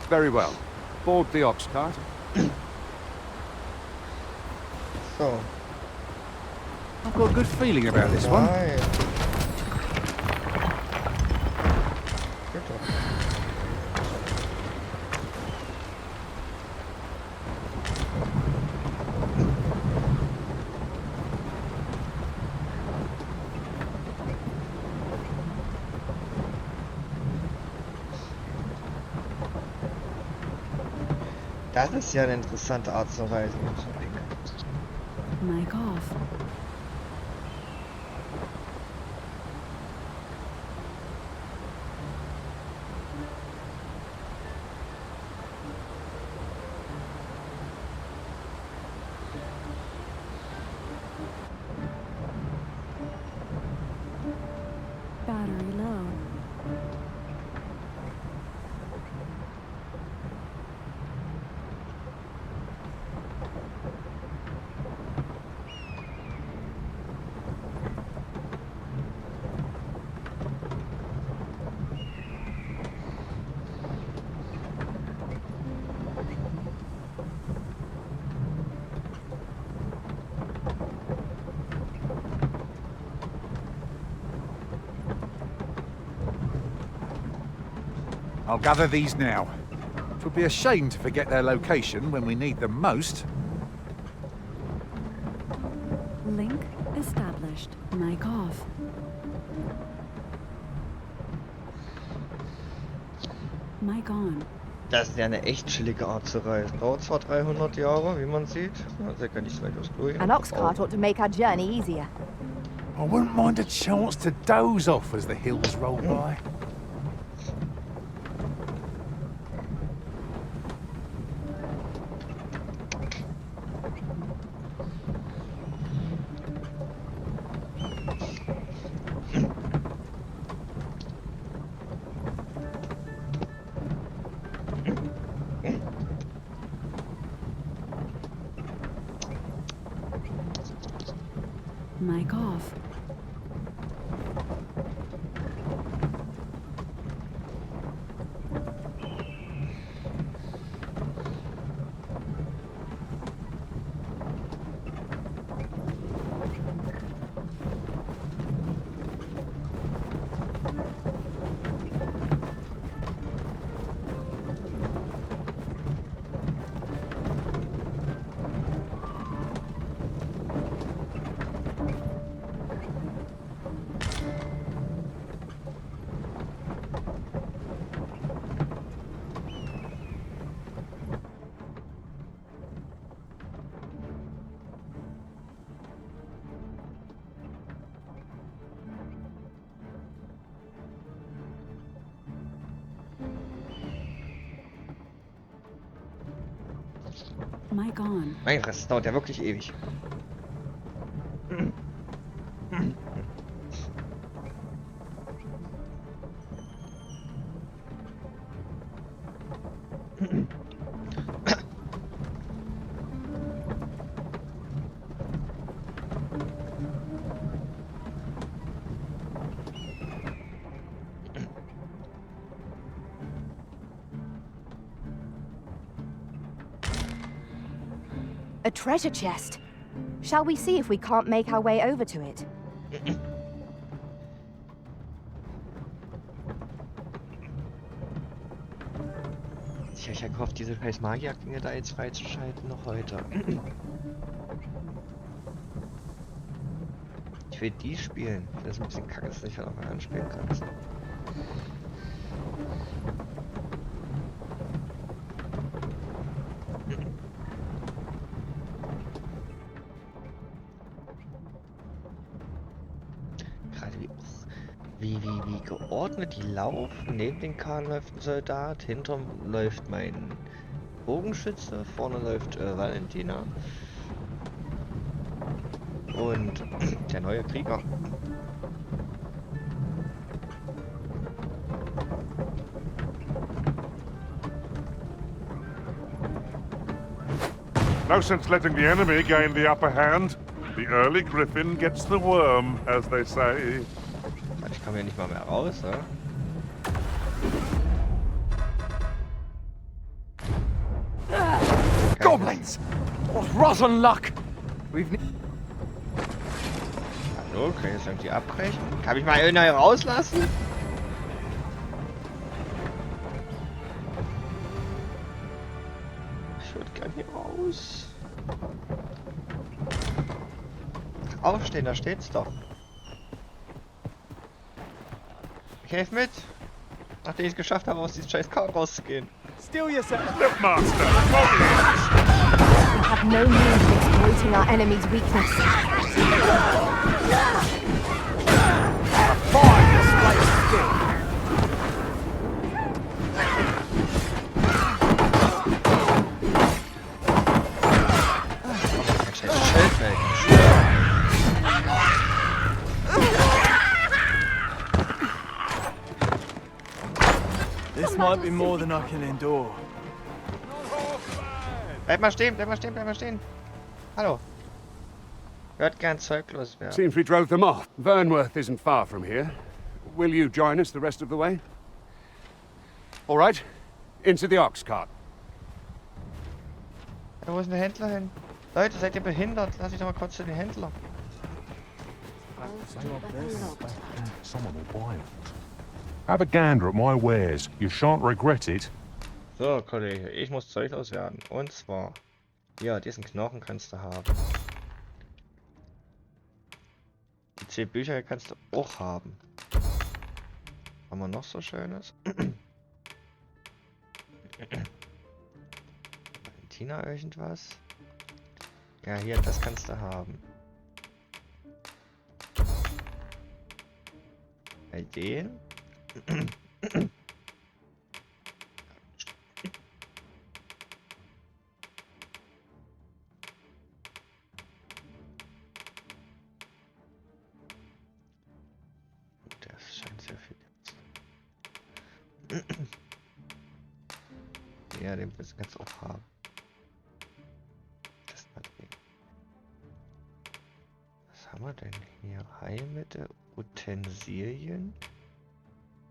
Very well. Board the ox cart. So. I've got a good feeling about this one. Das ist ja eine interessante Art zu reisen. Mic off. Battery low. I'll gather these now. It would be a shame to forget their location when we need them most. Link established. Mic off. Mic on. Das ist ja eine echt chillige Art zu reisen. Dauert zwar 300 Jahre, wie man sieht. Also kann nicht so weit durch. An ox cart ought to make our journey easier. I wouldn't mind a chance to doze off as the hills roll by. Mic off. Mic on. Mein Gott, das dauert ja wirklich ewig. A treasure chest. Shall we see if we can't make our way over to it? Ich hätte ja gehofft, diese scheiß Magier-Dinge da jetzt freizuschalten noch heute. Ich will die spielen. Das ist ein bisschen kacke, dass du nicht halt auch mal anspielen kannst. Gerade wie geordnet die laufen. Neben den Kahn läuft ein Soldat, hinterm läuft mein Bogenschütze, vorne läuft Valentina und der neue Krieger. No sense letting the enemy gain the upper hand. The early griffin gets the worm, as they say. Ich komme ja nicht mal mehr raus, ne? Goblins! What rotten luck! Hallo, können jetzt irgendwie abbrechen? Kann ich mal irgendeine rauslassen? Ich würde gerne hier raus. Aufstehen, da steht's doch. Ich helfe mit. Nachdem ich es geschafft habe, aus diesem scheiß Kahn rauszugehen. Still yourself. Stepmaster! We have no means of exploiting our enemy's weakness. A fine display of skill. This might be more than I can endure. Bleib mal stehen, bleib mal stehen, bleib mal stehen. Hallo. Hört gern zeuglos werden. Seems we drove them off. Vernworth isn't far from here. Will you join us the rest of the way? All right. Into the ox cart. Ja, wo ist denn der Händler hin? Leute, seid ihr behindert? Lass ich doch mal kurz zu den Händler. Someone will buy it. Have a gander at my wares. You shan't regret it. So, Kollege, ich muss Zeug loswerden. Und zwar, ja, diesen Knochen kannst du haben. Die 10 Bücher kannst du auch haben. Haben wir noch so Schönes? Valentina irgendwas? Ja, hier, das kannst du haben. Bei den? Das scheint sehr viel. Ja, den willst du jetzt auch haben. Das mal den. Was haben wir denn hier? Heilmittel, Utensilien,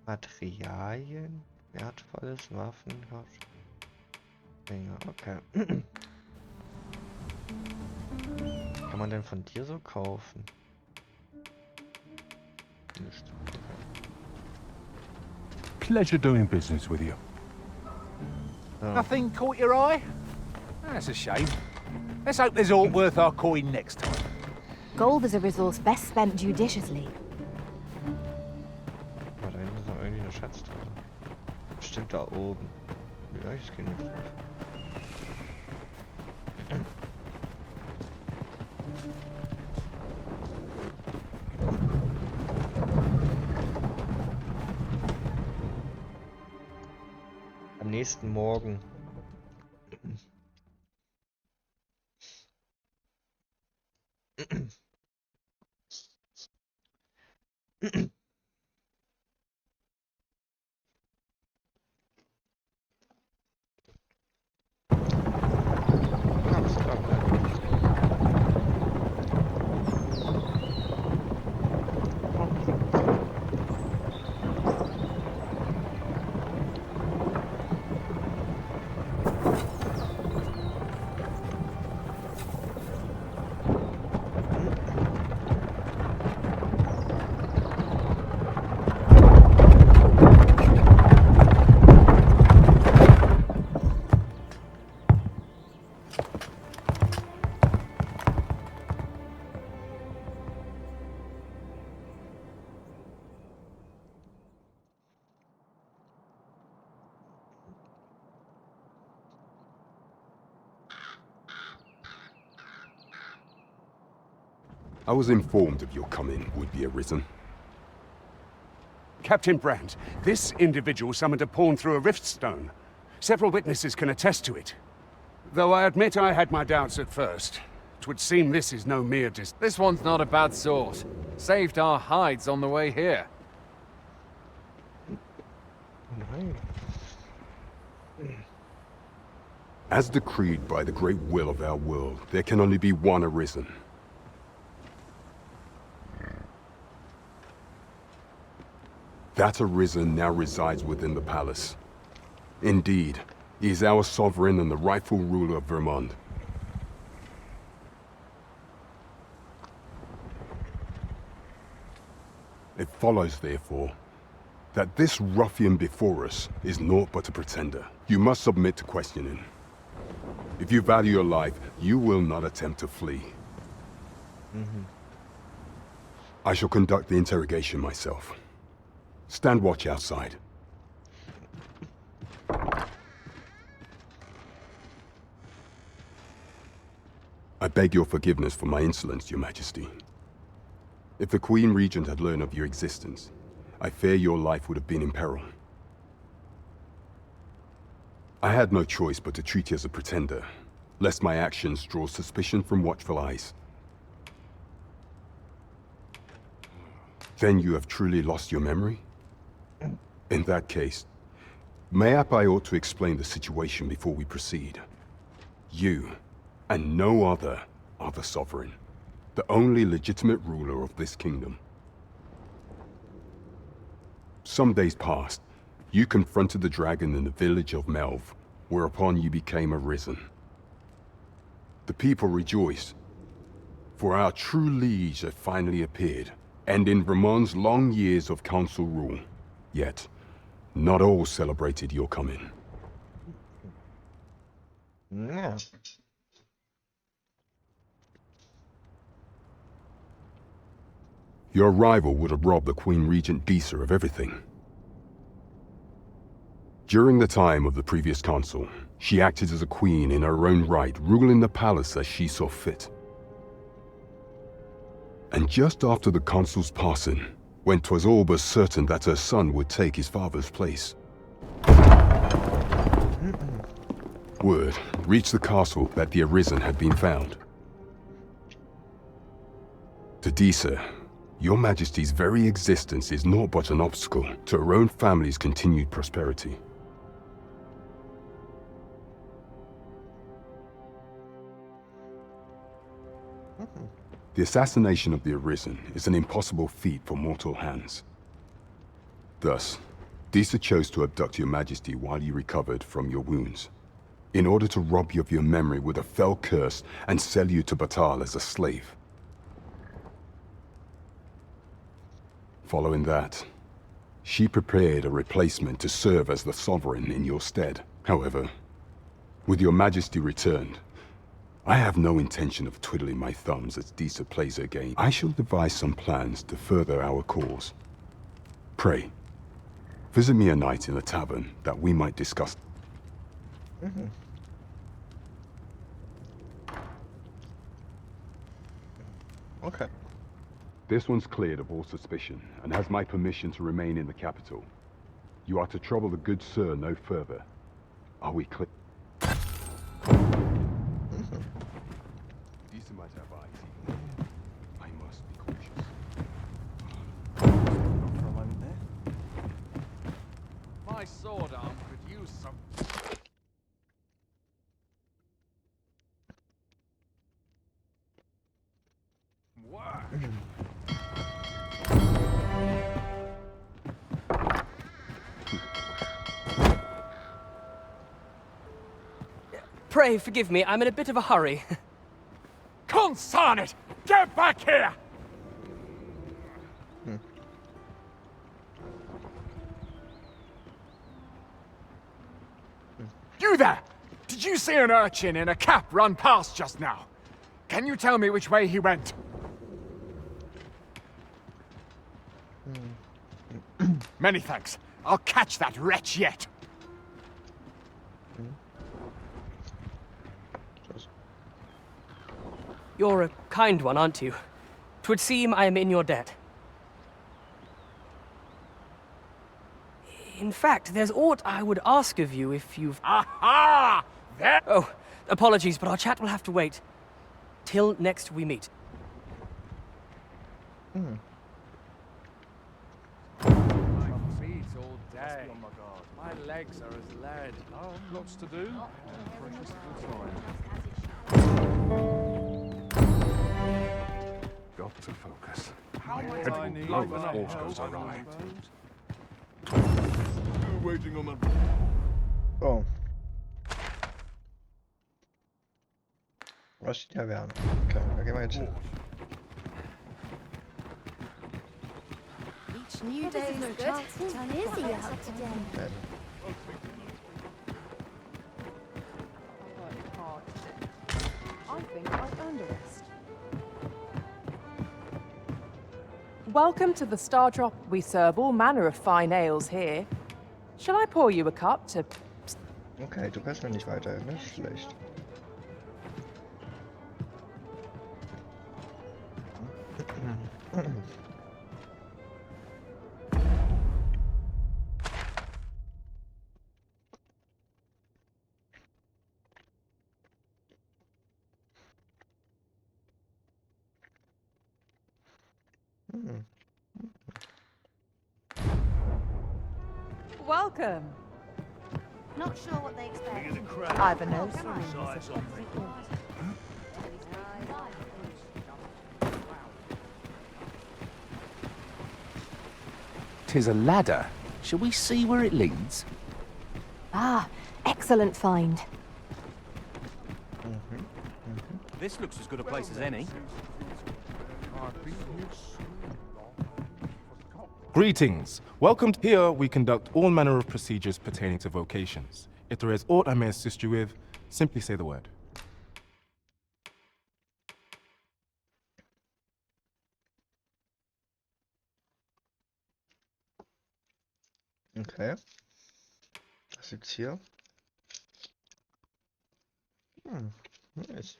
Materialien, wertvolles Waffen, Dinge, okay. Kann man denn von dir so kaufen? Nicht. Pleasure doing business with you. Oh. Nothing caught your eye? That's a shame. Let's hope there's all worth our coin next time. Gold is a resource best spent judiciously. Da hinten ist noch irgendwie eine Schatztruhe. Bestimmt da oben. Ja, ich gehe nicht drauf. Am nächsten Morgen. I was informed of your coming would be arisen. Captain Brandt, this individual summoned a pawn through a rift stone. Several witnesses can attest to it. Though I admit I had my doubts at first. 'Twould seem this is no mere This one's not a bad sort. Saved our hides on the way here. As decreed by the great will of our world, there can only be one arisen. That arisen now resides within the palace. Indeed, he is our sovereign and the rightful ruler of Vermont. It follows, therefore, that this ruffian before us is naught but a pretender. You must submit to questioning. If you value your life, you will not attempt to flee. I shall conduct the interrogation myself. Stand watch outside. I beg your forgiveness for my insolence, Your Majesty. If the Queen Regent had learned of your existence, I fear your life would have been in peril. I had no choice but to treat you as a pretender, lest my actions draw suspicion from watchful eyes. Then you have truly lost your memory? In that case, mayhap I ought to explain the situation before we proceed. You, and no other, are the sovereign, the only legitimate ruler of this kingdom. Some days past, you confronted the dragon in the village of Melv, whereupon you became arisen. The people rejoiced, for our true liege had finally appeared, and in Vermont's long years of council rule. Yet, not all celebrated your coming. Yeah. Your arrival would have robbed the Queen Regent Disa of everything. During the time of the previous consul, she acted as a queen in her own right, ruling the palace as she saw fit. And just after the consul's passing, when 'twas all but certain that her son would take his father's place, word reached the castle that the arisen had been found. To Disa, Your Majesty's very existence is naught but an obstacle to her own family's continued prosperity. The assassination of the arisen is an impossible feat for mortal hands. Thus, Disa chose to abduct Your Majesty while you recovered from your wounds, in order to rob you of your memory with a fell curse and sell you to Batal as a slave. Following that, she prepared a replacement to serve as the sovereign in your stead. However, with Your Majesty returned, I have no intention of twiddling my thumbs as Disa plays her game. I shall devise some plans to further our cause. Pray, visit me a night in the tavern that we might discuss. Okay. This one's cleared of all suspicion and has my permission to remain in the capital. You are to trouble the good sir no further. Are we clear? Disa might have eyes even here. I must be cautious. For a moment there. My sword arm could use some... work. Pray forgive me, I'm in a bit of a hurry. Consign it! Get back here! You there! Did you see an urchin in a cap run past just now? Can you tell me which way he went? Many thanks. I'll catch that wretch yet. You're a kind one, aren't you? 'Twould seem I am in your debt. In fact, there's aught I would ask of you if you've... Aha! There! Oh, apologies, but our chat will have to wait. Till next we meet. Hmm. My feet all day. Oh my God. My legs are as lead. Oh, lots to do. Precious little time. Got to focus. How might Head I will need blow your if help? horse goes awry. Waiting on my... Oh. Was steht ja Wärme. Okay, da gehen wir jetzt hin. Each new day is no chance to turn Izzy out today. I think I've earned a rest. Welcome to the Star Drop. We serve all manner of fine ales here. Shall I pour you a cup to... Okay, du kannst mir nicht weiterhelfen, das ist schlecht. Welcome. Not sure what they expect. I've a note. Tis a ladder. Shall we see where it leads? Ah, excellent find. This looks as good a place as any. Greetings. Welcome. Here we conduct all manner of procedures pertaining to vocations. If there is aught I may assist you with, simply say the word. Okay. Was gibt's hier? Nice.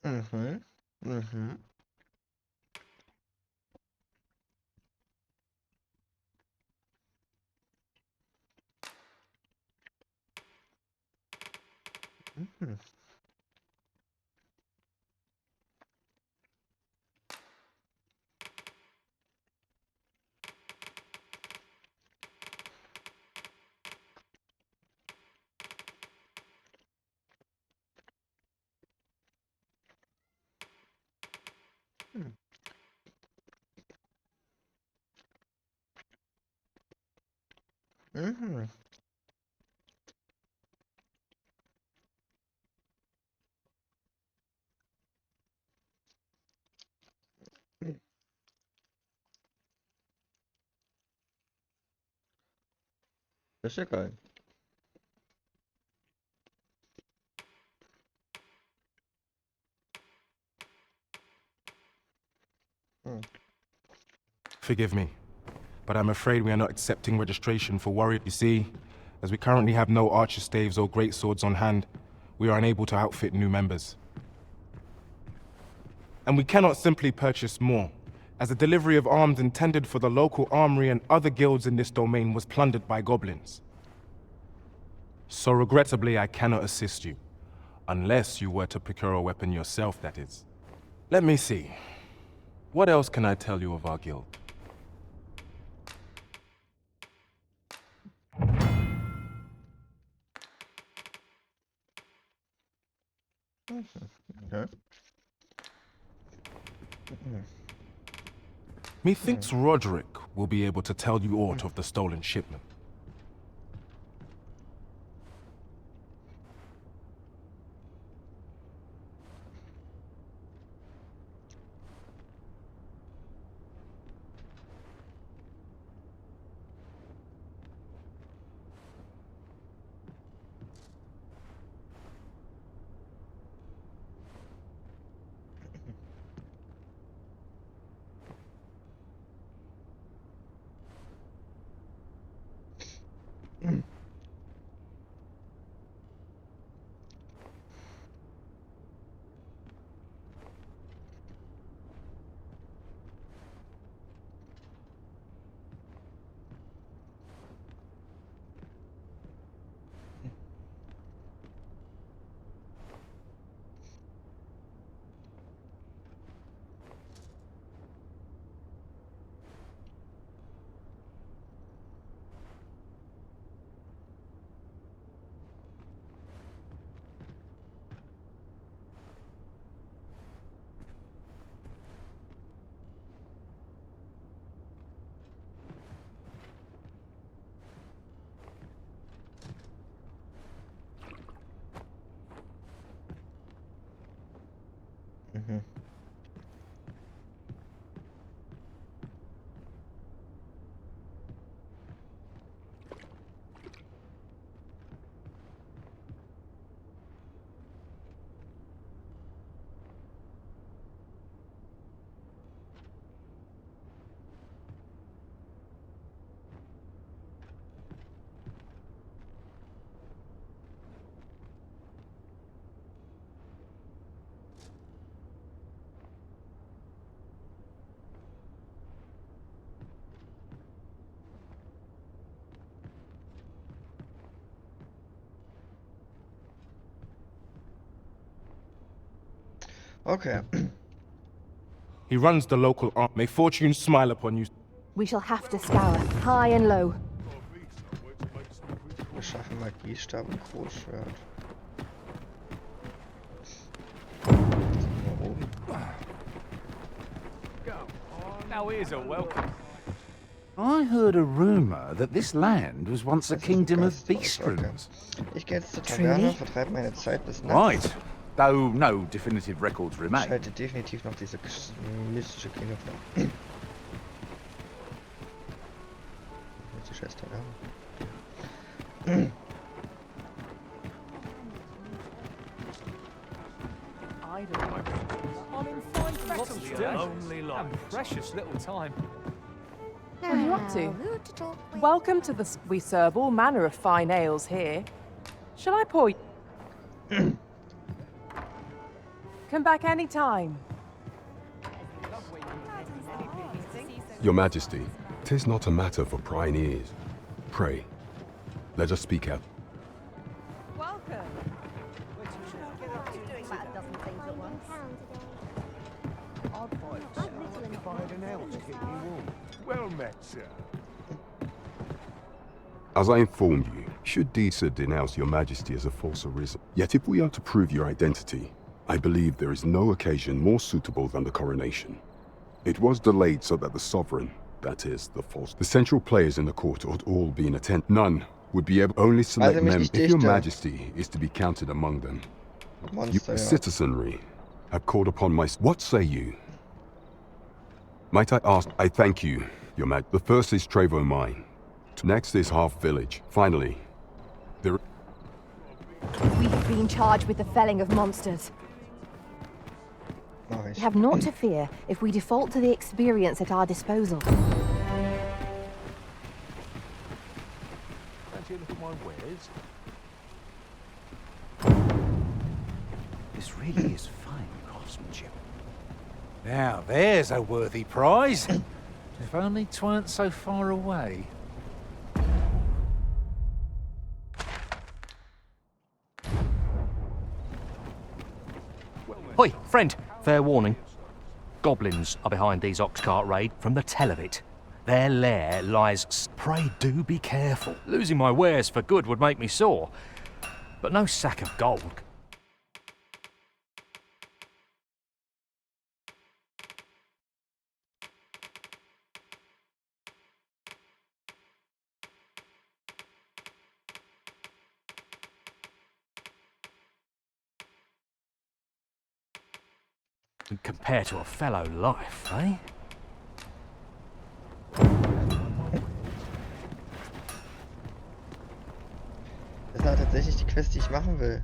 Mhm. Mhm. Mhm. Mhm. Das ist ja geil. Forgive me, but I'm afraid we are not accepting registration for warrior. You see, as we currently have no archer staves or great swords on hand, we are unable to outfit new members. And we cannot simply purchase more, as the delivery of arms intended for the local armory and other guilds in this domain was plundered by goblins. So regrettably, I cannot assist you. Unless you were to procure a weapon yourself, that is. Let me see. What else can I tell you of our guild? Okay. Methinks Roderick will be able to tell you aught of the stolen shipment. Mhm. Okay. He runs the local arm. May fortune smile upon you. We shall have to scour, high and low. Beschaffe Magiestab und Großschwert. Mal oben. Now here's a welcome. I heard a rumour that this land was once a kingdom of beastrons. Ich gehe jetzt zur Taverne, vertreibe meine Zeit bis nachts. Right, though no definitive records remain. Ich halte definitiv noch diese mystische Klinge vor. Jetzt die scheiß Taverne. Precious little time. What are you up to? Welcome to the... We serve all manner of fine ales here. Shall I pour you? Come back any time. Your Majesty, 'tis not a matter for prying ears. Pray, let us speak out. Welcome. Well met, sir. As I informed you, should Disa denounce your Majesty as a false arisen. Yet if we are to prove your identity, I believe there is no occasion more suitable than the coronation. It was delayed so that the sovereign, that is, the central players in the court ought all be in attendance. None would be able only select members if your Majesty is to be counted among them. You, the citizenry, have called upon my... What say you? Might I ask... I thank you, your Majesty. The first is Trevo Mine. Next is Half Village. Finally, there... We have been charged with the felling of monsters. Nice. We have naught to fear if we default to the experience at our disposal. Fancy a look at my wares? This really is fine craftsmanship. Now, there's a worthy prize. If only 'tweren't so far away. Hoi, friend. Fair warning. Goblins are behind these ox cart raid from the tell of it. Their lair lies... Pray do be careful. Losing my wares for good would make me sore. But no sack of gold. Compared to a fellow life, eh? Das war tatsächlich die Quest, die ich machen will.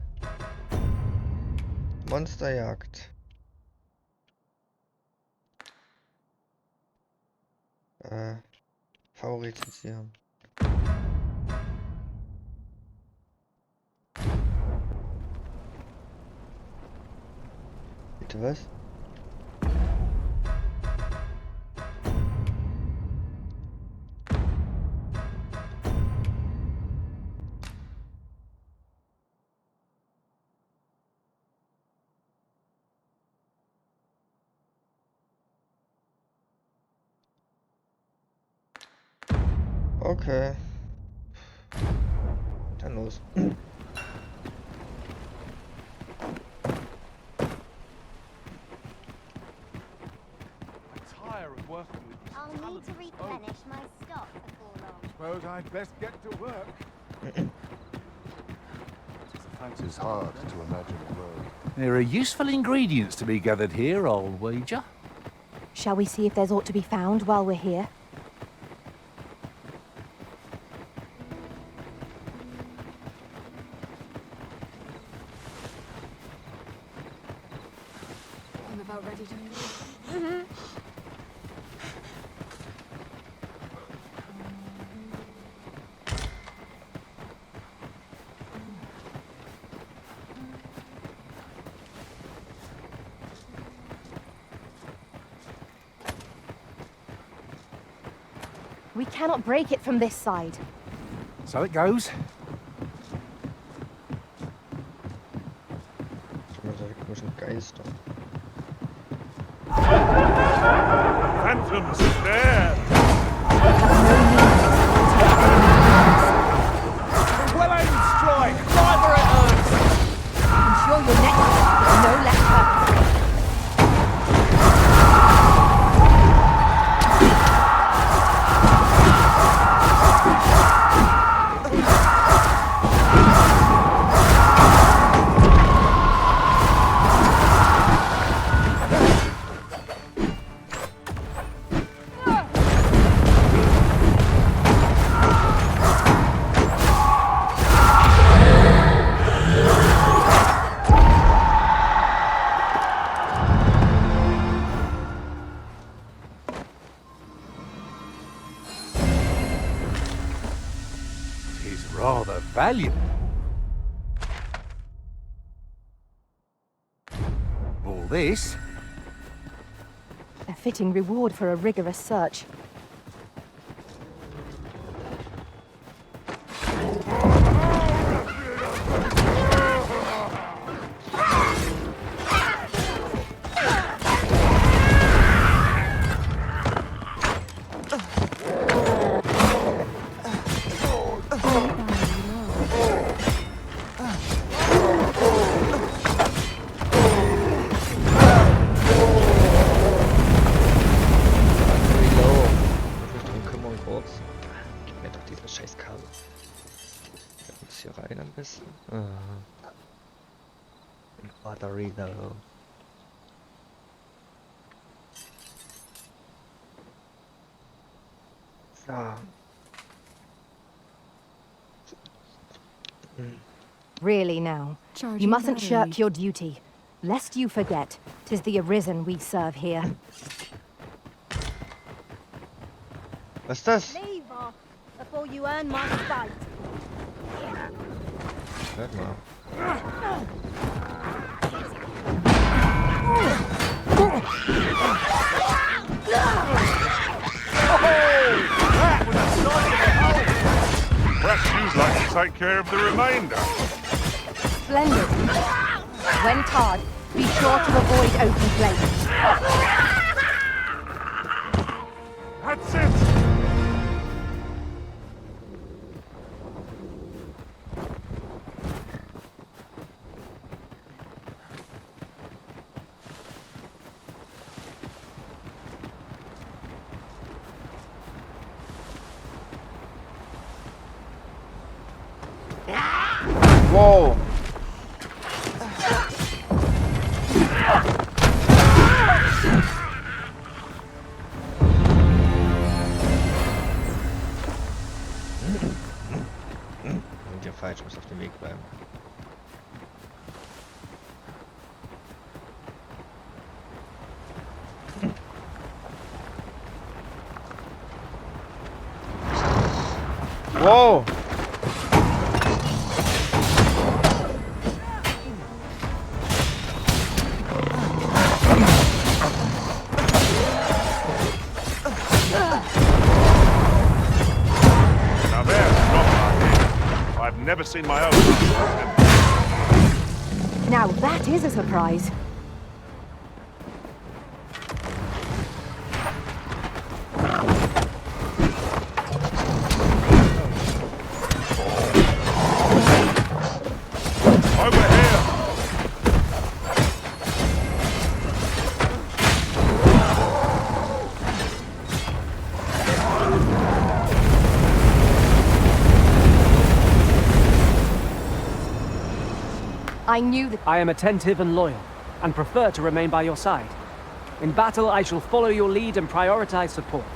Monsterjagd. Favorisieren. Bitte was? Okay. Dann los. I'll need to replenish my stock before long. Suppose I'd best get to work. It is hard to imagine a world. There are useful ingredients to be gathered here, I'll wager. Shall we see if there's aught to be found while we're here? I'm about ready to move. We cannot break it from this side. So it goes. Geister. Phantoms there! Well-aimed strike! Right where it hurts! Ensure your neck with no left purpose. Rather valuable. All this? A fitting reward for a rigorous search. Battery though. So. Really now, Charging you mustn't battery. shirk your duty, lest you forget 'tis the Arisen we serve here. Was ist das? Leave off before you earn my spite. Hört mal. Perhaps you'd like to take care of the remainder. Splendid. When tarred, be sure to avoid open flames. That's it! Whoa! Und der falsch muss auf dem Weg bleiben. Wow! Now there's Dogma. I've never seen my own. Now that is a surprise. Over here! I knew that... I am attentive and loyal, and prefer to remain by your side. In battle, I shall follow your lead and prioritize support.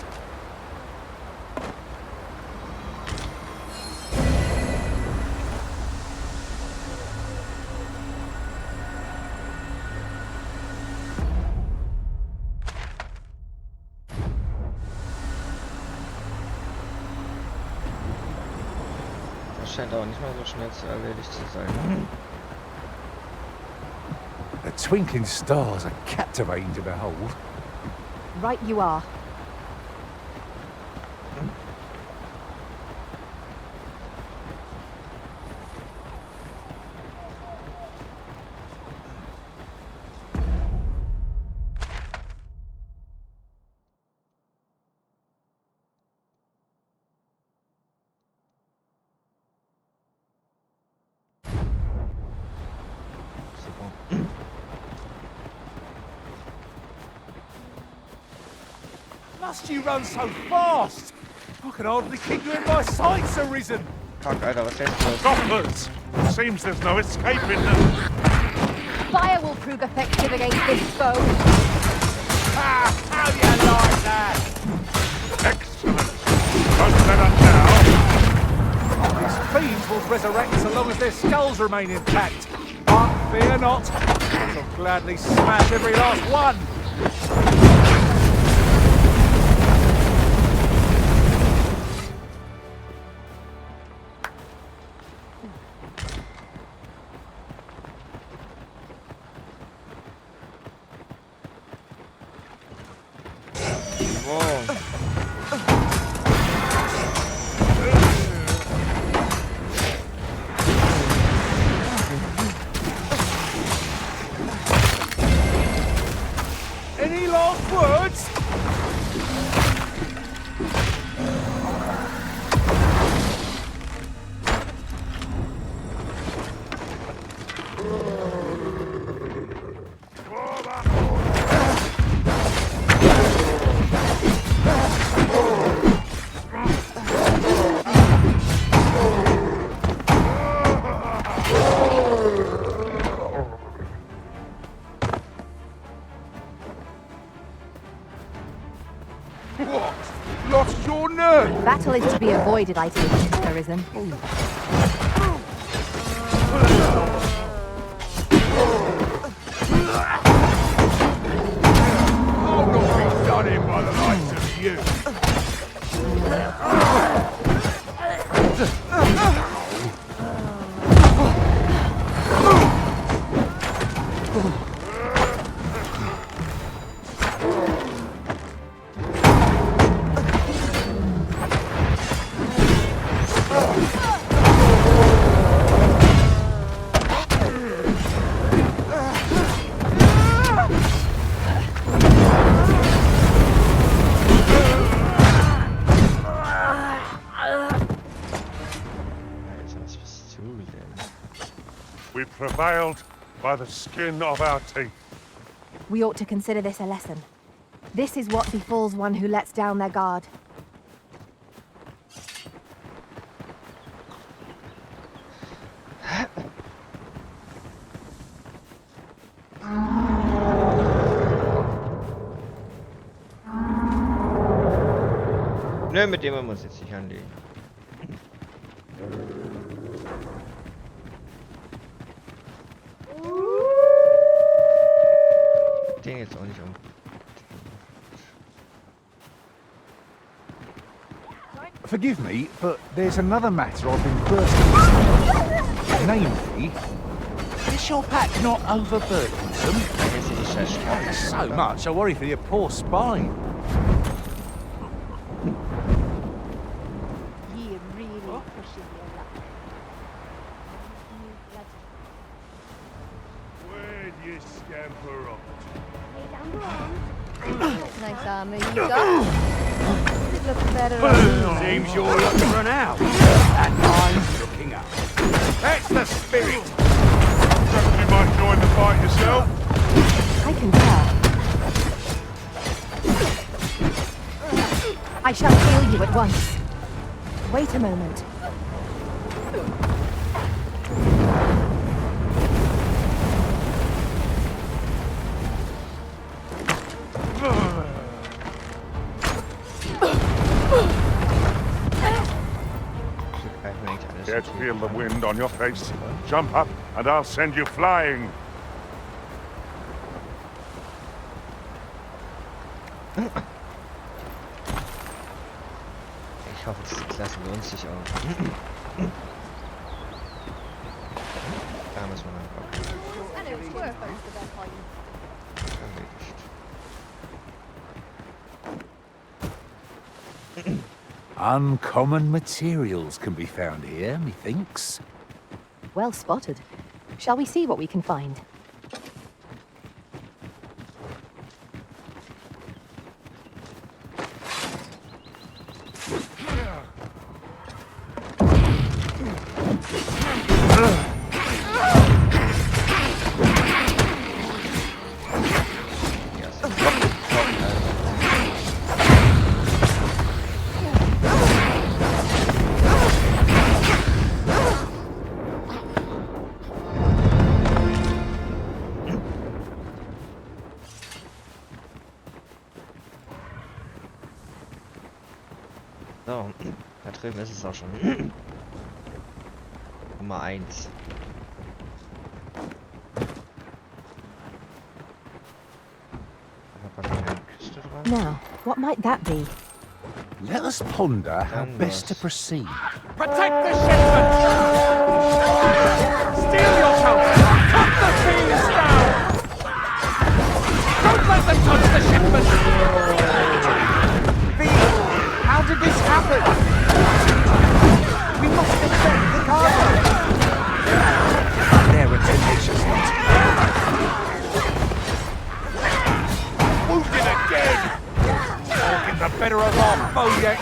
Das scheint auch nicht mal so schnell zu erledigt zu sein. The twinkling stars are captivating to behold. Right you are. Must you run so fast? I can hardly keep you in my sights, Arisen. Fuck, Alter, was ist das? Goblins! Seems there's no escaping them. Fire will prove effective against this foe. Ah, how do you like that? Excellent. Don't let up now. These fiends will resurrect so long as their skulls remain intact. But fear not. I shall gladly smash every last one. Any last words? What? Lost your nerve? Battle is to be avoided, I think, Arisen. I'll not be done in by the likes of you. We prevailed by the skin of our teeth. We ought to consider this a lesson. This is what befalls one who lets down their guard. Nö, mit dem wir uns jetzt nicht anlegen. Den jetzt auch nicht um. Forgive me, but there's another matter I've been bursting. Namely, is your pack not overburdensome? So much, I worry for your poor spine. You're really pushing your luck. Where'd you scamper off? Nice armor you got. It looks better on you. Seems you're looking to run out. And I'm looking up. That's the spirit! Reckon you might join the fight yourself? I can tell. I shall heal you at once. Wait a moment. feel the wind on your face. Jump up and I'll send you flying. Ich hoffe, diese Klasse lohnt sich auch. Da müssen wir mal gucken. Erledigt. Uncommon materials can be found here, methinks. Well spotted. Shall we see what we can find? So, da drüben ist es auch schon. Nummer 1. Now, what might that be? Let us ponder how best to proceed. Protect the shipment! Steel yourself! Cut the thieves down! Don't let them touch the shipment! How did this happen? We must protect the cargo! They're a tenacious lot. Wounded again! Talking the better of our foe yet!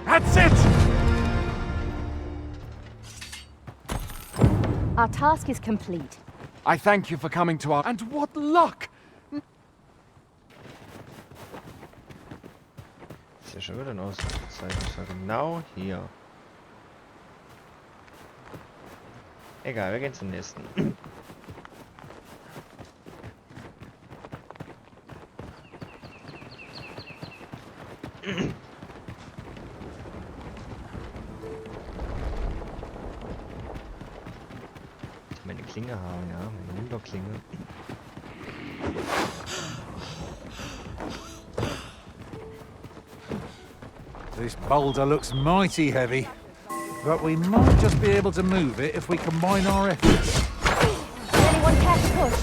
That's it! Our task is complete. I thank you for coming to our... And what luck! Ist ja schon wieder ein Ausrufezeichen. Das war genau hier. Egal, wir gehen zum nächsten. Meine Klinge haben, ja, meine Wunderklinge. This boulder looks mighty heavy, but we might just be able to move it if we combine our efforts. Anyone care to push?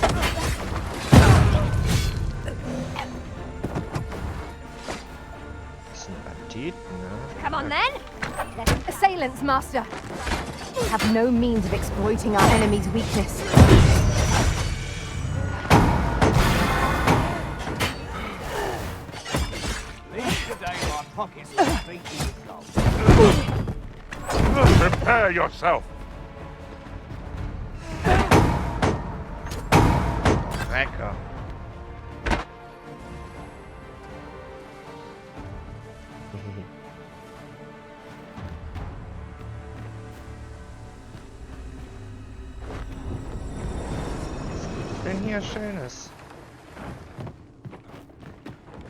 Das ist ein Appetit, ne? Come on then! Assailants, Master! We have no means of exploiting our enemy's weakness. Prepare yourself. Lecker. Was denn hier Schönes?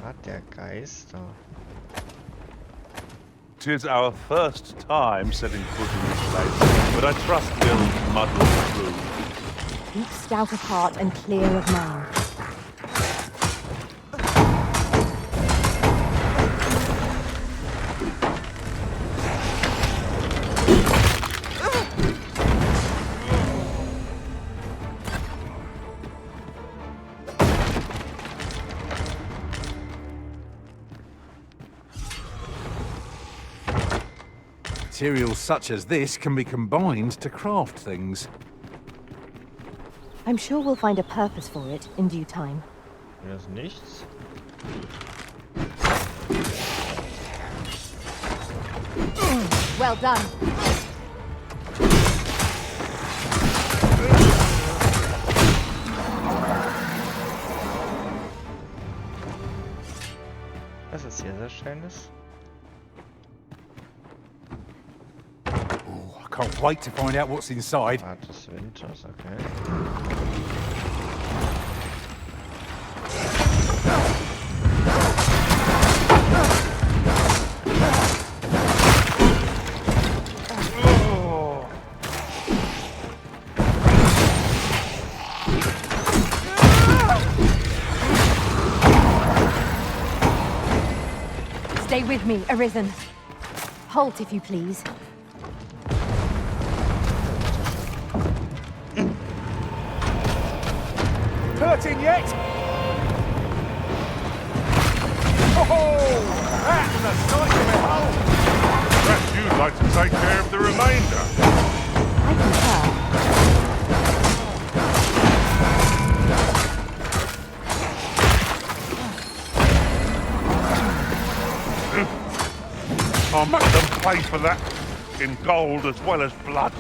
Hat der Geister. 'Tis our first time setting foot in this place, but I trust we'll muddle through. Keep stout of heart and clear of mind. Materials such as this can be combined to craft things. I'm sure we'll find a purpose for it in due time. Hier ist nichts. Well done. Was ist hier sehr Schönes? can't wait to find out what's inside. Rat des Winters, okay. Stay with me, Arisen. Halt, if you please. Hurting yet? Oh, that's a sight to behold. Perhaps you'd like to take care of the remainder. I concur. I'll make them pay for that in gold as well as blood.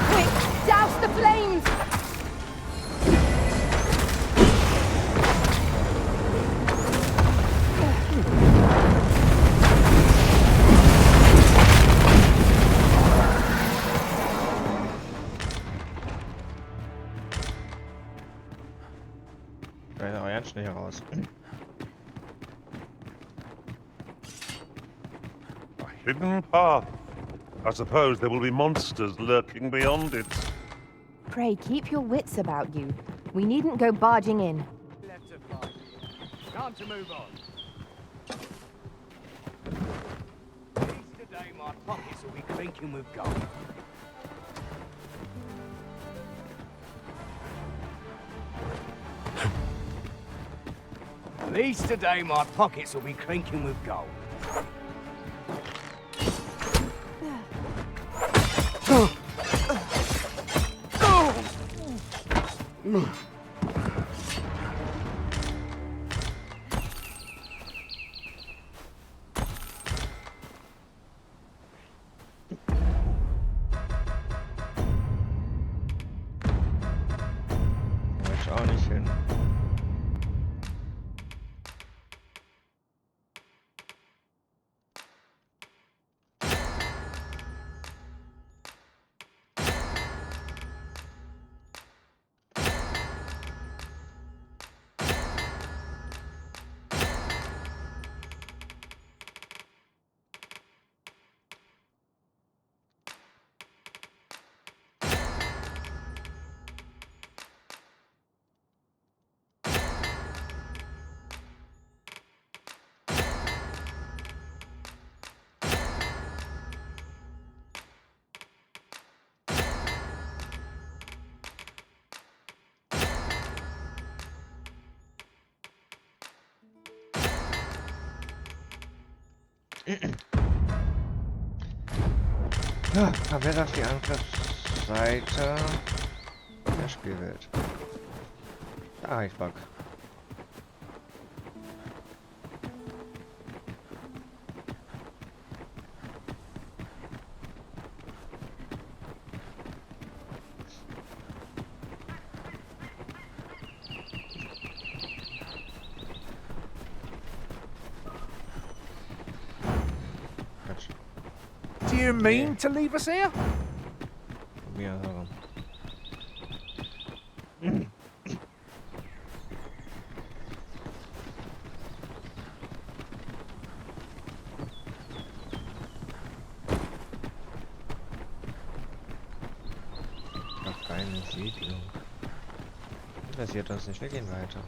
Quick, douse the flames! Ganz schnell heraus. A hidden path. I suppose there will be monsters lurking beyond it. Pray, keep your wits about you. We needn't go barging in. Left to fly. Time to move on. Today my pockets will be clinking with gold. At least today my pockets will be clinking with gold. Weiß auch nicht hin. Ja, verwirrt auf die Angriffsseite der Spielwelt. Da habe ich Bock. Do you mean to leave us here? Ja. Noch keine Siedlung. Interessiert uns nicht, wir gehen weiter.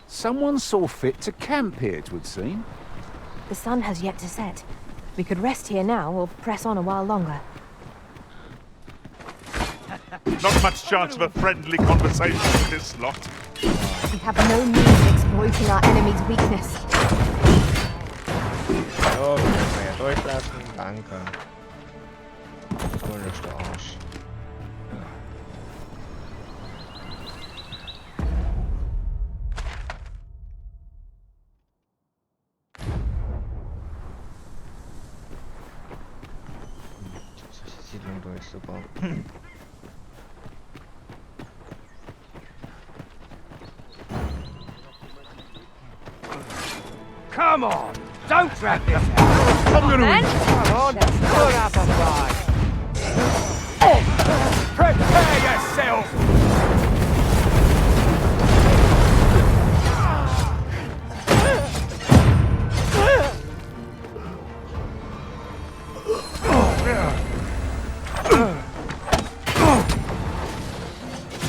Someone saw fit to camp here, it would seem. The sun has yet to set. We could rest here now or press on a while longer. Not much chance of a friendly conversation with this lot. We have no means of exploiting our enemy's weakness. So, können wir ja durchlassen. Danke. Hol dich der Arsch. Siedlung durch, super. Come on! Don't drag this out! I'm gonna... Then? Come on, put up a fight! Prepare yourself!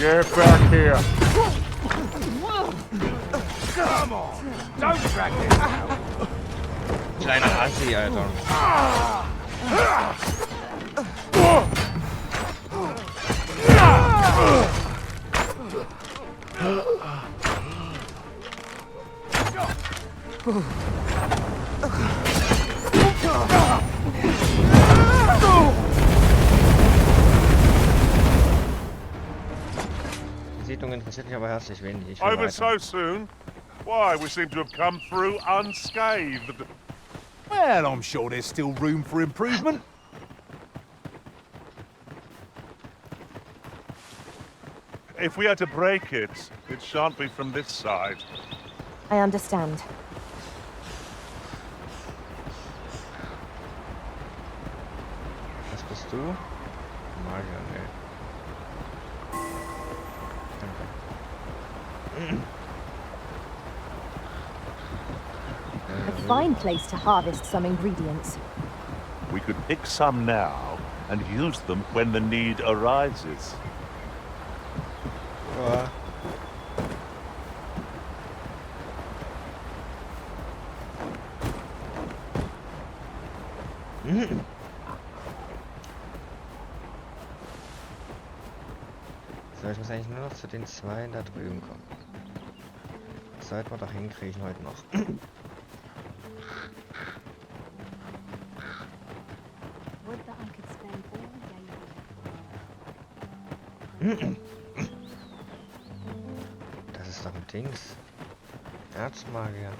Get back here. Come on! Don't drag this out! Kleiner Assi, Alter. Die Siedlung interessiert mich aber herzlich wenig. Ich will Over weiter. so soon? Why, we seem to have come through unscathed. Well, I'm sure there's still room for improvement. If we had to break it, it shan't be from this side. I understand. Was bist du? Magier, ne. Danke. A fine place to harvest some ingredients. We could pick some now and use them when the need arises. Ja. So, ich muss eigentlich nur noch zu den zwei da drüben kommen. Das sollten wir doch hinkriegen heute noch. Das ist doch ein Dings. Erzmagier.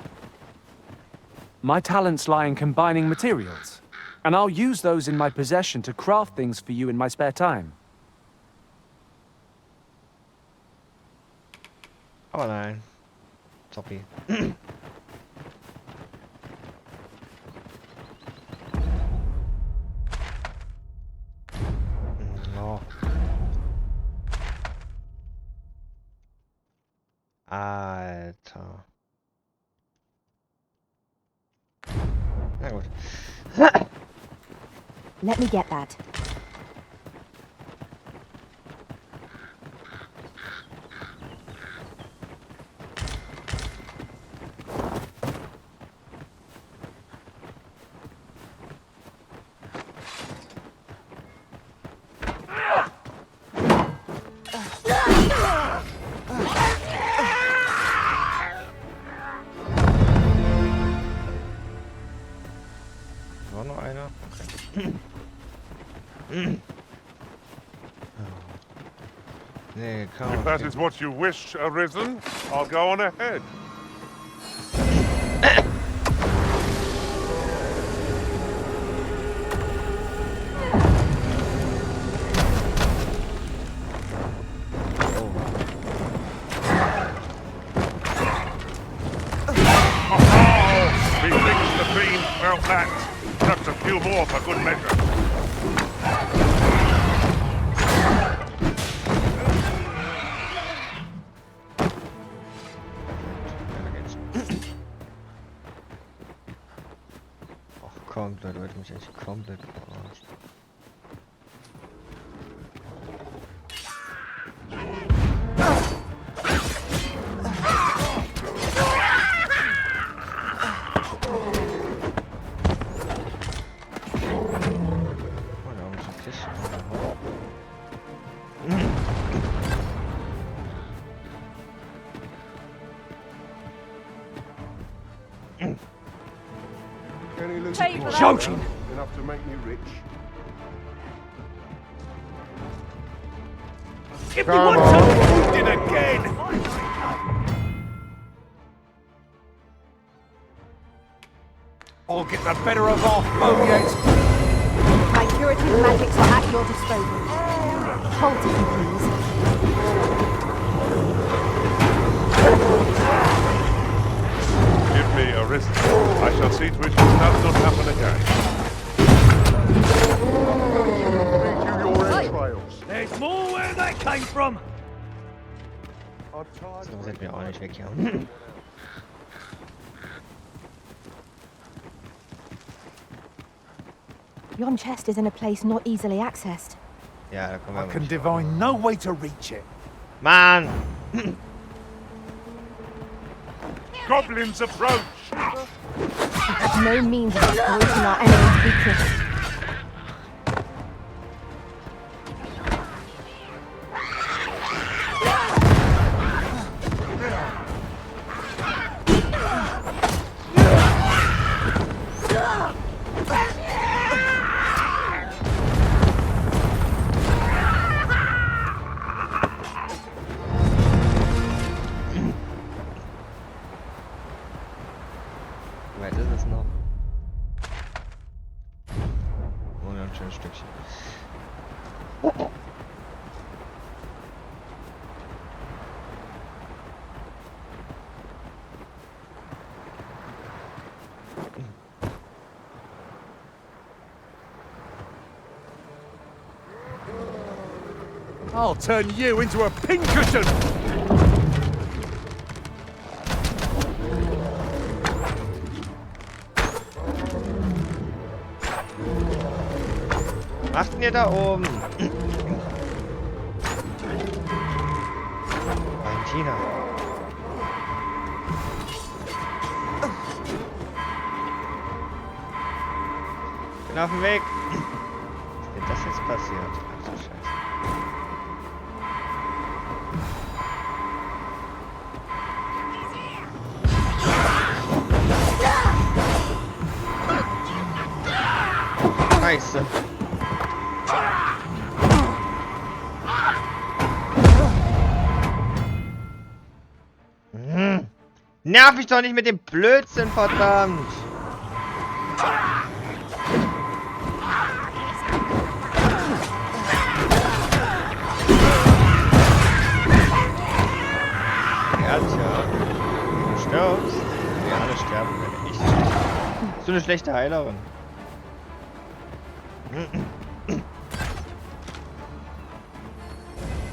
My talents lie in combining materials, and I'll use those in my possession to craft things for you in my spare time. Aber nein. Sorry. No. Alter. Na gut. Let me get that. War noch einer? Okay. Nee, kann If that is what you wish, Arisen, I'll go on ahead. Methinks the fiend felt that. Perhaps a few more for good measure. Ach, komplett, Leute, mich echt komplett verarscht. Joking! Enough to make me rich. If you want to, you did again! I'll get the better of our foe yet. My curative magics are at your disposal. Hold it, please. Give me Arisen. see to it that not happen again. Read you your entrails. There's more where that came from. So sind wir auch nicht weggehauen. Yon chest is in a place not easily accessed. Ja, da kommen wir I aber can nicht divine no way to reach it. Mann! Goblins approach! We have no means of exploiting our enemy's weakness. Weit ist es noch? Oh, ja, ein schönes Stückchen. I'll turn you into a pincushion! Was macht denn ihr da oben? Valentina. Bin auf dem Weg. Was ist denn das jetzt passiert? Ach du Scheiße. Scheiße. Nerv mich doch nicht mit dem Blödsinn, verdammt! Ja, tja. Du stirbst. Wir alle sterben, wenn ich sterbe. So eine schlechte Heilerin.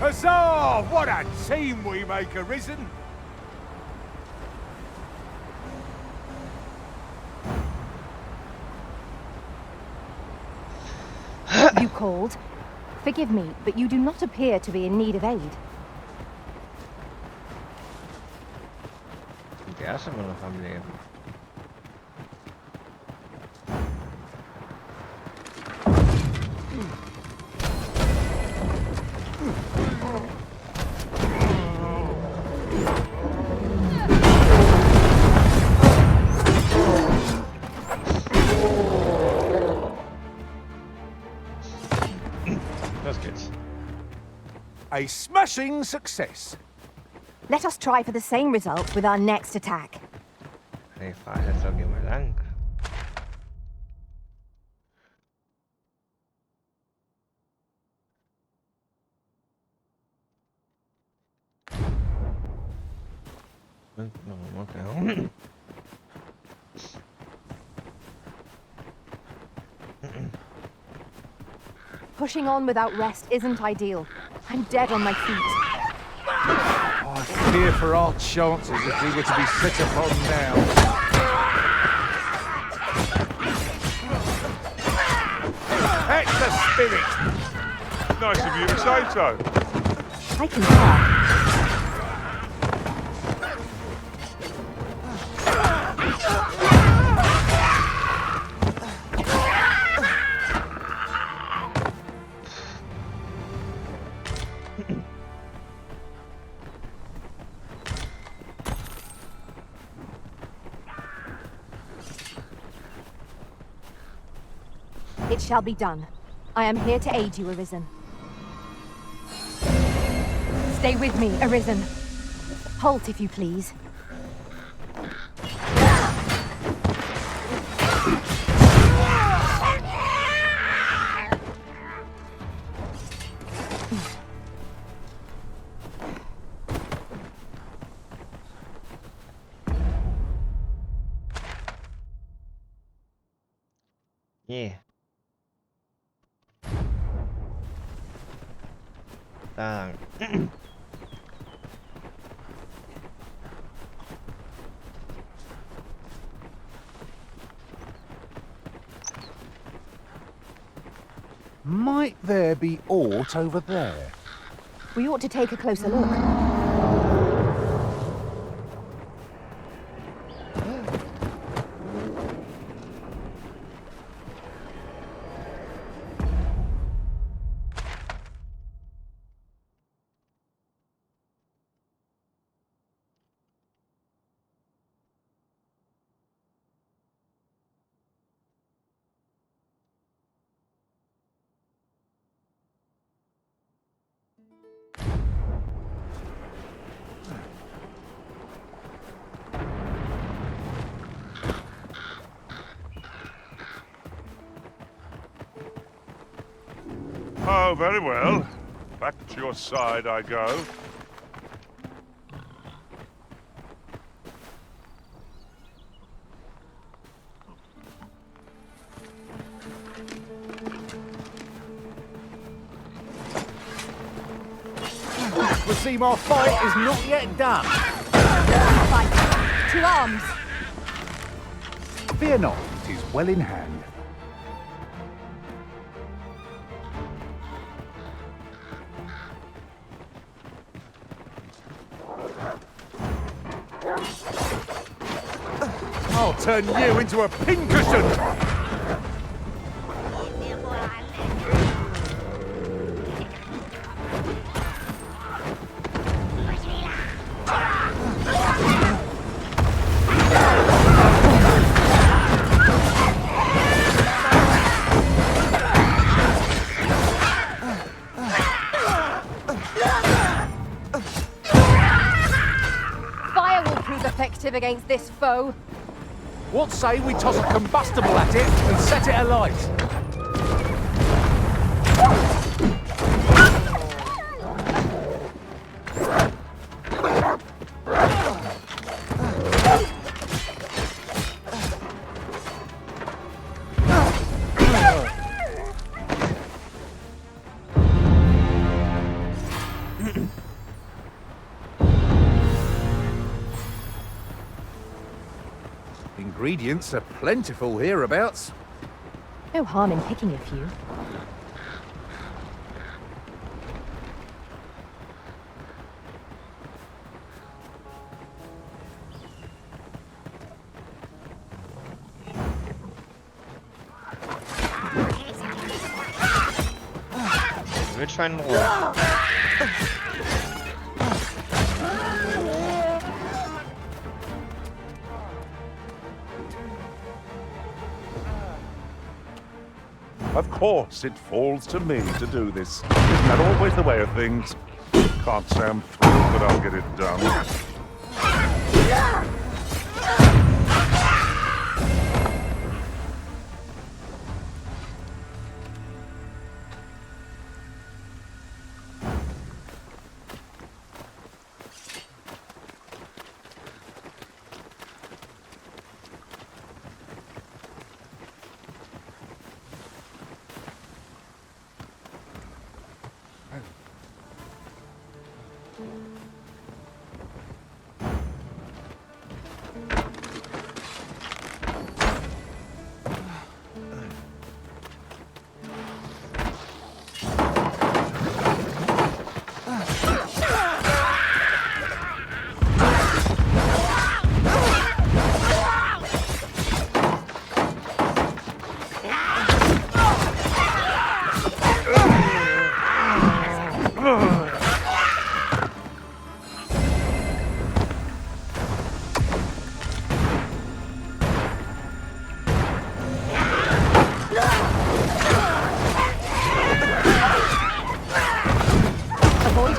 Huzzah! What a team we make, Arisen! You called. Forgive me, but you do not appear to be in need of aid. Der ist immer noch am Leben. Los geht's. A smashing success. Let us try for the same result with our next attack. Hey, fahr jetzt doch mal lang. Okay. Pushing on without rest isn't ideal. I'm dead on my feet. I fear for our chances if we were to be set upon now. That's the spirit! Nice of you to say so. I can tell. It shall be done. I am here to aid you, Arisen. Stay with me, Arisen. Halt, if you please. Yeah. Dann. Might there be aught over there? We ought to take a closer look. Oh, very well. Back to your side I go. The Seymour fight is not yet done. Fight. To arms. Fear not, it is well in hand. I'll turn you into a pincushion! Fire will prove effective against this foe. What say we toss a combustible at it and set it alight? Ingredients are plentiful hereabouts. No harm in picking a few. Wildschwein roh. Of course, it falls to me to do this. Isn't that always the way of things? Can't say I'm thrilled, but I'll get it done.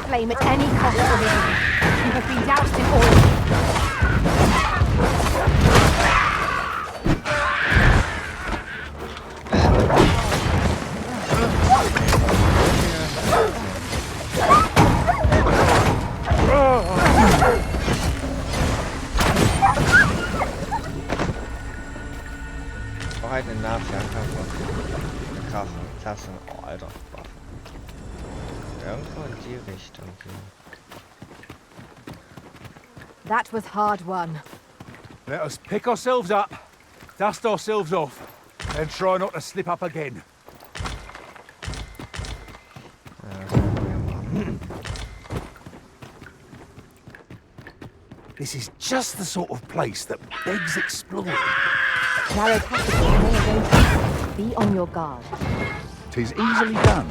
Flame at any cost, Olivia. You have been doused in oil. Vorher den Nachschlag haben wir. Kraft, Klasse. Oh, Alter. Waffe. Irgendwo in die Richtung hier. That was hard won. Let us pick ourselves up, dust ourselves off, and try not to slip up again. This is just the sort of place that begs exploring. Narrow passages may evade you. Be on your guard. 'Tis easily done.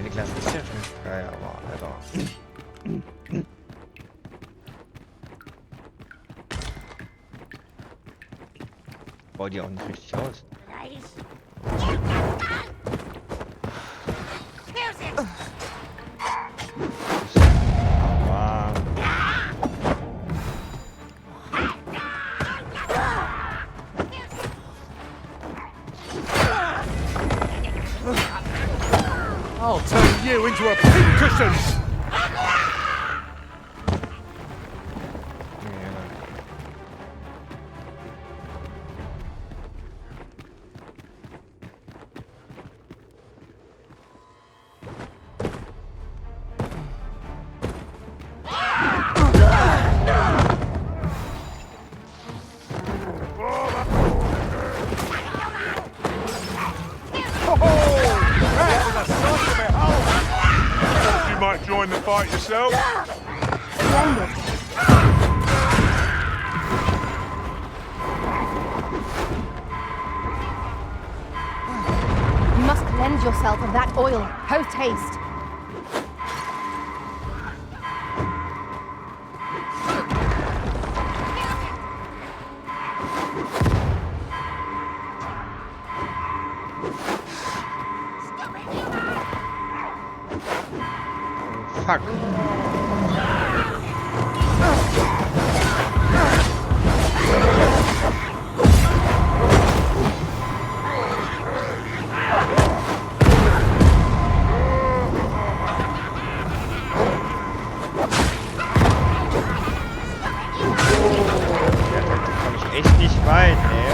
Die Klasse ist ja schon geil, aber Alter. Baut die auch nicht richtig aus. I'll turn you into a pincushion! Join the fight yourself? You must cleanse yourself of that oil, post haste. Fuck. Da komm ich echt nicht weit, ey.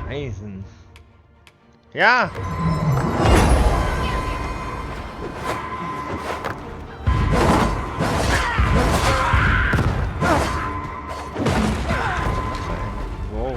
Eisen. Ja! Wow.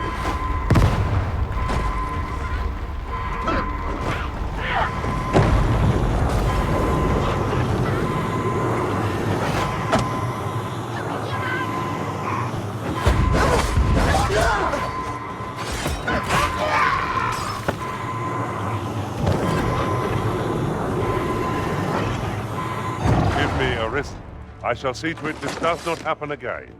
Give me a wrist. I shall see to it this does not happen again.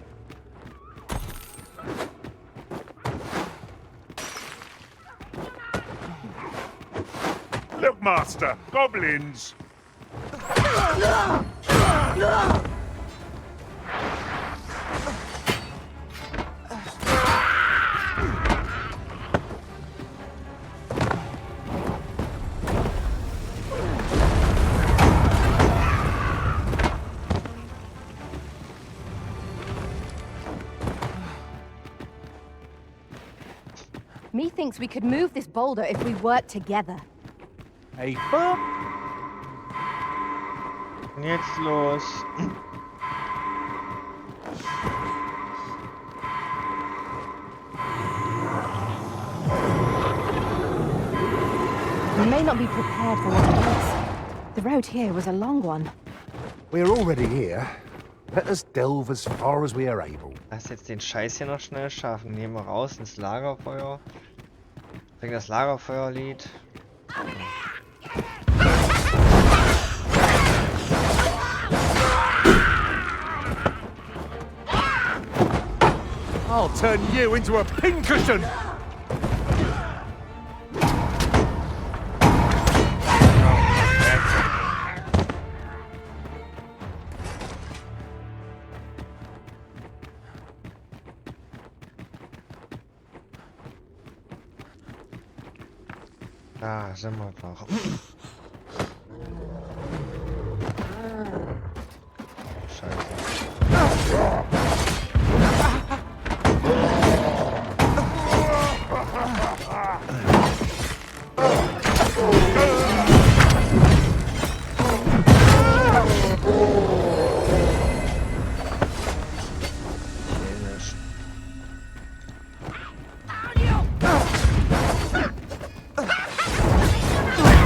Look, Master! Goblins! Methinks we could move this boulder if we work together. A firm. Und jetzt los. We may not be prepared for what it is. The road here was a long one. We're already here. Let us delve as far as we are able. Lass jetzt den Scheiß hier noch schnell schaffen. Gehen wir raus ins Lagerfeuer. Bring das Lagerfeuerlied. I'll turn you into a pincushion! Da sind wir doch.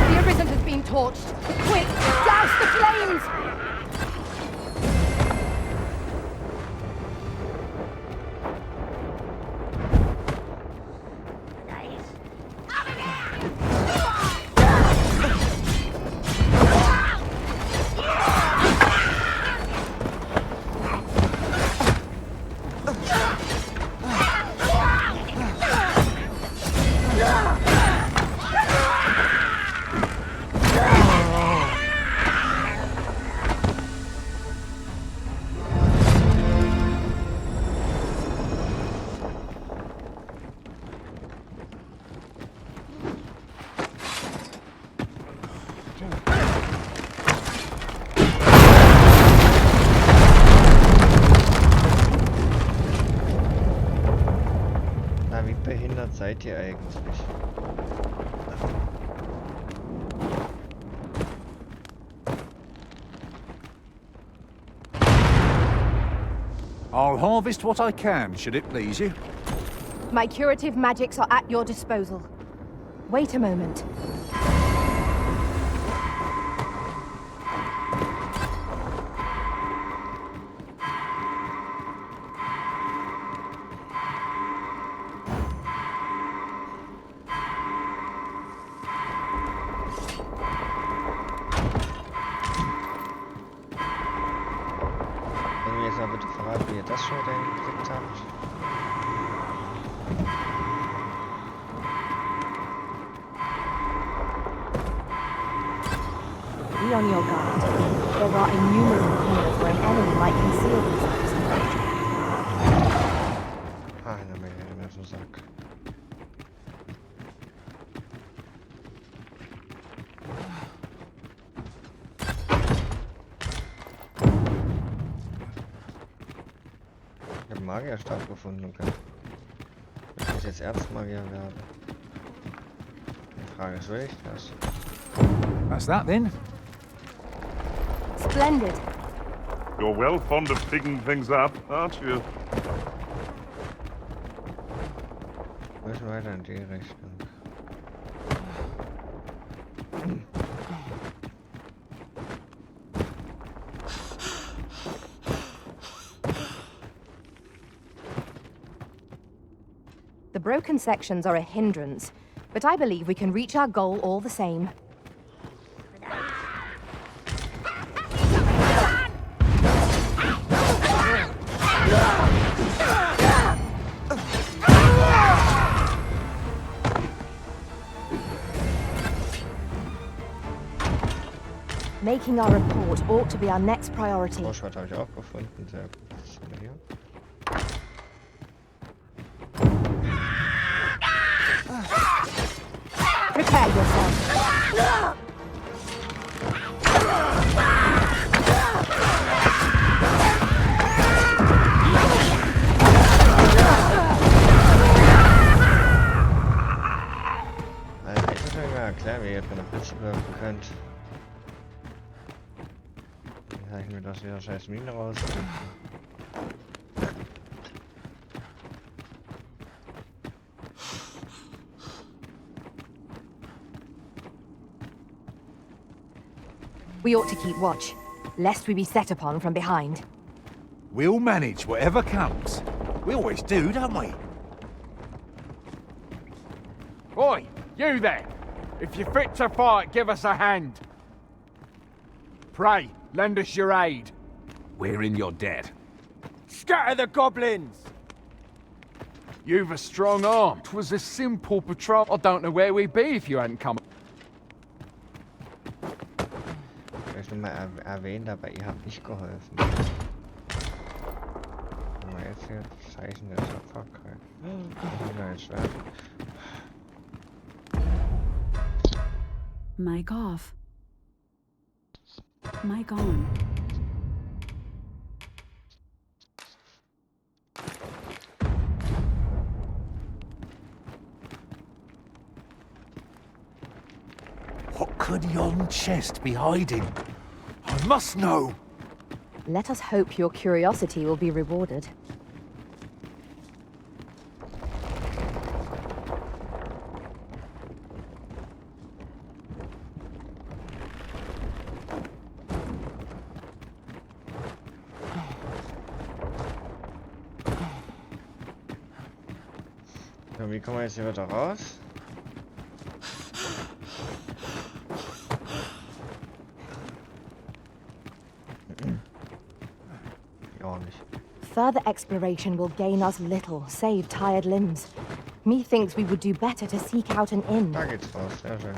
The Arisen has been torched. Quick, douse the flames! Na, wie behindert seid ihr eigentlich? I'll harvest what I can, should it please you. My curative magics are at your disposal. Wait a moment. Wenn ihr jetzt mal bitte verraten, wie ihr das schon wieder hingekriegt habt. Be on your guard. There are innumerable corners where an enemy might conceal themselves. Einer mehr auf den Sack. Ich habe Magierstab gefunden, okay. Ich muss jetzt Erzmagier werden. Die Frage ist, will ich das? That's that then. Splendid. You're well fond of picking things up, aren't you? Wir müssen weiter in die Richtung. The broken sections are a hindrance, but I believe we can reach our goal all the same. Making our report ought to be our next priority. Vorschwert habe ich auch gefunden, sehr gut. Was ist denn hier? Prepare yourself. Alter, ich muss mir mal erklären, wie ihr von der Blitze wirken könnt. Dann habe ich mir das wieder scheiß Mine rausgefunden. We ought to keep watch, lest we be set upon from behind. We'll manage whatever comes. We always do, don't we? Oi, you there! If you're fit to fight, give us a hand. Pray, lend us your aid. We're in your debt. Scatter the goblins! You've a strong arm. 'Twas a simple patrol. I don't know where we'd be if you hadn't come. Ich will mal erwähnen, aber ihr habt nicht geholfen. Aber jetzt hier Zeichen der Tapferkeit. Ein Schwert. Mic off. Mic on. What could yon chest be hiding? I must know! Let us hope your curiosity will be rewarded. Ja, wie kommen wir jetzt hier wieder raus? Ja, nicht. Further exploration will gain us little, save tired limbs. Methinks we would do better to seek out an inn. Da geht's raus, sehr schön.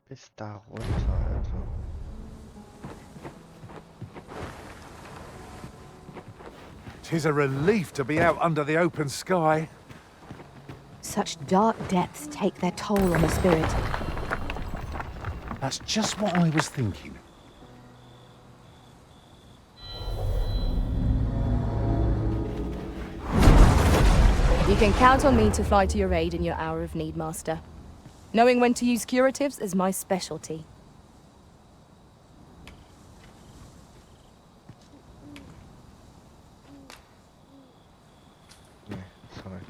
Bis da runter, Alter. Tis a relief to be out under the open sky. Such dark depths take their toll on the spirit. That's just what I was thinking. You can count on me to fly to your aid in your hour of need, Master. Knowing when to use curatives is my specialty. Nee, sorry,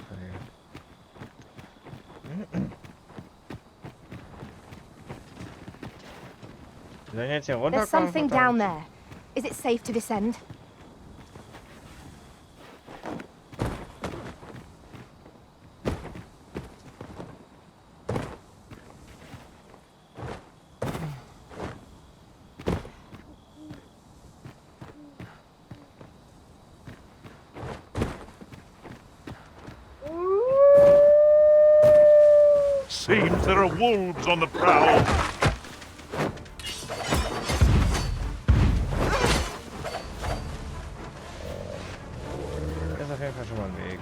wir sollen jetzt hier runterkommen. There's something down there. Is it safe to descend? Seems there are wolves on the prowl. Das ist auf jeden Fall schon mal ein Weg.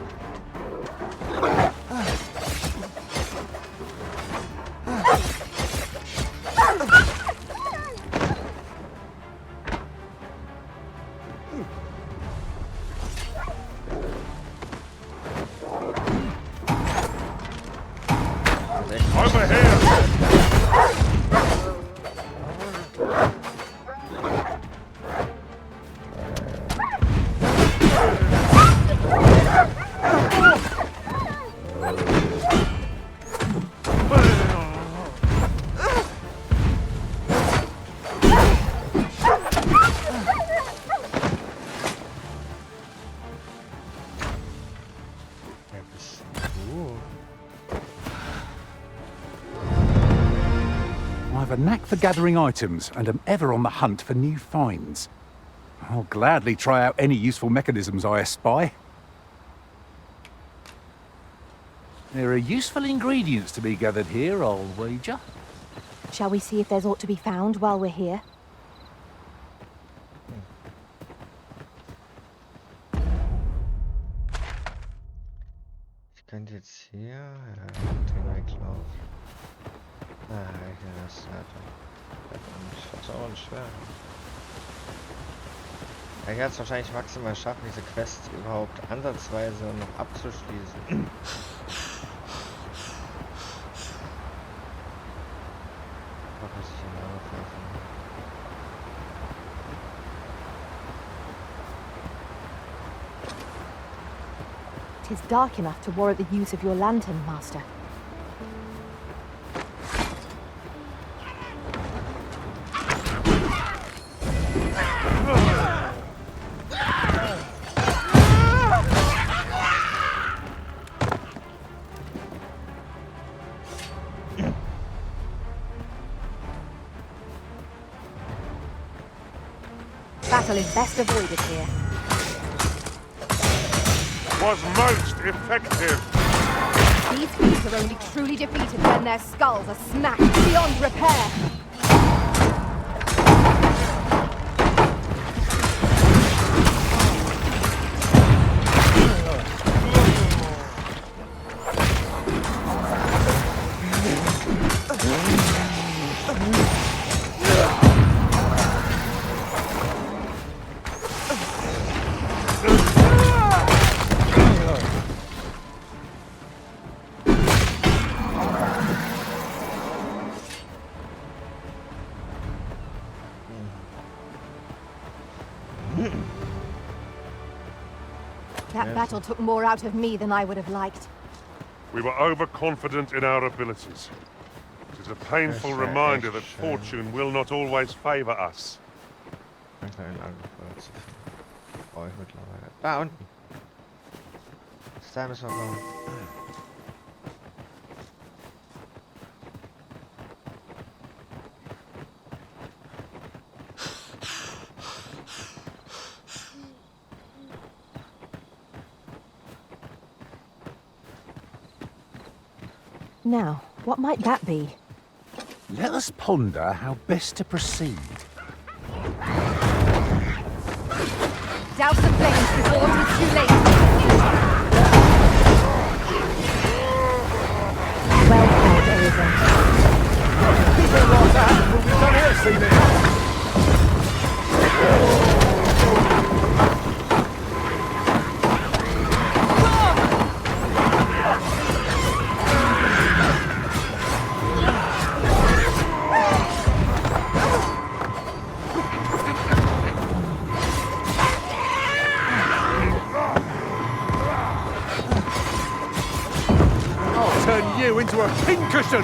I've a knack for gathering items and am ever on the hunt for new finds. I'll gladly try out any useful mechanisms I espy. There are useful ingredients to be gathered here, I'll wager. Shall we see if there's aught to be found while we're here? Ich könnte jetzt hier den weglaufen. Hier das hat auch nicht schwer. Ich werde es wahrscheinlich maximal schaffen, diese Quest überhaupt ansatzweise noch abzuschließen. It is dark enough to warrant the use of your lantern, Master. battle is best avoided here. Was most effective. These beasts are only truly defeated when their skulls are smashed beyond repair. That battle took more out of me than I would have liked. We were overconfident in our abilities. It is a painful reminder that fortune will not always favor us. Da unten. Da müssen wir raus. Now, what might that be? Let us ponder how best to proceed. Douse the flames before it is too late. Well fought, Arisen. Keep it like that, we'll be done here, see me. Turn you into a pincushion!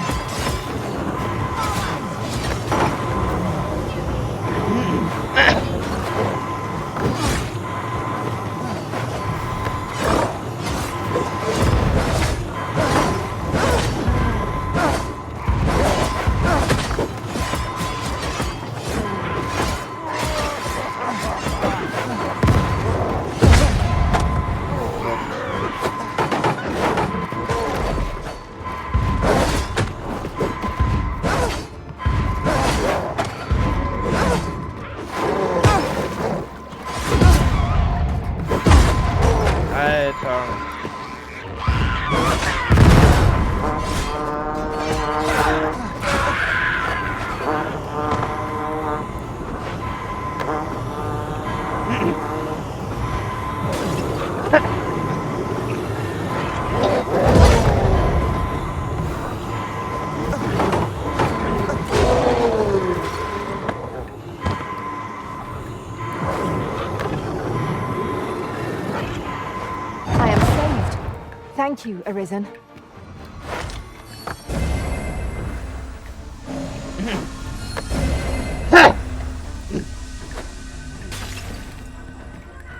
Thank you, Arisen.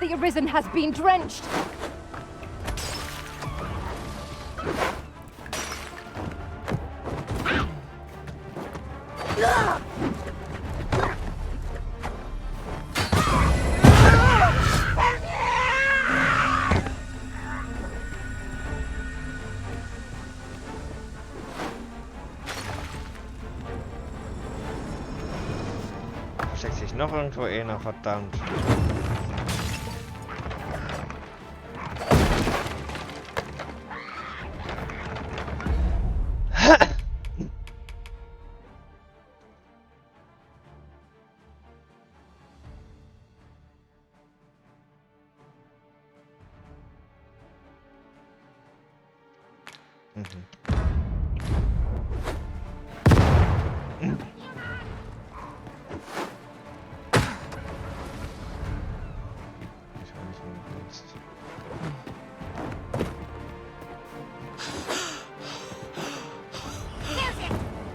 The Arisen has been drenched. Versteckt sich noch irgendwo einer, verdammt.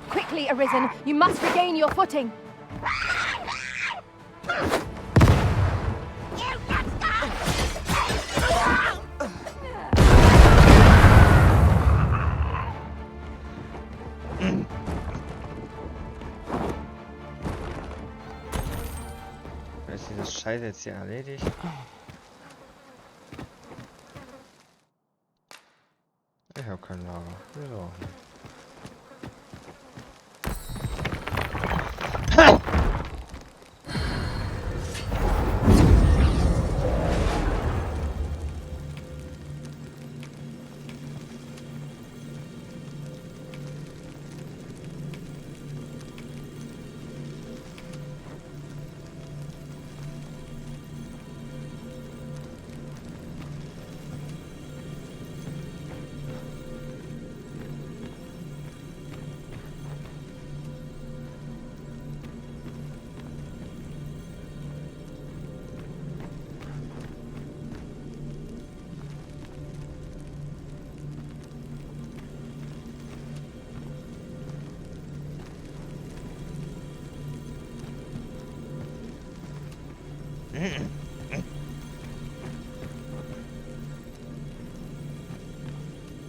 Quickly, Arisen, you must regain your footing. Wer ist dieses das heißt jetzt hier erledigt. Ich habe kein Lager. Wieso auch nicht?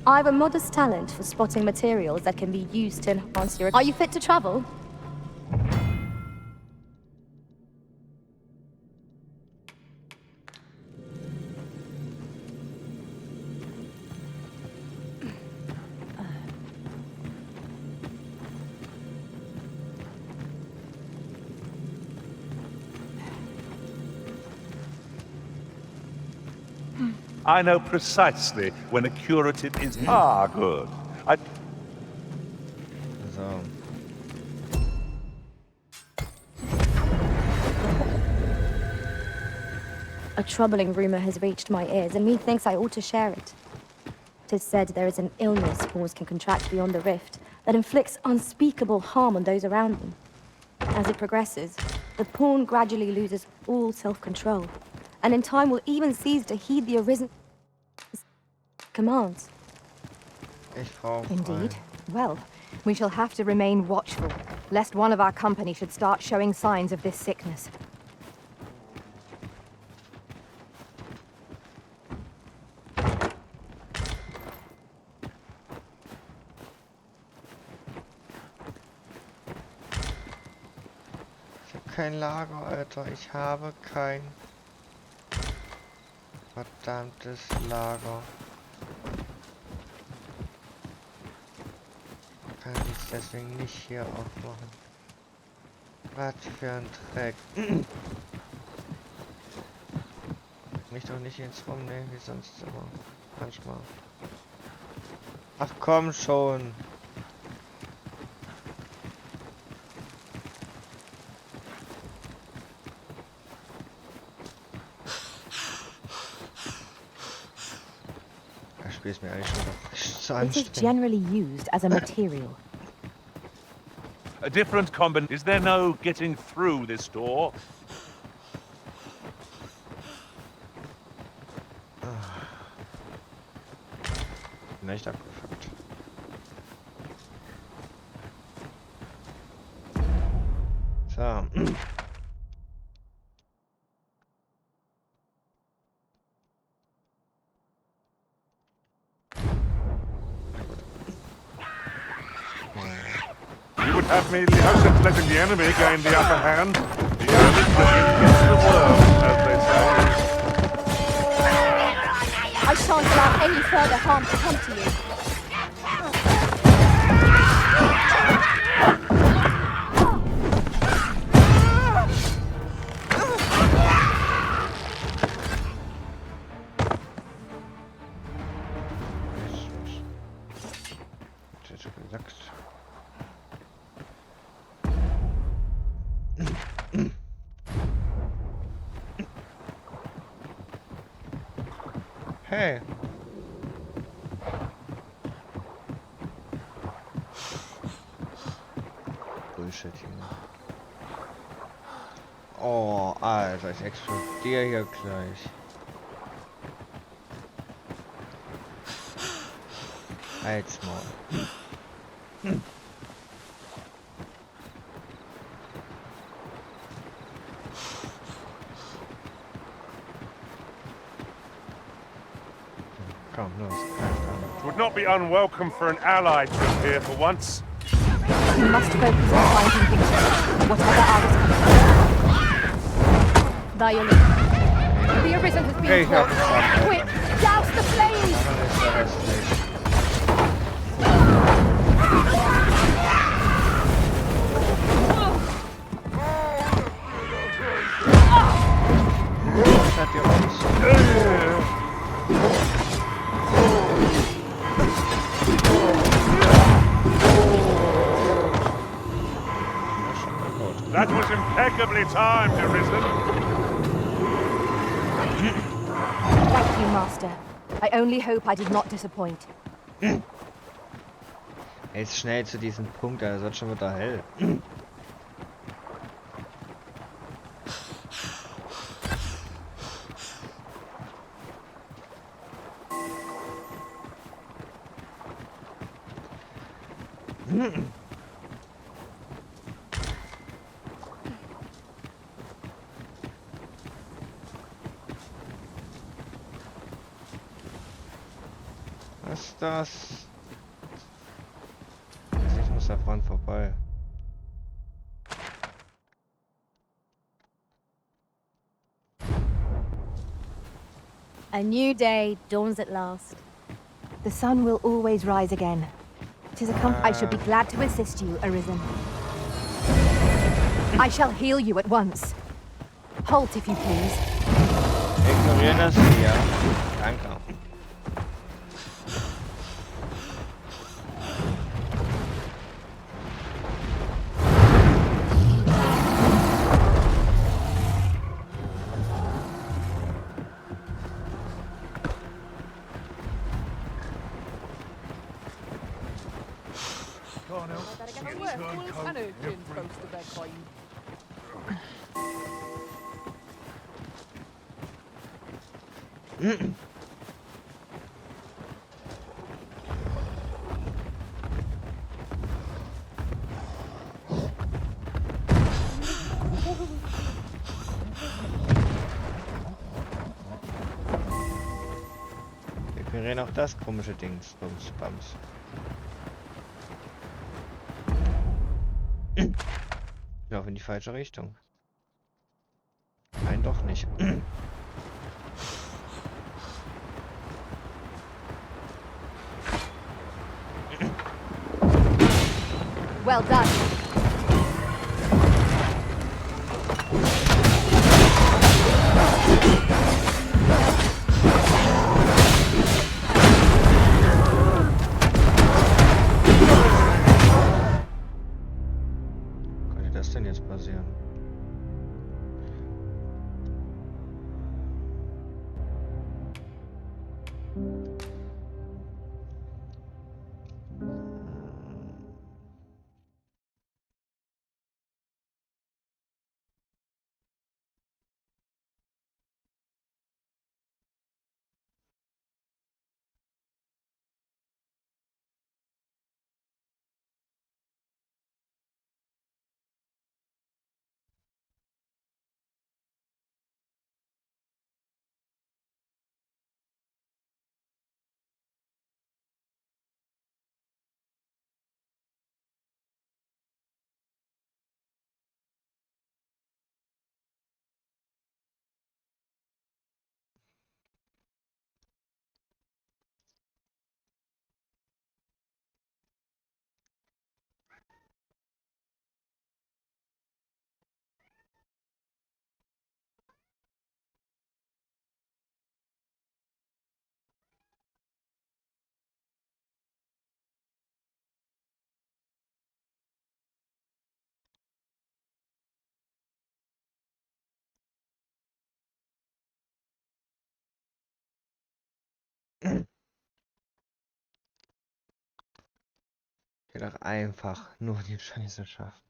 I have a modest talent for spotting materials that can be used to enhance your... Are you fit to travel? I know precisely when a curative is good. So. A troubling rumor has reached my ears, and methinks I ought to share it. 'Tis said there is an illness pawns can contract beyond the rift that inflicts unspeakable harm on those around them. As it progresses, the pawn gradually loses all self-control, and in time will even cease to heed the arisen commands. Indeed. Well, we shall have to remain watchful, lest one of our company should start showing signs of this sickness. Ich habe kein Lager, Alter. Ich habe kein verdammtes Lager. Kann ich deswegen nicht hier aufmachen. Was für ein Dreck. Mich doch nicht ins Rumnehmen, wie sonst immer. Manchmal. Ach komm schon. Das Spiel ist mir eigentlich schon so It is anstrengend. generally used as a material. A different combination. Is there no getting through this door? Nicht abgefuckt. So. You would have me letting the enemy gain the upper hand. The early cricket gets the worm, as they say. I shan't allow any further harm to come to you. Hey. Bullshit hier. Oh, Alter, ich explodiere hier gleich. Halt's mal. Come, no. It would not be unwelcome for an ally to appear for once. We must focus on finding victory, whatever our responsibility. Thy your leave. The Arisen has been taught. Quick, douse the flames! That was impeccably timed, Arisen. Thank you, Master. I only hope I did not disappoint. Jetzt schnell zu diesem Punkt, es wird schon wieder hell. Was ist das? Ich muss da vorne vorbei. A new day dawns at last. The sun will always rise again. 'Tis a I should be glad to assist you, Arisen. I shall heal you at once. Halt, if you please. Ignorieren das hier. Danke. Wir reden auch das komische Dings. Bums, Bums. Ich laufe in die falsche Richtung. Nein, doch nicht. Well done. Könnte das denn jetzt passieren? Ich will doch einfach nur die Scheiße schaffen.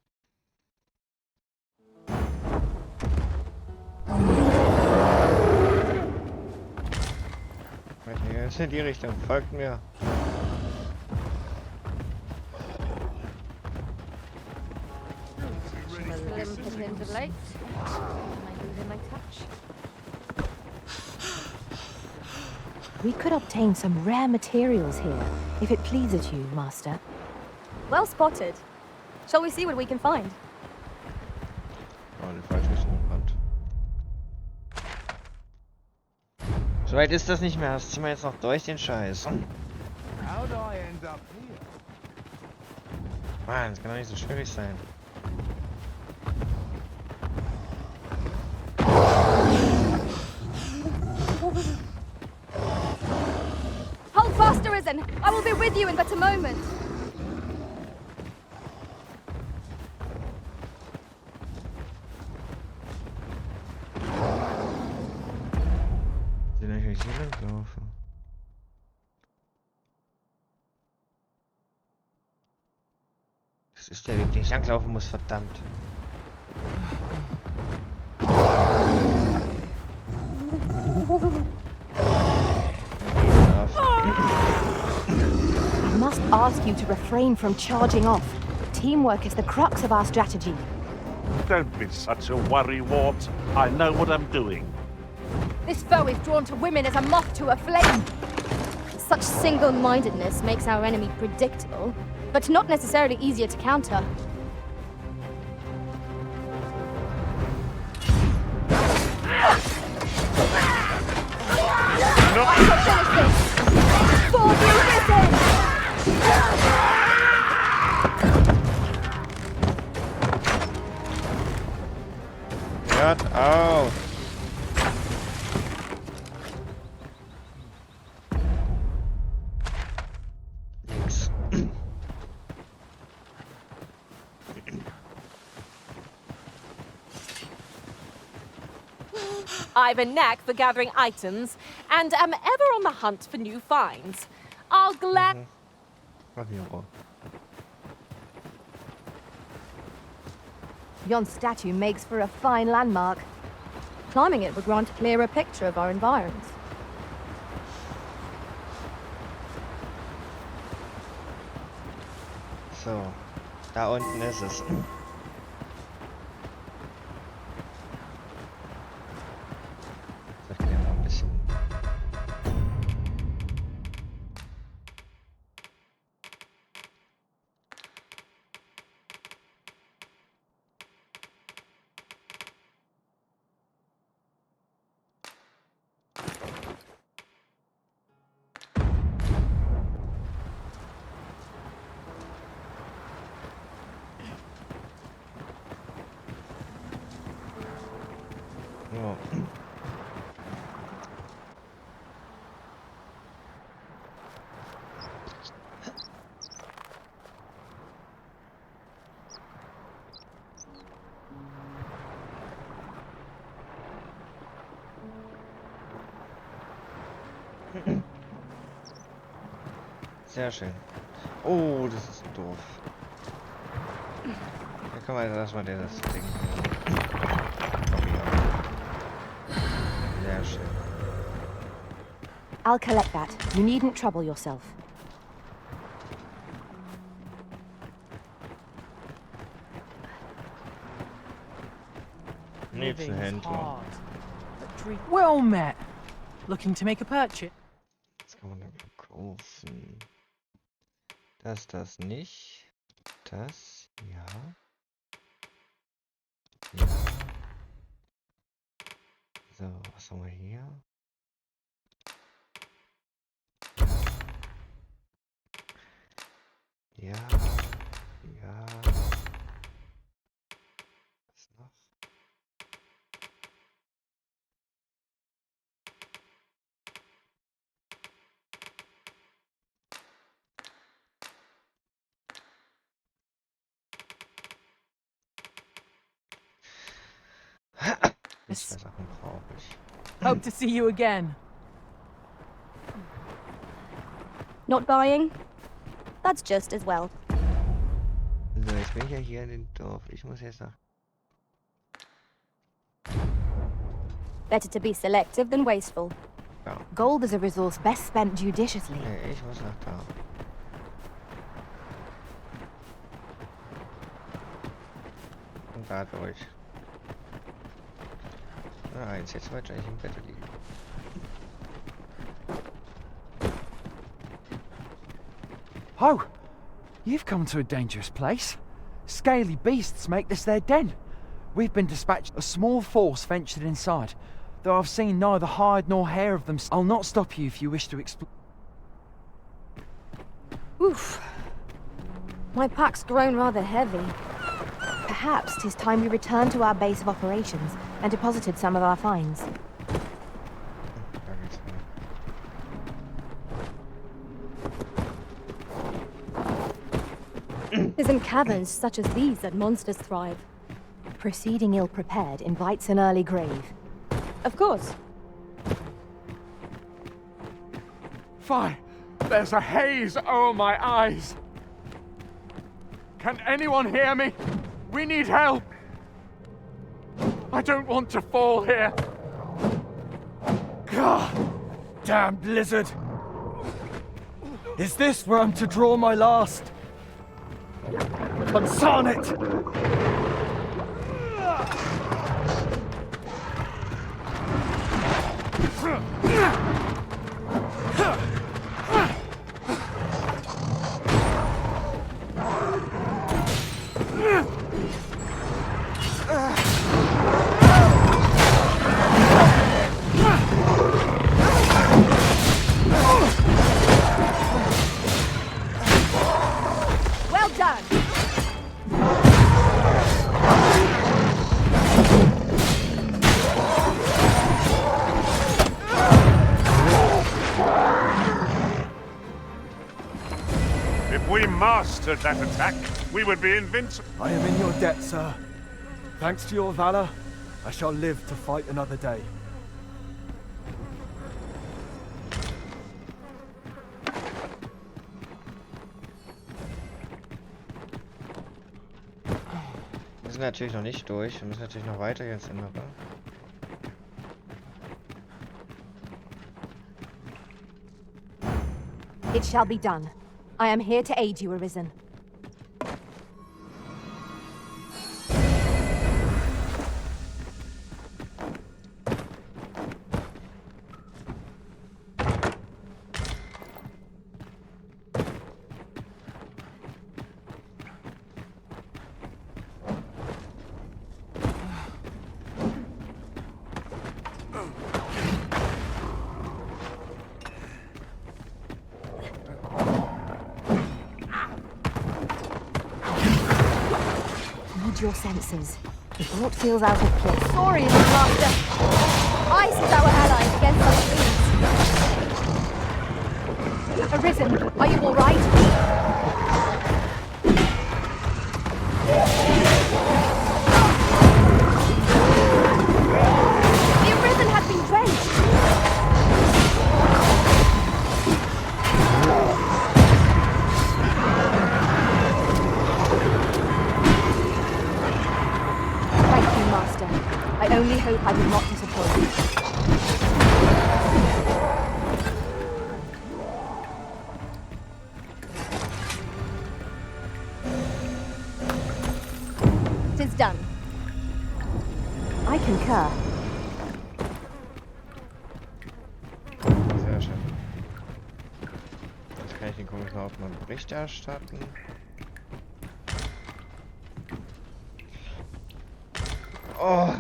Jetzt in die Richtung, folgt mir. We could obtain some rare materials here, if it pleases you, Master. Well spotted. Shall we see what we can find? Oh, die falsche Richtung gerannt. So weit ist das nicht mehr. Das ziehen wir jetzt noch durch den Scheiß. How'd I end up here? Mann, das kann doch nicht so schwierig sein. Hold fast, Arisen! I will be with you in but a moment. Den ich hier langlaufe. Das ist der Weg, den ich langlaufen muss, verdammt. I must ask you to refrain from charging off. Teamwork is the crux of our strategy. Don't be such a worrywart. I know what I'm doing. This foe is drawn to women as a moth to a flame. Such single-mindedness makes our enemy predictable, but not necessarily easier to counter. I shall finish this! For you, Risen! Hört auf! Nix. I've a knack for gathering items, and am ever on the hunt for new finds. I'll Yon statue makes for a fine landmark. Climbing it would grant a clearer picture of our environs. So, da unten ist es. Sollten wir mal ein bisschen. Ja. Sehr schön. Oh, das ist doof. Ja, komm mal, lass mal das Ding. Sehr schön. I'll collect that. You needn't trouble yourself. Nebst ein Händler. Well met. Looking to make a purchase? Was kann man denn verkaufen? Das nicht. Das, ja. Ja. So, was haben wir hier? Ja. Ja. Was noch? Zwei Sachen brauche ich. Hope to see you again. Not buying? That's just as well. So, jetzt bin ich ja hier in dem Dorf. Ich muss jetzt nach. Better to be selective than wasteful. Ja. Gold is a resource best spent judiciously. Nee, ich muss nach da. Und da durch. Nein, jetzt wollte ich im Bett liegen. Oh, you've come to a dangerous place. Scaly beasts make this their den. We've been dispatched. A small force ventured inside. though I've seen neither hide nor hair of them. I'll not stop you if you wish to explore. Oof. My pack's grown rather heavy. Perhaps 'tis time we returned to our base of operations and deposited some of our finds. It's in caverns such as these that monsters thrive. Proceeding ill-prepared invites an early grave. Of course. Fine. There's a haze over my eyes. Can anyone hear me? We need help. I don't want to fall here. God, damn blizzard. Is this where I'm to draw my last? Consarn it! Well done! If we mastered that attack, we would be invincible. I am in your debt, sir. Thanks to your valor, I shall live to fight another day. Wir sind natürlich noch nicht durch. Wir müssen natürlich noch weiter ins Innere. It shall be done. I am here to aid you, Arisen. Your senses. The thought feels out of place. Sorry, Master. Ice is our ally against such fiends. Arisen, are you all right? The Arisen has been drenched. I only hope I did not disappoint you. Tis done. I concur. Sehr schön. Jetzt kann ich den komischen Hauptmann Bericht erstatten. Oh!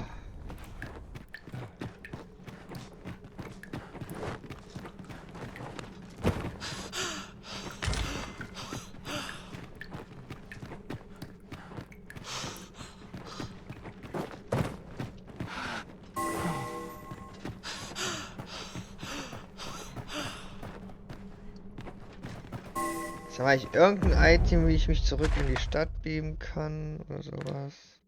Habe ich irgendein Item, wie ich mich zurück in die Stadt beamen kann oder sowas?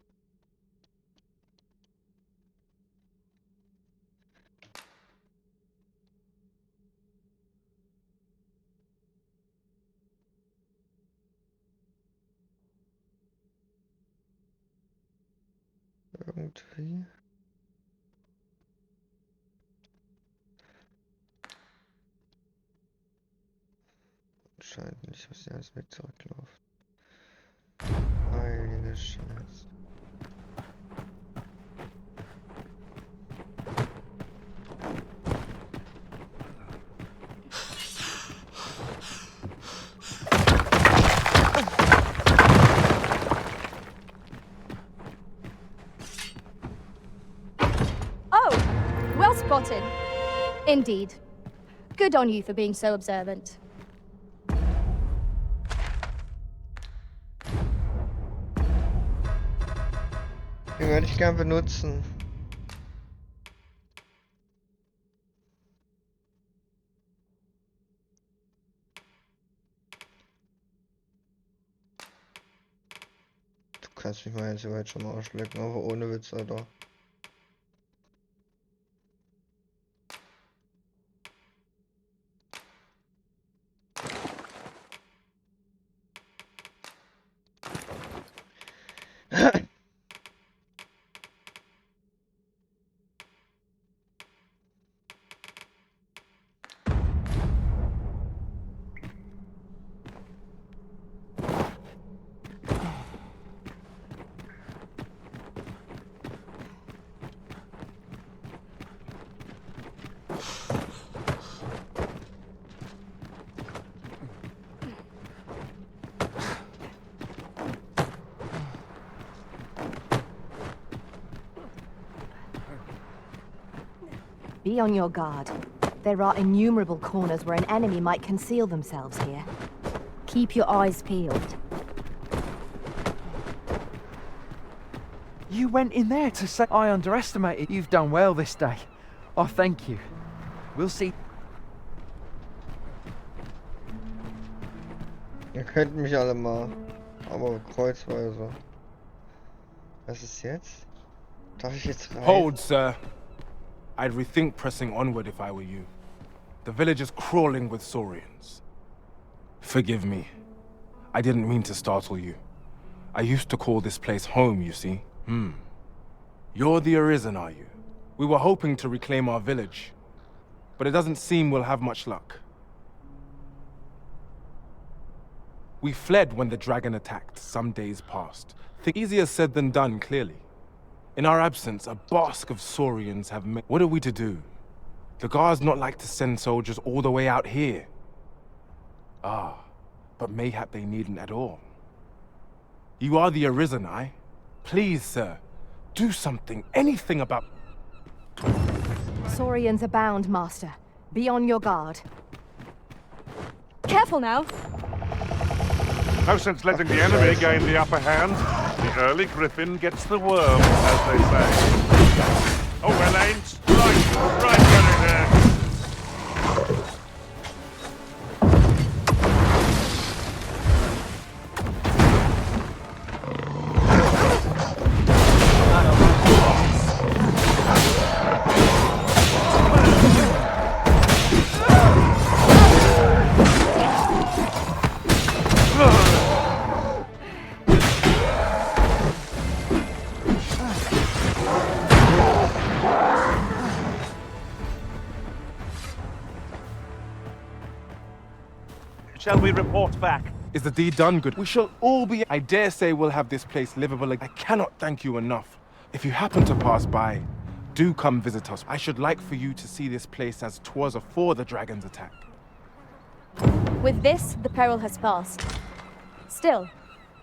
Irgendwie. Scheint nicht, was der alles mit zurückläuft. Heilige Scheiße. Oh, well Indeed. Good on you for being so observant. Den würde ich gern benutzen. Du kannst mich mal jetzt soweit schon mal ausschlecken, aber ohne Witz, Alter. Be on your guard. There are innumerable corners where an enemy might conceal themselves here. Keep your eyes peeled. You went in there to say I underestimated. You've done well this day. I thank you. We'll see. Ihr könnt mich alle mal, aber kreuzweise. Was ist jetzt? Darf ich jetzt rein? Hold, sir. I'd rethink pressing onward if I were you. The village is crawling with Saurians. Forgive me. I didn't mean to startle you. I used to call this place home, you see. You're the Arisen, are you? We were hoping to reclaim our village, but it doesn't seem we'll have much luck. We fled when the dragon attacked some days past. Easier said than done, clearly. In our absence, a bask of Saurians have made... What are we to do? The guards not like to send soldiers all the way out here. Ah, but mayhap they needn't at all. You are the Arisen, I. Please, sir, do something, anything about... Saurians abound, Master. Be on your guard. Careful now. No sense letting the enemy gain the upper hand. The early griffin gets the worm, as they say. Oh, well aimed. Right, very there. Shall we report back? Is the deed done good? We shall all be... I dare say we'll have this place livable again. I cannot thank you enough. If you happen to pass by, do come visit us. I should like for you to see this place as 'twas afore the dragon's attack. With this, the peril has passed. Still,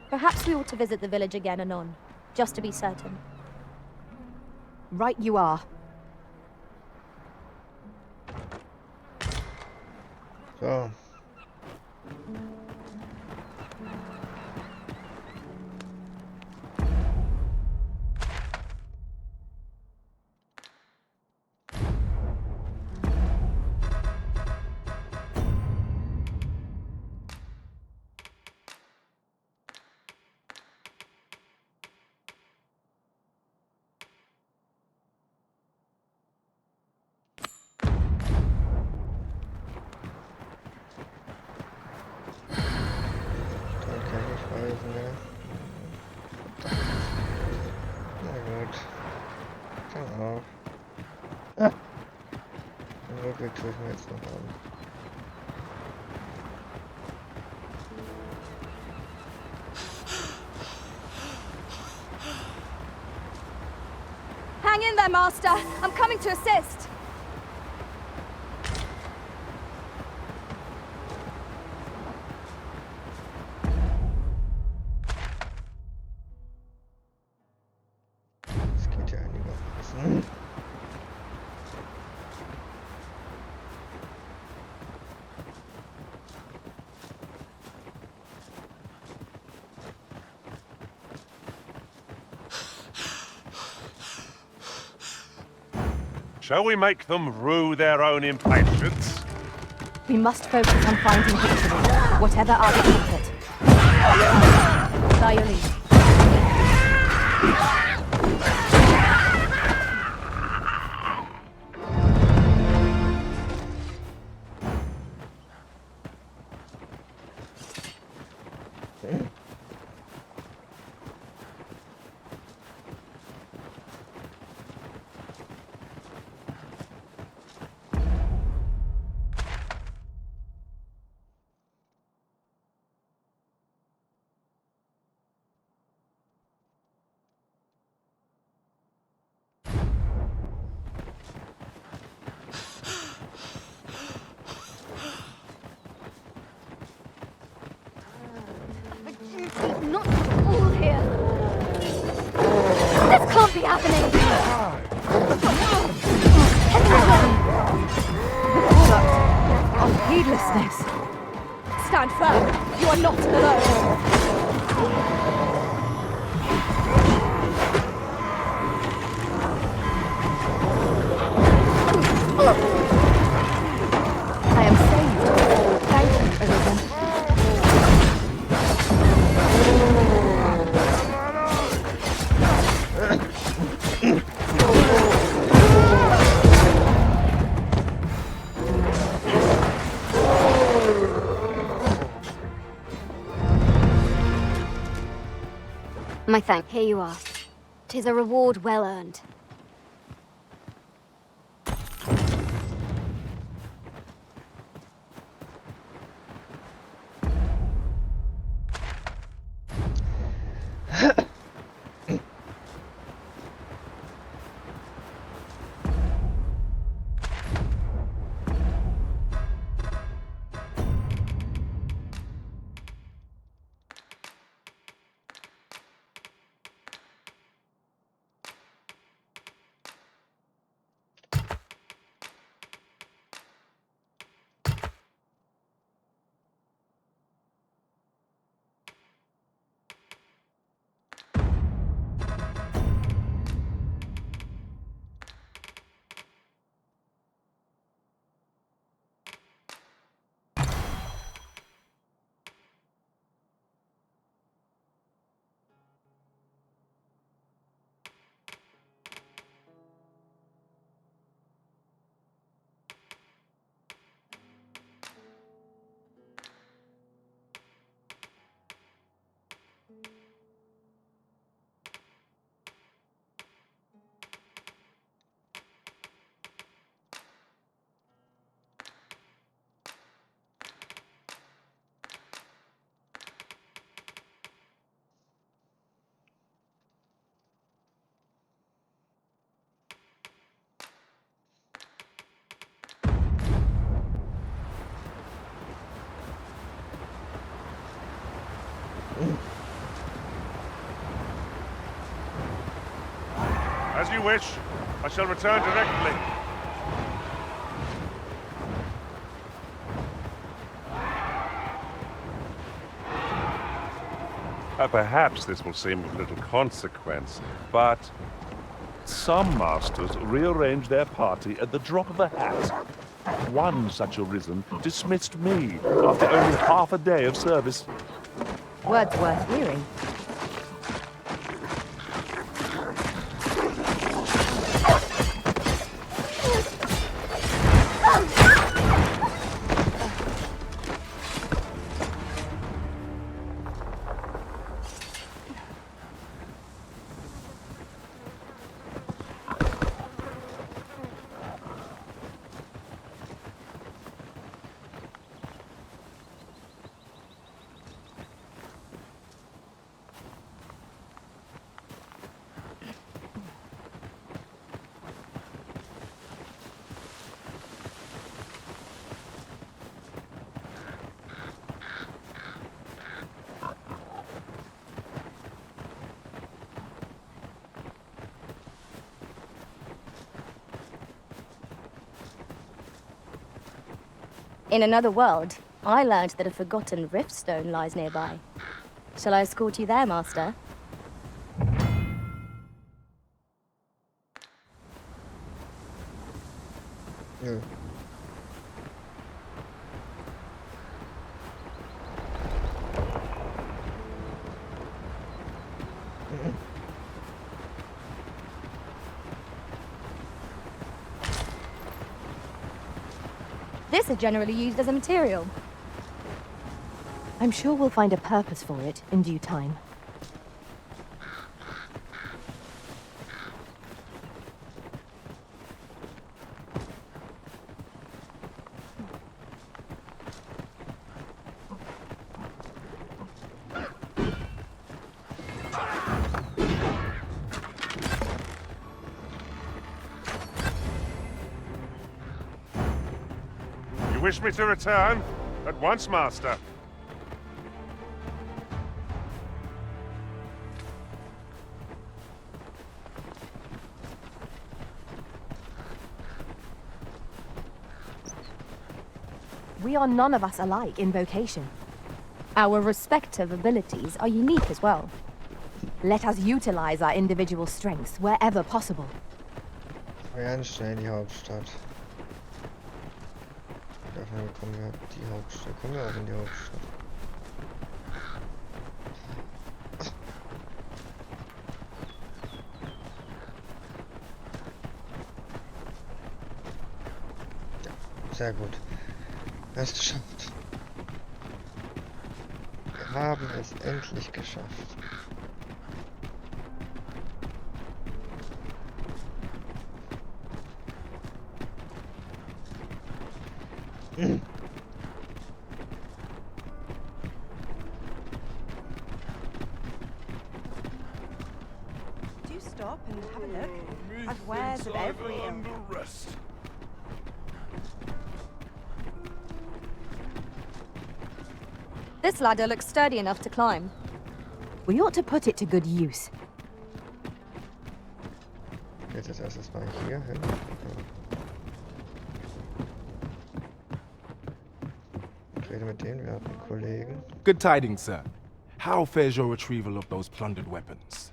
perhaps we ought to visit the village again anon, just to be certain. Right you are. So. Tue ich mir jetzt noch an. Hang in there, Master. I'm coming to assist. Das geht ja einigermaßen. Shall we make them rue their own impatience? We must focus on finding victory, whatever our discomfort. By your leave. Not all here. This can't be happening. Product of heedlessness. Stand firm. You are not alone. I am saved. Thank you, Arisen. My thank. Here you are. 'Tis a reward well earned. As you wish. I shall return directly. Perhaps this will seem of little consequence, but some masters rearrange their party at the drop of a hat. One such arisen dismissed me after only half a day of service. Words worth hearing. In another world, I learned that a forgotten riftstone lies nearby. Shall I escort you there, Master? Nö. This is generally used as a material. I'm sure we'll find a purpose for it in due time. You wish me to return? At once, Master. We are none of us alike in vocation. Our respective abilities are unique as well. Let us utilize our individual strengths wherever possible. Ganz schnell in die Hauptstadt. Dafür kommen wir die Hauptstadt. Kommen wir auch in die Hauptstadt. Ja, sehr gut. Es geschafft. Wir haben es endlich geschafft. Do stop and have a look. I've wares of every ilk. This ladder looks sturdy enough to climb. We ought to put it to good use. Jetzt als erstes mal hier hin. Ich rede mit denen, wir hatten einen Kollegen. Good tidings, sir. How fares your retrieval of those plundered weapons?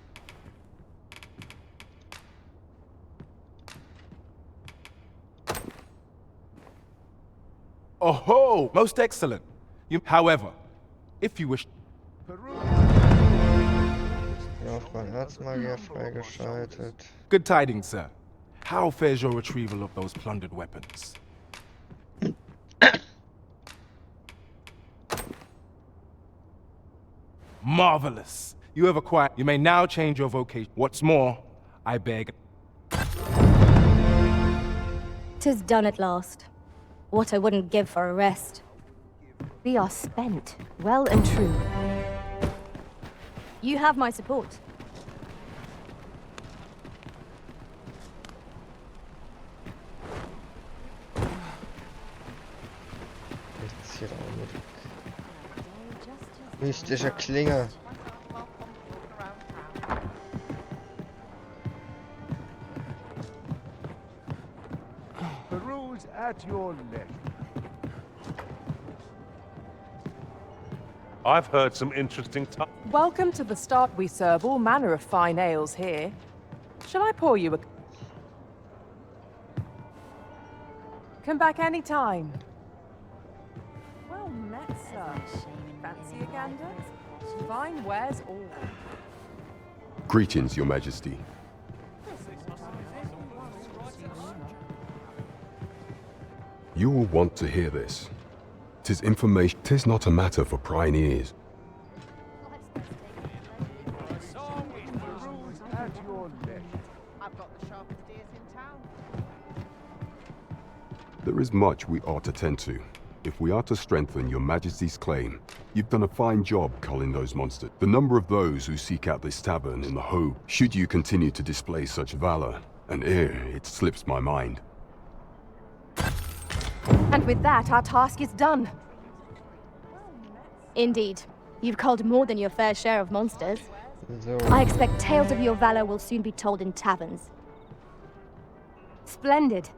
Oh, most excellent. However, if you wish... Laufbahn Erzmagier freigeschaltet. Good tidings, sir. How fares your retrieval of those plundered weapons? Marvelous. You have acquired... You may now change your vocation. What's more, I beg... 'Tis done at last. What I wouldn't give for a rest. We are spent, well and true. You have my support. Nichts hier unnötig. Mystische Klinge. The rules at your left. I've heard some interesting stuff. Welcome to the start. We serve all manner of fine ales here. Shall I pour you a... Come back any time. Well met, sir. Fancy a gander? Fine wares all. Greetings, Your Majesty. You will want to hear this. 'Tis information. 'Tis not a matter for prying ears. There is much we ought to tend to. If we are to strengthen Your Majesty's claim, you've done a fine job culling those monsters. The number of those who seek out this tavern in the hope, should you continue to display such valor, and it slips my mind. And with that, our task is done. Indeed. You've culled more than your fair share of monsters. So. I expect tales of your valor will soon be told in taverns. Splendid.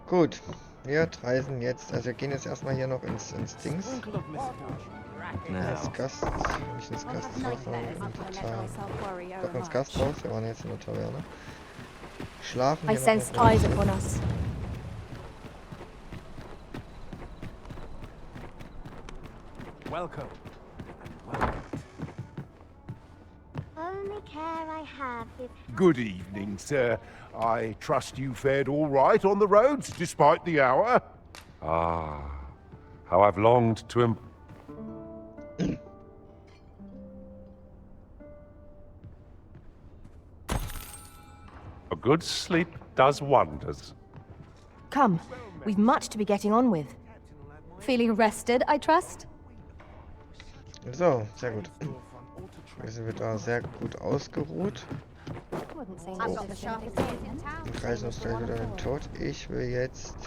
Gut, wir reisen jetzt, also wir gehen jetzt erstmal hier noch ins Dings. Als Gast, wenn ich ins Gasthaus Doch ins Gasthaus, wir waren jetzt in der Taverne. Schlafen I hier noch sensed eine eyes Runde. upon us. Welcome. Only care I have if... Good evening, sir. I trust you fared all right on the roads, despite the hour? Ah, how I've longed to A good sleep does wonders. Come, we've much to be getting on with. Feeling rested, I trust? So, sehr gut. Wir sind wieder sehr gut ausgeruht. Und reisen uns gleich wieder in den Tod. Ich will jetzt...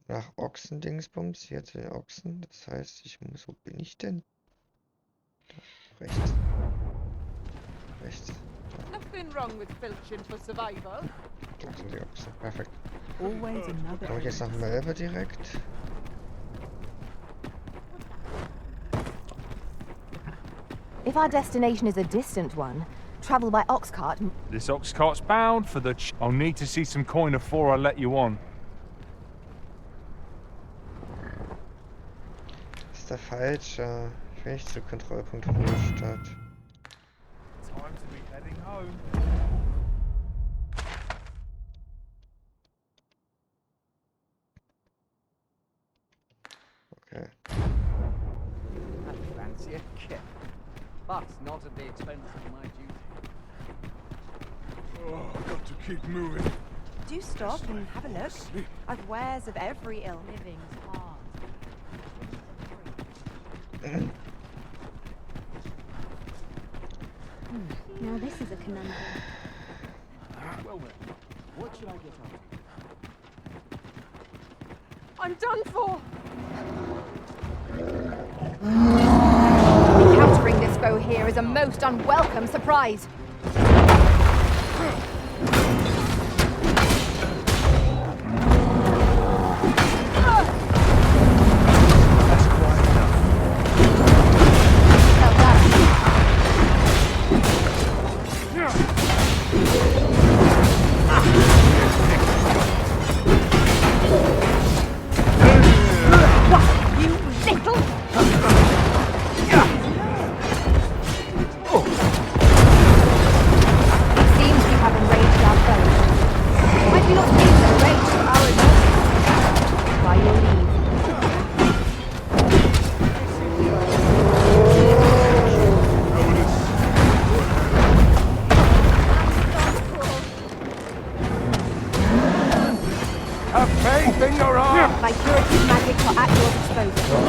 nach Ochsendingsbums. Hier zu den Ochsen. Das heißt, ich muss... Wo bin ich denn? Da. Rechts. Rechts. Nothing wrong with filching for survival. Da sind die Ochsen. Perfekt. Always another. Komme ich jetzt nach Melbe direkt? If our destination is a distant one, travel by ox cart. This ox cart's bound for the I'll need to see some coin before I let you on. Ist der falsche. Ich will nicht zu Kontrollpunkt Ruhestadt. Time to be heading home. Okay. I fancy a kip, but not at the expense of my duty. Oh, I've got to keep moving. Do stop and have a look. I've wares of every ilk. Living's hard. Now this is a conundrum. Well then, what should I get up to? I'm done for! Encountering this foe here is a most unwelcome surprise. My curative magic are at your disposal.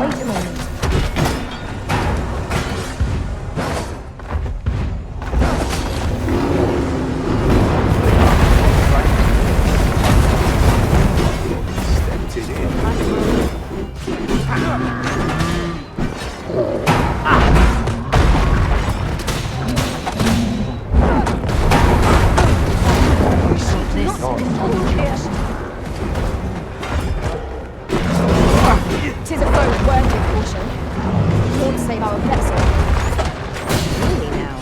Wait a moment. Tis a foe worthy of caution. Won't save our vessel. Really now.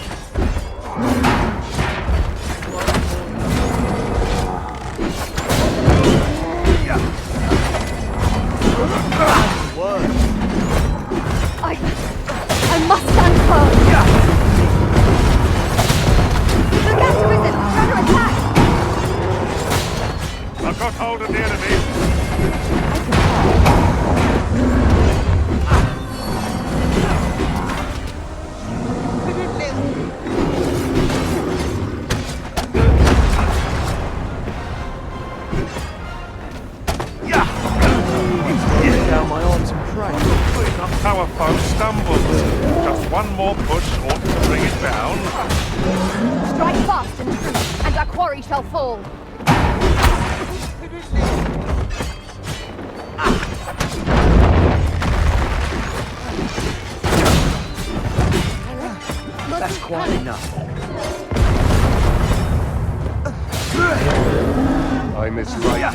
I must stand firm. Look out to visit. Under attack. I've got hold of the enemy. Down my arms and pray. Our foe stumbles. Just one more push ought to bring it down. Strike fast and true, and our quarry shall fall. That's quite enough. I miss right.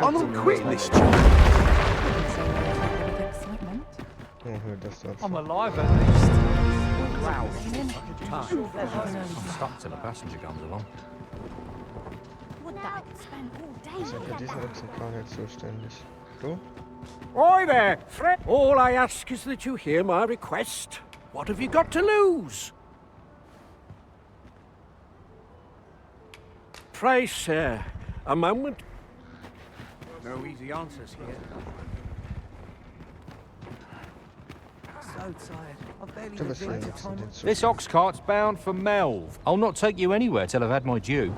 I'm not quitting this job. Oh, hör das dort. I'm alive at least. Wow. I'm stuck till a passenger comes along. Ich sag ja, dieser ist gar nicht zuständig. Du? Oi there, Fred. All I ask is that you hear my request. What have you got to lose? Pray, sir, a moment. No easy answers here. So tired. I've barely Du bist been ja to time. This ox cart's bound for Melv. I'll not take you anywhere till I've had my due.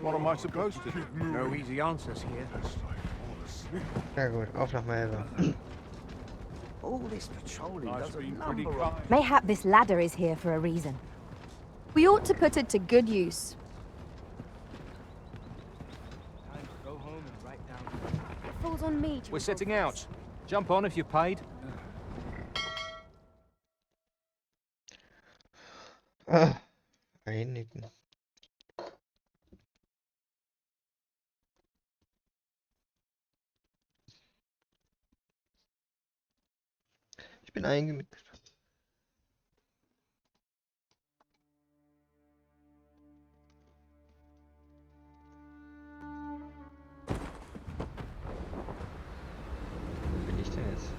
What am I supposed to do? No easy answers here. Ja gut, auf nach Melva. All this patrolling does a number of... Mayhap this ladder is here for a reason. We ought to put it to good use. Go home and write down. It falls on me to... We're setting out. Jump on if you've paid. Einigen. Ich bin eingemischt. Wo bin ich denn jetzt?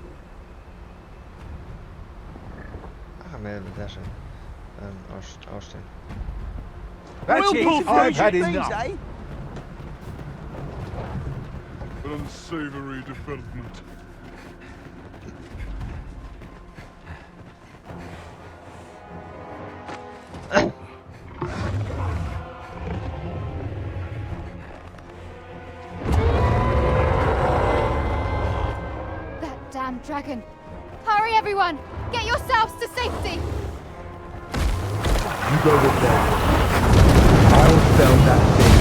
Ach, Melvin, sehr schön. Ausstellen. That's it. I've had enough. Unsavory development. That damn dragon! Hurry, everyone! Get yourselves to safety! You go with them. I'll sell that thing.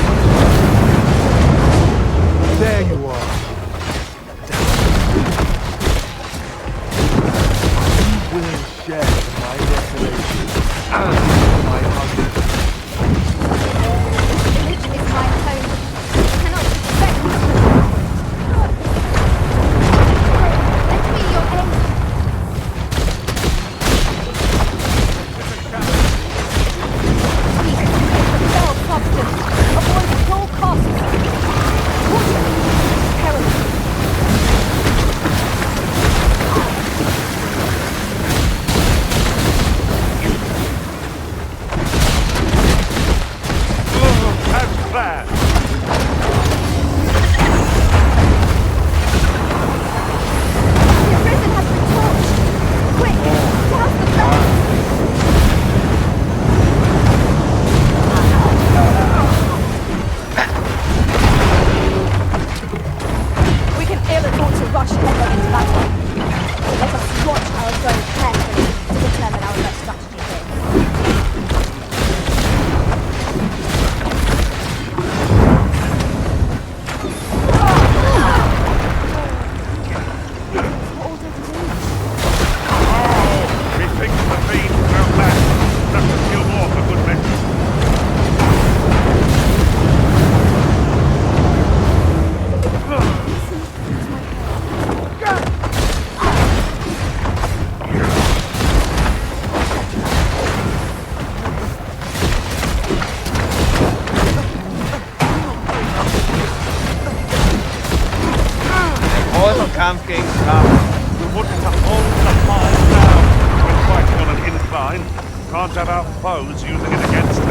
There you are. You will share my desolation and my hunger. This village is my home. You cannot expect me to... Let me your aid. Substance. Avoid at all costs. Water. Terrible. That's bad. The prison has been torched. Quick, douse the fire. We can ill afford to rush headlong into battle. Let us watch our zone carefully to determine our best strategy here. Methinks the fiend grow back. That will kill more for good measure. Großer Kampf gegen Kampf. We wouldn't have hold the fire now. We're fighting on an incline. Can't have our foes using it against us.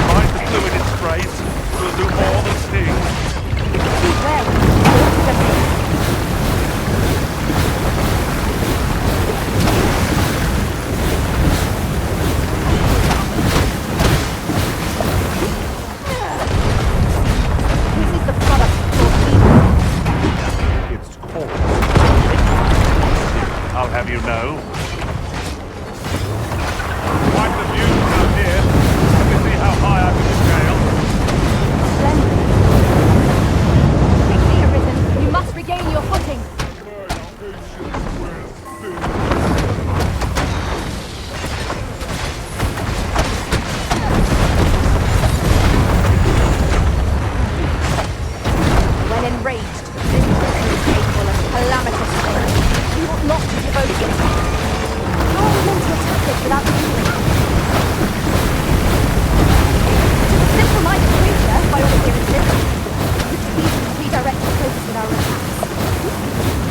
Mind the fluid it sprays. We'll do more than sting. Beware. I'll have you know. Quite the view from here. Let me see how high I can scale. Quickly, Arisen. You must regain your footing. When enraged, this creature is capable of calamitous things. We ought not to provoke it. How are we meant to attack it without healing? To the simple-minded creature, by all appearances, we could easily redirect the focus with our attacks.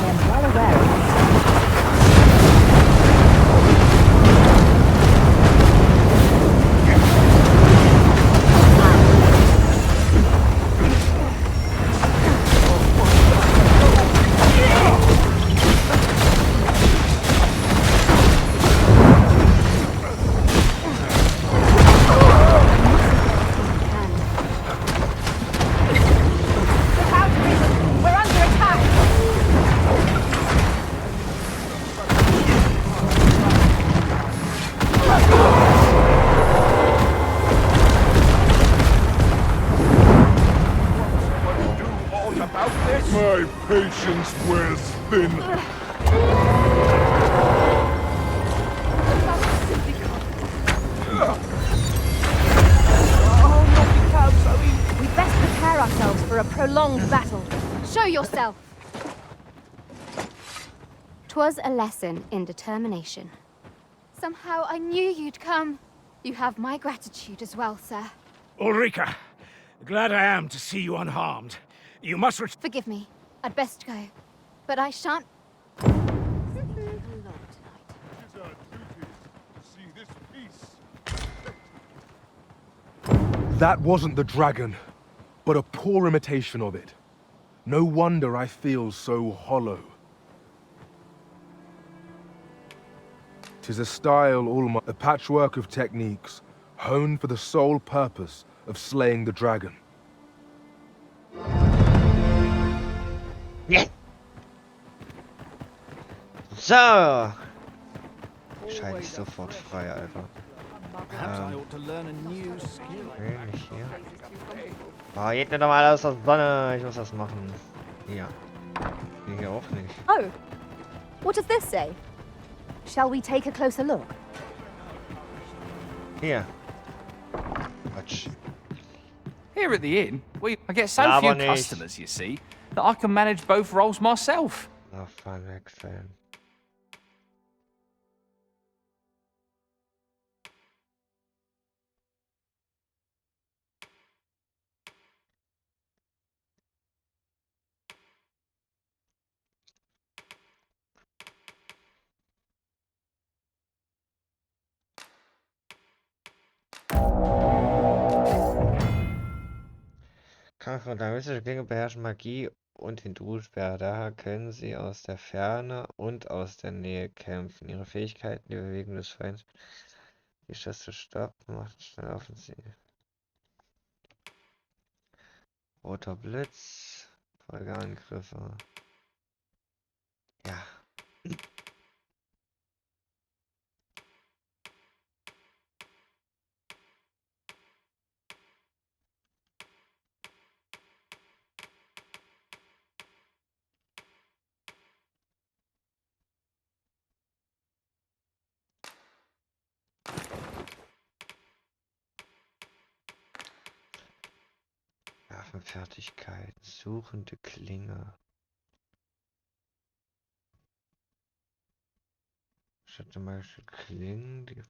I am well aware of this. My patience wears thin. We'd best prepare ourselves for a prolonged battle. Show yourself! 'Twas a lesson in determination. Somehow I knew you'd come. You have my gratitude as well, sir. Ulrika, glad I am to see you unharmed. You must Forgive me. I'd best go. But I shan't... That wasn't the dragon, but a poor imitation of it. No wonder I feel so hollow. 'Tis a style a patchwork of techniques, honed for the sole purpose of slaying the dragon. Yeah. So. Schalte ich sofort frei, Alter. Nicht hier. Oh, geht mir doch mal aus der Sonne. Ich muss das machen. Ja. Hier auch nicht. Oh, what does this say? Shall we take a closer look? Hier. Quatsch. Here at the inn, I get so few customers, you see, that I can manage both roles myself. Nachfahren wechseln. Charakteristische Klinge beherrschen Magie und Hindussperr. Daher können sie aus der Ferne und aus der Nähe kämpfen. Ihre Fähigkeiten, die Bewegung des Feindes, die Schüsse stoppen, macht schnell offensiv. Roter Blitz, Folgeangriffe. Ja. Waffenfertigkeit, suchende Klinge. Statt zum Beispiel Klingen, die...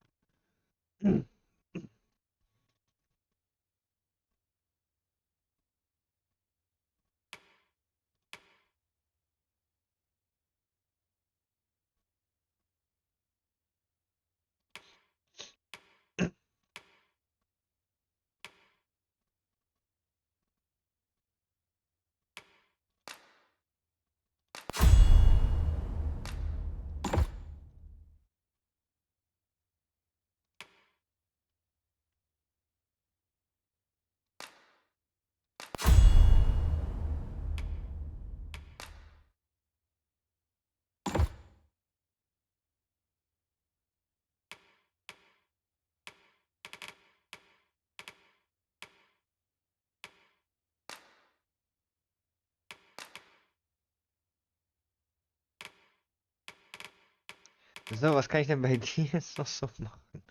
So, was kann ich denn bei dir jetzt noch so machen?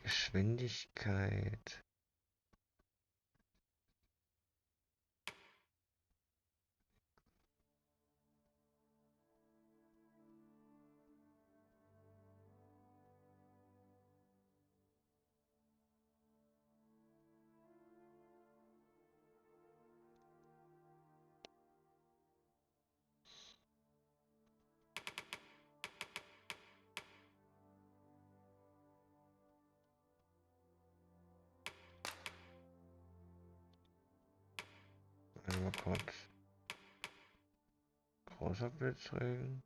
Geschwindigkeit. Mal kurz. Großer Blitzregen.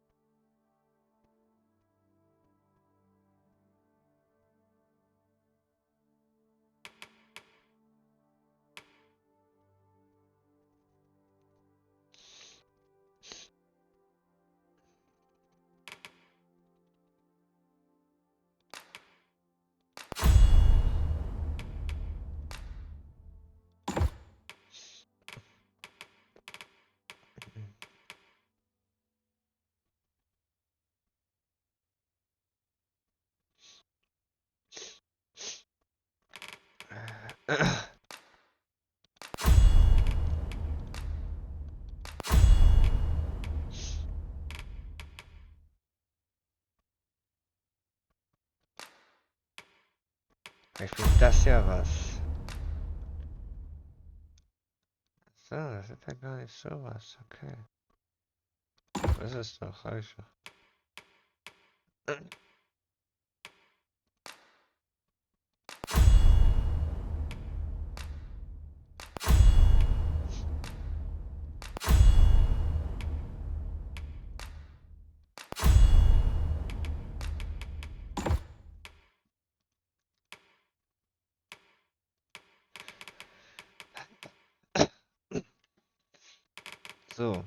Vielleicht bringt das ja was. So, das ist ja gar nicht sowas. Okay. Das ist doch reicher. So.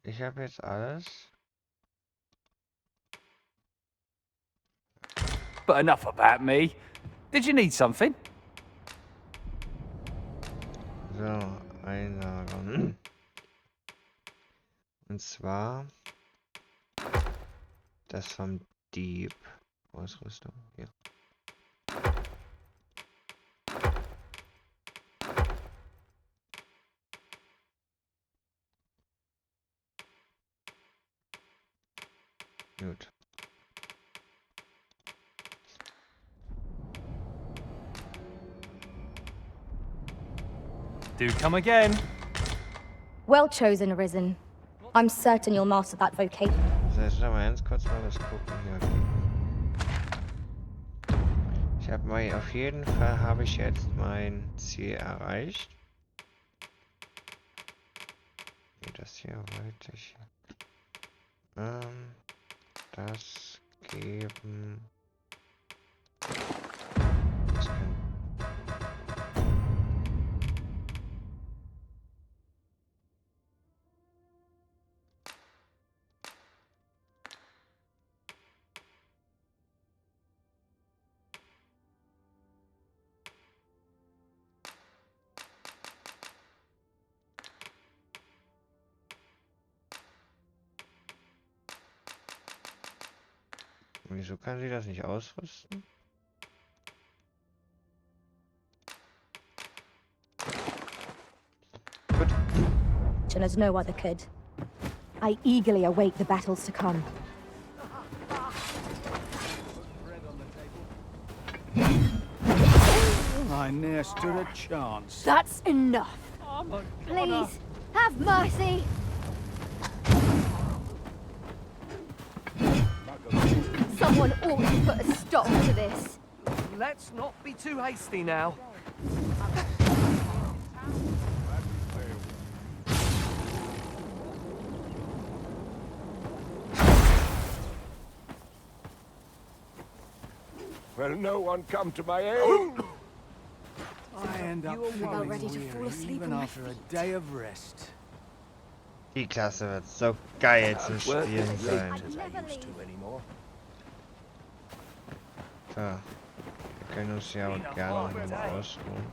Ich habe jetzt alles. But enough about me. Did you need something? So, einlagern. Und zwar das vom Dieb. Ausrüstung. Hier. Gut. Do come again. Well chosen, Arisen. I'm certain you'll master that vocation. So, jetzt mal ganz kurz mal was gucken hier. Ich habe mal auf jeden Fall habe ich jetzt mein Ziel erreicht. Wie das hier wollte ich. Das geben. Das kann. Wieso kann sie das nicht ausrüsten? As no other could. I eagerly await the battles to come. I ne'er stood a chance. That's enough. Please, have mercy. Someone ought to put a stop to this. Let's not be too hasty now. Will no one come to my aid? I end up feeling weary even after a day of rest. Die Klasse wird so geil zu spielen sein. So. Wir können uns ja auch gerne nochmal ausruhen.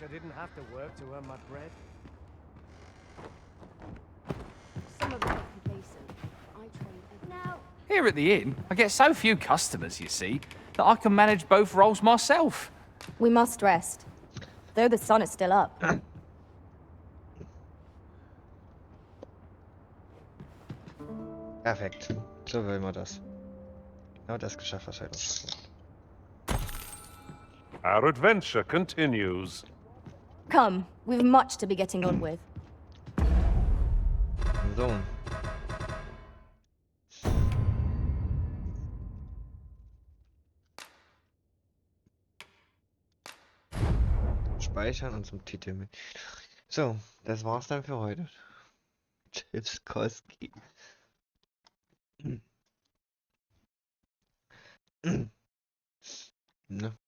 I didn't have to work to earn my bread. Some of us are complacent. I train now. Here at the inn, I get so few customers, you see, that I can manage both roles myself. We must rest, though the sun is still up. Perfekt. So will man das. Genau das geschafft, was wir uns vorgenommen. Our adventure continues. Come, we've much to be getting on with. So. Speichern und zum Titel mit. So, das war's dann für heute. Tschüss, Koski. Ne?